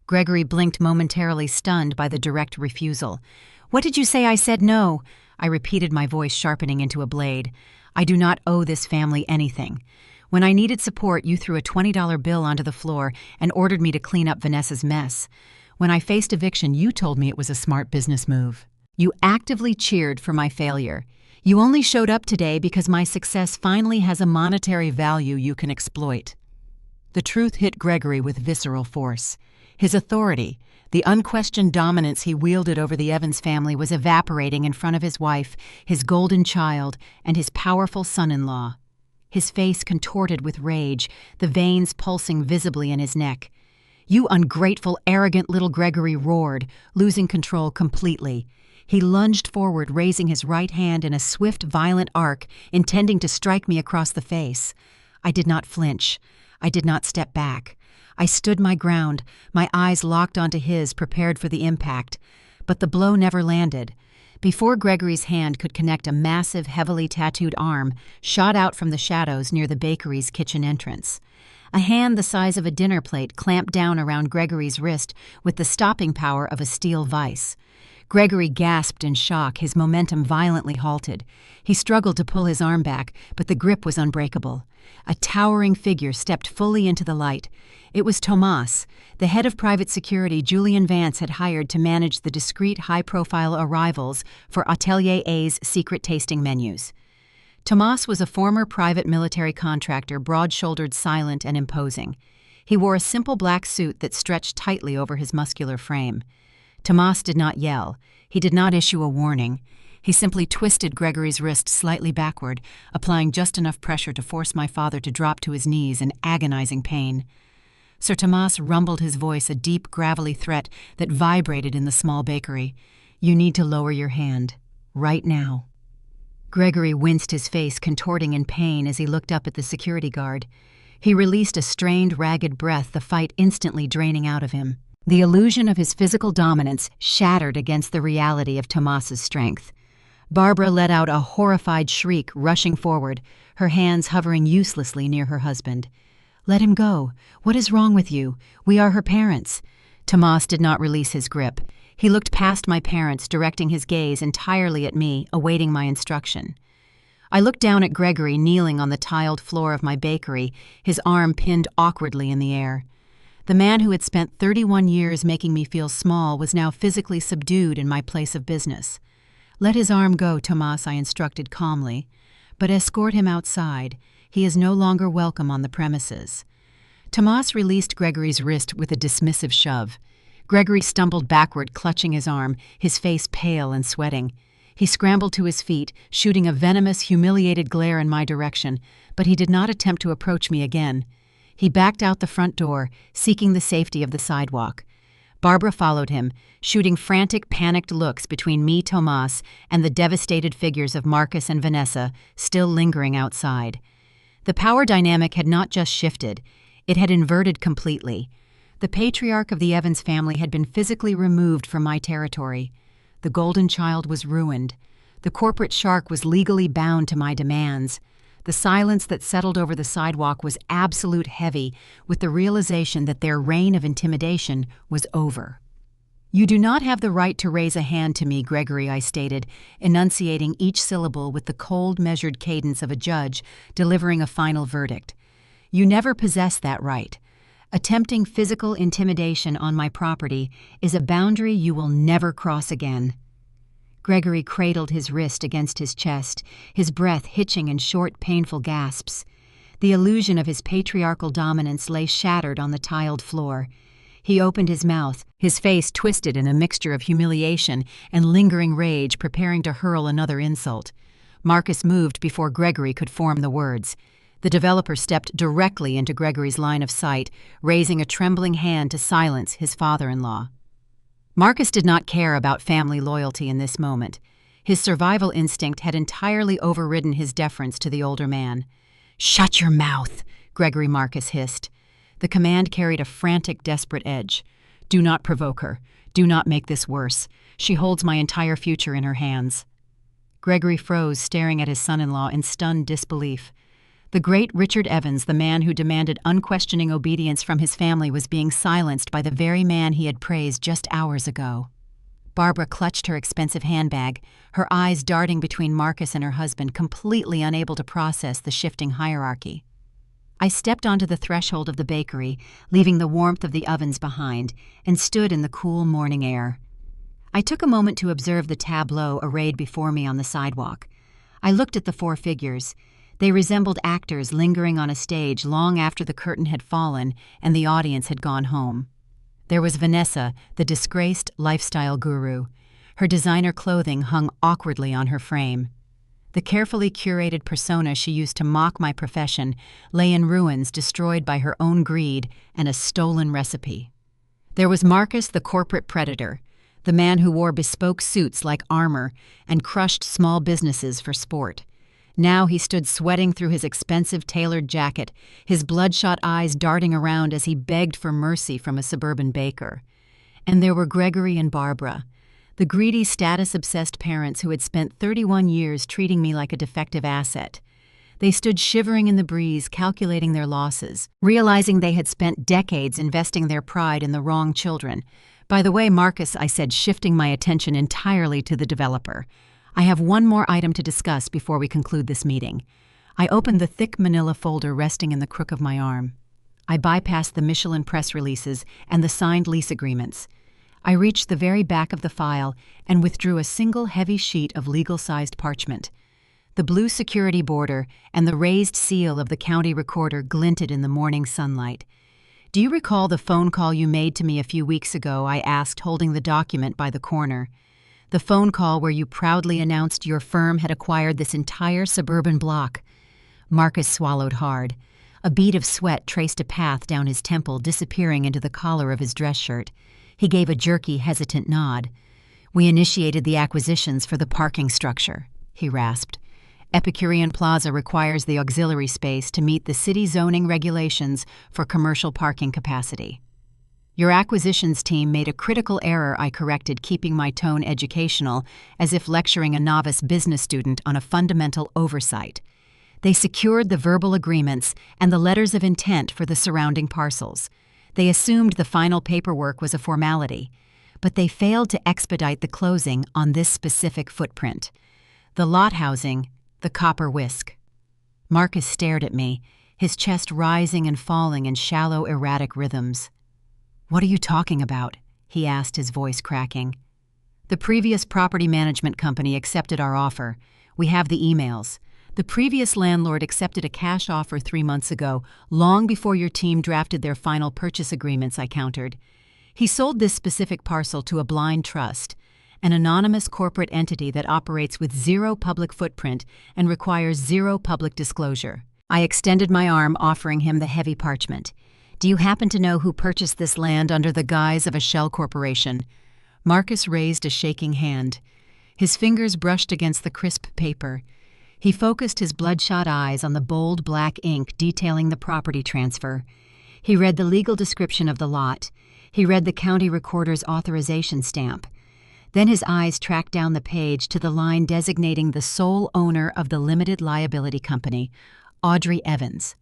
Gregory blinked, momentarily stunned by the direct refusal. "What did you say?" I said. "No," I repeated, my voice sharpening into a blade. "I do not owe this family anything. When I needed support, you threw a $20 bill onto the floor and ordered me to clean up Vanessa's mess. When I faced eviction, you told me it was a smart business move. You actively cheered for my failure. You only showed up today because my success finally has a monetary value you can exploit." The truth hit Gregory with visceral force. His authority, the unquestioned dominance he wielded over the Evans family, was evaporating in front of his wife, his golden child, and his powerful son-in-law. His face contorted with rage, the veins pulsing visibly in his neck. "You ungrateful, arrogant little," Gregory roared, losing control completely. He lunged forward, raising his right hand in a swift, violent arc, intending to strike me across the face. I did not flinch. I did not step back. I stood my ground, my eyes locked onto his, prepared for the impact. But the blow never landed. Before Gregory's hand could connect, a massive, heavily tattooed arm shot out from the shadows near the bakery's kitchen entrance. A hand the size of a dinner plate clamped down around Gregory's wrist with the stopping power of a steel vise. Gregory gasped in shock, his momentum violently halted. He struggled to pull his arm back, but the grip was unbreakable. A towering figure stepped fully into the light. It was Tomas, the head of private security Julian Vance had hired to manage the discreet, high-profile arrivals for Atelier A's secret tasting menus. Tomas was a former private military contractor, broad-shouldered, silent, and imposing. He wore a simple black suit that stretched tightly over his muscular frame. Tomas did not yell. He did not issue a warning. He simply twisted Gregory's wrist slightly backward, applying just enough pressure to force my father to drop to his knees in agonizing pain. Sir Tomas rumbled his voice, a deep, gravelly threat that vibrated in the small bakery. "You need to lower your hand. Right now." Gregory winced, his face contorting in pain as he looked up at the security guard. He released a strained, ragged breath, the fight instantly draining out of him. The illusion of his physical dominance shattered against the reality of Tomas's strength. Barbara let out a horrified shriek, rushing forward, her hands hovering uselessly near her husband. "Let him go. What is wrong with you? We are her parents." Tomas did not release his grip. He looked past my parents, directing his gaze entirely at me, awaiting my instruction. I looked down at Gregory kneeling on the tiled floor of my bakery, his arm pinned awkwardly in the air. The man who had spent 31 years making me feel small was now physically subdued in my place of business. "Let his arm go, Tomas," I instructed calmly, "but escort him outside. He is no longer welcome on the premises." Tomas released Gregory's wrist with a dismissive shove. Gregory stumbled backward, clutching his arm, his face pale and sweating. He scrambled to his feet, shooting a venomous, humiliated glare in my direction, but he did not attempt to approach me again. He backed out the front door, seeking the safety of the sidewalk. Barbara followed him, shooting frantic, panicked looks between me, Tomas, and the devastated figures of Marcus and Vanessa, still lingering outside. The power dynamic had not just shifted, it had inverted completely. The patriarch of the Evans family had been physically removed from my territory. The golden child was ruined. The corporate shark was legally bound to my demands. The silence that settled over the sidewalk was absolute heavy, with the realization that their reign of intimidation was over. "You do not have the right to raise a hand to me, Gregory," I stated, enunciating each syllable with the cold, measured cadence of a judge delivering a final verdict. "You never possess that right. Attempting physical intimidation on my property is a boundary you will never cross again." Gregory cradled his wrist against his chest, his breath hitching in short, painful gasps. The illusion of his patriarchal dominance lay shattered on the tiled floor. He opened his mouth, his face twisted in a mixture of humiliation and lingering rage, preparing to hurl another insult. Marcus moved before Gregory could form the words. The developer stepped directly into Gregory's line of sight, raising a trembling hand to silence his father-in-law. Marcus did not care about family loyalty in this moment. His survival instinct had entirely overridden his deference to the older man. "Shut your mouth," Gregory Marcus hissed. The command carried a frantic, desperate edge. "Do not provoke her. Do not make this worse. She holds my entire future in her hands." Gregory froze, staring at his son-in-law in stunned disbelief. The great Richard Evans, the man who demanded unquestioning obedience from his family, was being silenced by the very man he had praised just hours ago. Barbara clutched her expensive handbag, her eyes darting between Marcus and her husband, completely unable to process the shifting hierarchy. I stepped onto the threshold of the bakery, leaving the warmth of the ovens behind, and stood in the cool morning air. I took a moment to observe the tableau arrayed before me on the sidewalk. I looked at the four figures. They resembled actors lingering on a stage long after the curtain had fallen and the audience had gone home. There was Vanessa, the disgraced lifestyle guru. Her designer clothing hung awkwardly on her frame. The carefully curated persona she used to mock my profession lay in ruins, destroyed by her own greed and a stolen recipe. There was Marcus, the corporate predator, the man who wore bespoke suits like armor and crushed small businesses for sport. Now he stood sweating through his expensive tailored jacket, his bloodshot eyes darting around as he begged for mercy from a suburban baker. And there were Gregory and Barbara, the greedy, status-obsessed parents who had spent 31 years treating me like a defective asset. They stood shivering in the breeze, calculating their losses, realizing they had spent decades investing their pride in the wrong children. "By the way, Marcus," I said, shifting my attention entirely to the developer, "I have one more item to discuss before we conclude this meeting." I opened the thick manila folder resting in the crook of my arm. I bypassed the Michelin press releases and the signed lease agreements. I reached the very back of the file and withdrew a single heavy sheet of legal-sized parchment. The blue security border and the raised seal of the county recorder glinted in the morning sunlight. "Do you recall the phone call you made to me a few weeks ago?" I asked, holding the document by the corner. "The phone call where you proudly announced your firm had acquired this entire suburban block." Marcus swallowed hard. A bead of sweat traced a path down his temple, disappearing into the collar of his dress shirt. He gave a jerky, hesitant nod. "We initiated the acquisitions for the parking structure," he rasped. "Epicurean Plaza requires the auxiliary space to meet the city zoning regulations for commercial parking capacity." Your acquisitions team made a critical error, I corrected, keeping my tone educational, as if lecturing a novice business student on a fundamental oversight. They secured the verbal agreements and the letters of intent for the surrounding parcels. They assumed the final paperwork was a formality, but they failed to expedite the closing on this specific footprint. The lot housing, the copper whisk. Marcus stared at me, his chest rising and falling in shallow, erratic rhythms. "What are you talking about?" he asked, his voice cracking. "The previous property management company accepted our offer. We have the emails. The previous landlord accepted a cash offer 3 months ago, long before your team drafted their final purchase agreements," I countered. "He sold this specific parcel to a blind trust, an anonymous corporate entity that operates with zero public footprint and requires zero public disclosure." I extended my arm, offering him the heavy parchment. "Do you happen to know who purchased this land under the guise of a shell corporation?" Marcus raised a shaking hand. His fingers brushed against the crisp paper. He focused his bloodshot eyes on the bold black ink detailing the property transfer. He read the legal description of the lot. He read the county recorder's authorization stamp. Then his eyes tracked down the page to the line designating the sole owner of the limited liability company, Audrey Evans.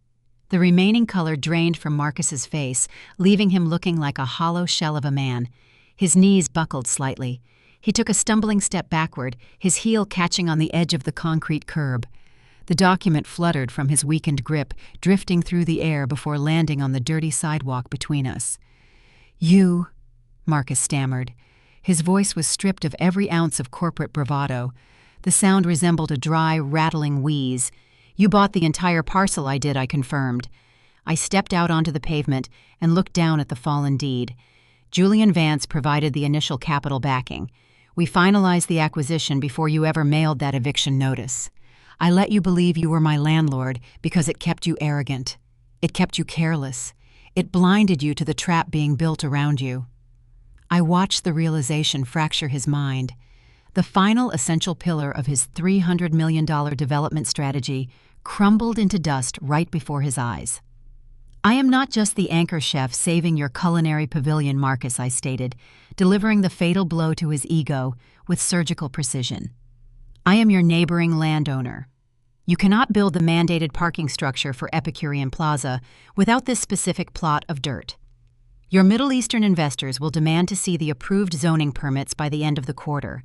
The remaining color drained from Marcus's face, leaving him looking like a hollow shell of a man. His knees buckled slightly. He took a stumbling step backward, his heel catching on the edge of the concrete curb. The document fluttered from his weakened grip, drifting through the air before landing on the dirty sidewalk between us. "You," Marcus stammered. His voice was stripped of every ounce of corporate bravado. The sound resembled a dry, rattling wheeze. "You bought the entire parcel, I did," I confirmed. I stepped out onto the pavement and looked down at the fallen deed. Julian Vance provided the initial capital backing. We finalized the acquisition before you ever mailed that eviction notice. I let you believe you were my landlord because it kept you arrogant. It kept you careless. It blinded you to the trap being built around you. I watched the realization fracture his mind. The final essential pillar of his $300 million development strategy crumbled into dust right before his eyes. "I am not just the anchor chef saving your culinary pavilion, Marcus," I stated, delivering the fatal blow to his ego with surgical precision. "I am your neighboring landowner. You cannot build the mandated parking structure for Epicurean Plaza without this specific plot of dirt. Your Middle Eastern investors will demand to see the approved zoning permits by the end of the quarter.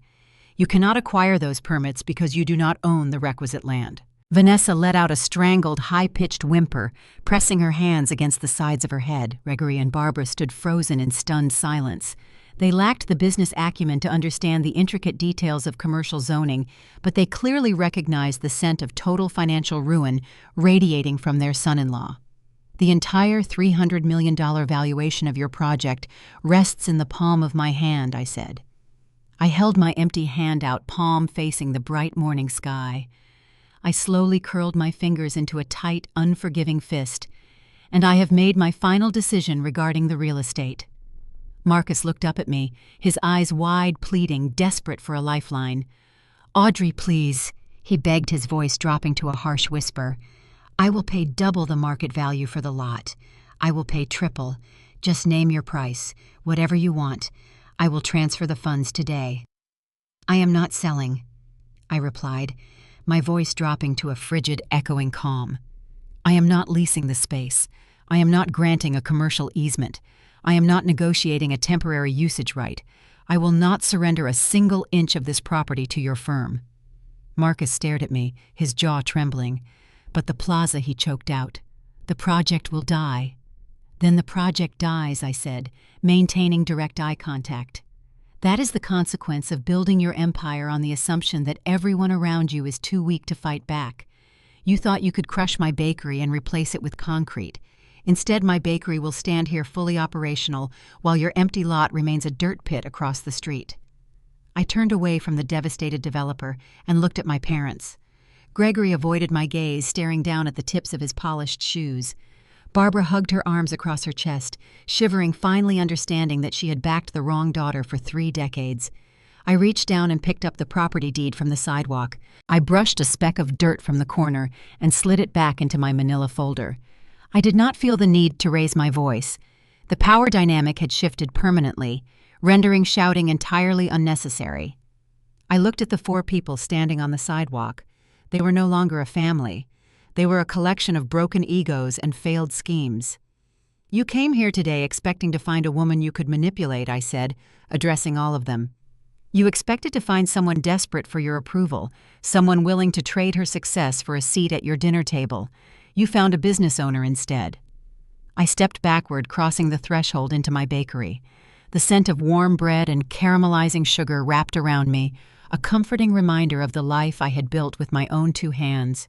You cannot acquire those permits because you do not own the requisite land." Vanessa let out a strangled, high-pitched whimper, pressing her hands against the sides of her head. Gregory and Barbara stood frozen in stunned silence. They lacked the business acumen to understand the intricate details of commercial zoning, but they clearly recognized the scent of total financial ruin radiating from their son-in-law. "The entire $300 million valuation of your project rests in the palm of my hand," I said. I held my empty hand out, palm facing the bright morning sky. I slowly curled my fingers into a tight, unforgiving fist, and I have made my final decision regarding the real estate. Marcus looked up at me, his eyes wide, pleading, desperate for a lifeline. "Audrey, please," he begged, his voice dropping to a harsh whisper. "I will pay double the market value for the lot. I will pay triple. Just name your price, whatever you want. I will transfer the funds today." "I am not selling," I replied, my voice dropping to a frigid, echoing calm. "I am not leasing the space. I am not granting a commercial easement. I am not negotiating a temporary usage right. I will not surrender a single inch of this property to your firm." Marcus stared at me, his jaw trembling. "But the plaza," he choked out. "The project will die." "Then the project dies," I said, maintaining direct eye contact. "That is the consequence of building your empire on the assumption that everyone around you is too weak to fight back. You thought you could crush my bakery and replace it with concrete. Instead, my bakery will stand here fully operational while your empty lot remains a dirt pit across the street." I turned away from the devastated developer and looked at my parents. Gregory avoided my gaze, staring down at the tips of his polished shoes. Barbara hugged her arms across her chest, shivering, finally understanding that she had backed the wrong daughter for 3 decades. I reached down and picked up the property deed from the sidewalk. I brushed a speck of dirt from the corner and slid it back into my manila folder. I did not feel the need to raise my voice. The power dynamic had shifted permanently, rendering shouting entirely unnecessary. I looked at the 4 people standing on the sidewalk. They were no longer a family. They were a collection of broken egos and failed schemes. "You came here today expecting to find a woman you could manipulate," I said, addressing all of them. "You expected to find someone desperate for your approval, someone willing to trade her success for a seat at your dinner table. You found a business owner instead." I stepped backward, crossing the threshold into my bakery. The scent of warm bread and caramelizing sugar wrapped around me, a comforting reminder of the life I had built with my own 2 hands.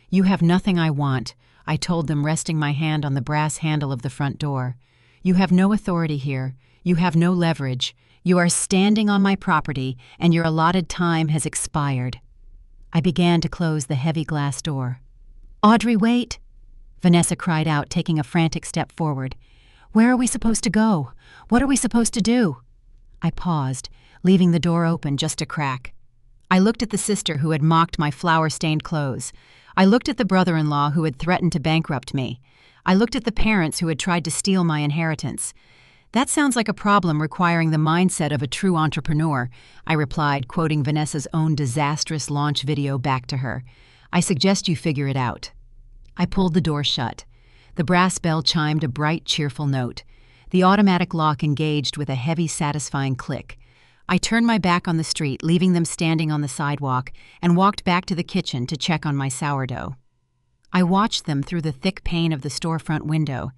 "You have nothing I want," I told them, resting my hand on the brass handle of the front door. "You have no authority here. You have no leverage. You are standing on my property, and your allotted time has expired." I began to close the heavy glass door. "Audrey, wait!" Vanessa cried out, taking a frantic step forward. "Where are we supposed to go? What are we supposed to do?" I paused, leaving the door open just a crack. I looked at the sister who had mocked my flour-stained clothes. I looked at the brother-in-law who had threatened to bankrupt me. I looked at the parents who had tried to steal my inheritance. "That sounds like a problem requiring the mindset of a true entrepreneur," I replied, quoting Vanessa's own Disastrous launch video back to her. "I suggest you figure it out." I pulled the door shut. The brass bell chimed a bright, cheerful note. The automatic lock engaged with a heavy, satisfying click. I turned my back on the street, leaving them standing on the sidewalk, and walked back to the kitchen to check on my sourdough. I watched them through the thick pane of the storefront window.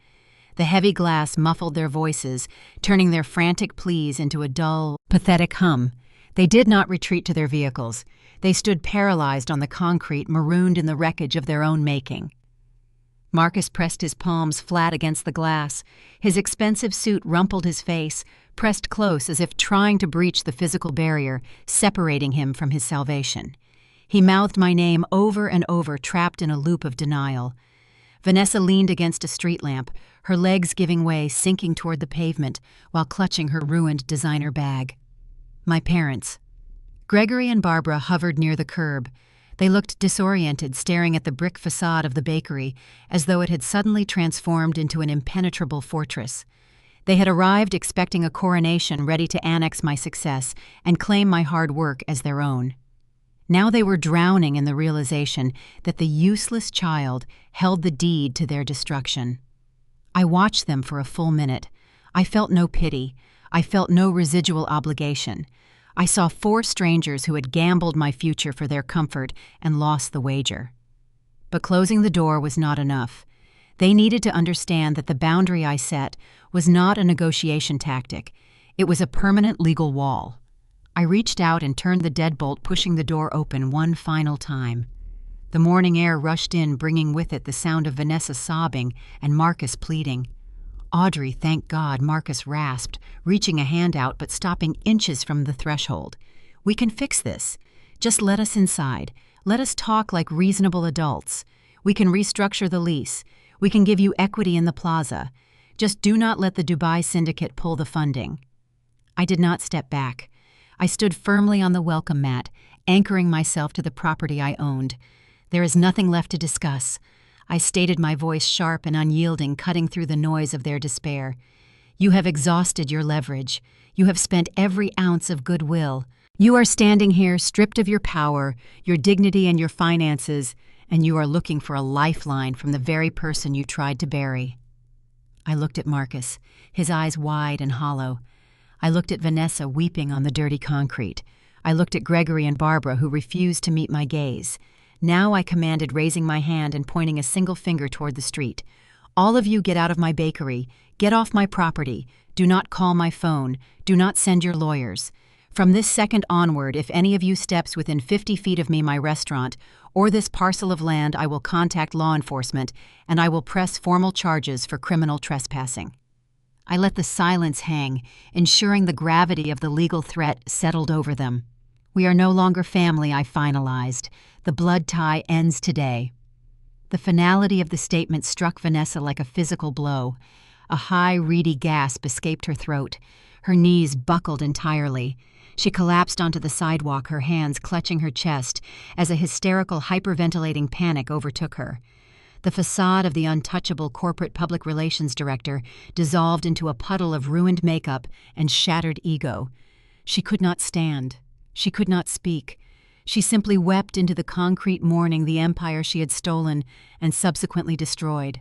The heavy glass muffled their voices, turning their frantic pleas into a dull, pathetic hum. They did not retreat to their vehicles. They stood paralyzed on the concrete, marooned in the wreckage of their own making. Marcus pressed his palms flat against the glass. His expensive suit rumpled his face, pressed close as if trying to breach the physical barrier, separating him from his salvation. He mouthed my name over and over, trapped in a loop of denial. Vanessa leaned against a street lamp, her legs giving way, sinking toward the pavement, while clutching her ruined designer bag. My parents. Gregory and Barbara hovered near the curb. They looked disoriented, staring at the brick facade of the bakery, as though it had suddenly transformed into an impenetrable fortress. They had arrived expecting a coronation ready to annex my success and claim my hard work as their own. Now they were drowning in the realization that the useless child held the deed to their destruction. I watched them for a full minute. I felt no pity. I felt no residual obligation. I saw 4 strangers who had gambled my future for their comfort and lost the wager. But closing the door was not enough. They needed to understand that the boundary I set was not a negotiation tactic. It was a permanent legal wall. I reached out and turned the deadbolt, pushing the door open one final time. The morning air rushed in, bringing with it the sound of Vanessa sobbing and Marcus pleading. "Audrey, thank God," Marcus rasped, reaching a hand out but stopping inches from the threshold. "We can fix this. Just let us inside. Let us talk like reasonable adults. We can restructure the lease. We can give you equity in the plaza. Just do not let the Dubai syndicate pull the funding." I did not step back. I stood firmly on the welcome mat, anchoring myself to the property I owned. "There is nothing left to discuss." I stated, my voice sharp and unyielding, cutting through the noise of their despair. "You have exhausted your leverage. You have spent every ounce of goodwill. You are standing here stripped of your power, your dignity, and your finances, and you are looking for a lifeline from the very person you tried to bury." I looked at Marcus, his eyes wide and hollow. I looked at Vanessa weeping on the dirty concrete. I looked at Gregory and Barbara, who refused to meet my gaze. Now I commanded, raising my hand and pointing a single finger toward the street. "All of you get out of my bakery. Get off my property. Do not call my phone. Do not send your lawyers. From this second onward, if any of you steps within 50 feet of me, my restaurant, or this parcel of land, I will contact law enforcement, and I will press formal charges for criminal trespassing." I let the silence hang, ensuring the gravity of the legal threat settled over them. "We are no longer family," I finalized. "The blood tie ends today." The finality of the statement struck Vanessa like a physical blow. A high, reedy gasp escaped her throat. Her knees buckled entirely. She collapsed onto the sidewalk, her hands clutching her chest, as a hysterical, hyperventilating panic overtook her. The facade of the untouchable corporate public relations director dissolved into a puddle of ruined makeup and shattered ego. She could not stand. She could not speak. She simply wept into the concrete mourning the empire she had stolen and subsequently destroyed.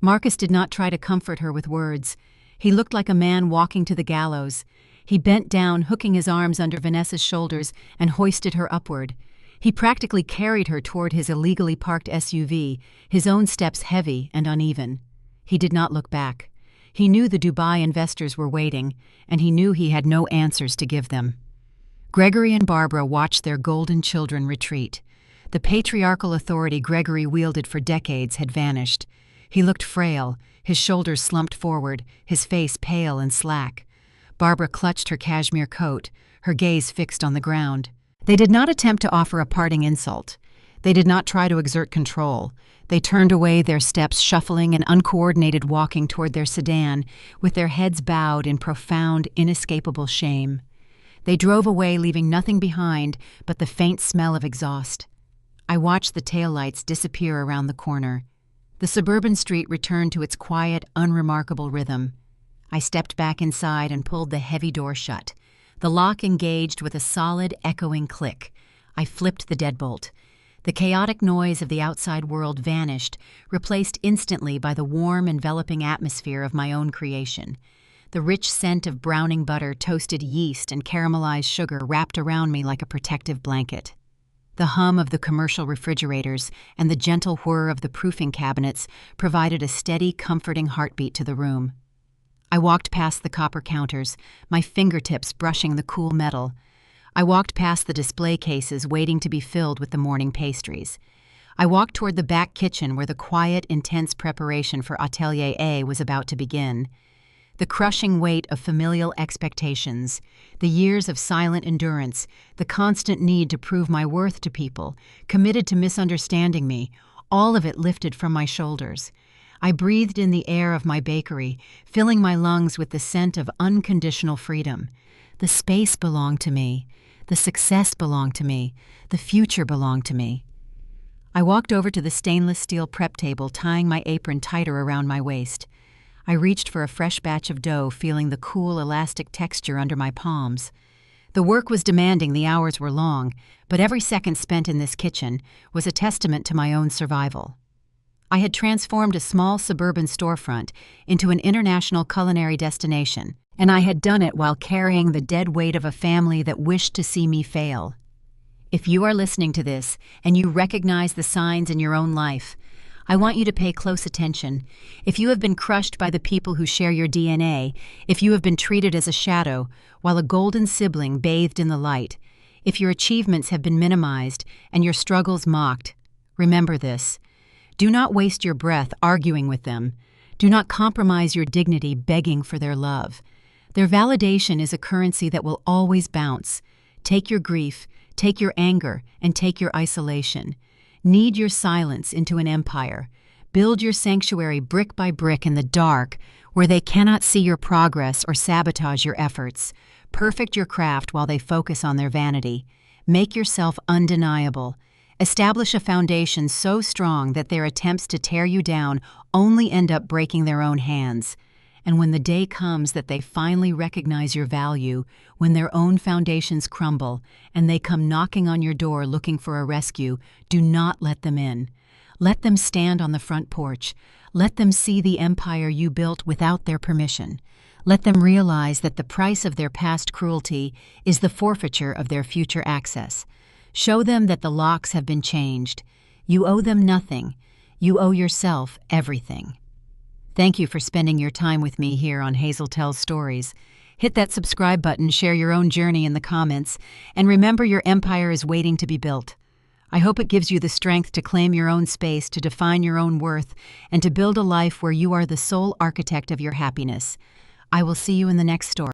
Marcus did not try to comfort her with words. He looked like a man walking to the gallows. He bent down, hooking his arms under Vanessa's shoulders, and hoisted her upward. He practically carried her toward his illegally parked SUV, his own steps heavy and uneven. He did not look back. He knew the Dubai investors were waiting, and he knew he had no answers to give them. Gregory and Barbara watched their golden children retreat. The patriarchal authority Gregory wielded for decades had vanished. He looked frail, his shoulders slumped forward, his face pale and slack. Barbara clutched her cashmere coat, her gaze fixed on the ground. They did not attempt to offer a parting insult. They did not try to exert control. They turned away, their steps shuffling and uncoordinated, walking toward their sedan, with their heads bowed in profound, inescapable shame. They drove away, leaving nothing behind but the faint smell of exhaust. I watched the taillights disappear around the corner. The suburban street returned to its quiet, unremarkable rhythm. I stepped back inside and pulled the heavy door shut. The lock engaged with a solid, echoing click. I flipped the deadbolt. The chaotic noise of the outside world vanished, replaced instantly by the warm, enveloping atmosphere of my own creation. The rich scent of browning butter, toasted yeast, and caramelized sugar wrapped around me like a protective blanket. The hum of the commercial refrigerators and the gentle whir of the proofing cabinets provided a steady, comforting heartbeat to the room. I walked past the copper counters, my fingertips brushing the cool metal. I walked past the display cases waiting to be filled with the morning pastries. I walked toward the back kitchen where the quiet, intense preparation for Atelier A was about to begin. The crushing weight of familial expectations, the years of silent endurance, the constant need to prove my worth to people, committed to misunderstanding me, all of it lifted from my shoulders. I breathed in the air of my bakery, filling my lungs with the scent of unconditional freedom. The space belonged to me. The success belonged to me. The future belonged to me. I walked over to the stainless steel prep table, tying my apron tighter around my waist. I reached for a fresh batch of dough, feeling the cool, elastic texture under my palms. The work was demanding, the hours were long, but every second spent in this kitchen was a testament to my own survival. I had transformed a small suburban storefront into an international culinary destination, and I had done it while carrying the dead weight of a family that wished to see me fail. If you are listening to this and you recognize the signs in your own life, I want you to pay close attention. If you have been crushed by the people who share your DNA, if you have been treated as a shadow while a golden sibling bathed in the light, if your achievements have been minimized and your struggles mocked, remember this. Do not waste your breath arguing with them. Do not compromise your dignity begging for their love. Their validation is a currency that will always bounce. Take your grief, take your anger, and take your isolation. Knead your silence into an empire. Build your sanctuary brick by brick in the dark, where they cannot see your progress or sabotage your efforts. Perfect your craft while they focus on their vanity. Make yourself undeniable. Establish a foundation so strong that their attempts to tear you down only end up breaking their own hands. And when the day comes that they finally recognize your value, when their own foundations crumble and they come knocking on your door looking for a rescue, do not let them in. Let them stand on the front porch. Let them see the empire you built without their permission. Let them realize that the price of their past cruelty is the forfeiture of their future access. Show them that the locks have been changed. You owe them nothing. You owe yourself everything. Thank you for spending your time with me here on Hazel Tells Stories. Hit that subscribe button, share your own journey in the comments, and remember your empire is waiting to be built. I hope it gives you the strength to claim your own space, to define your own worth, and to build a life where you are the sole architect of your happiness. I will see you in the next story.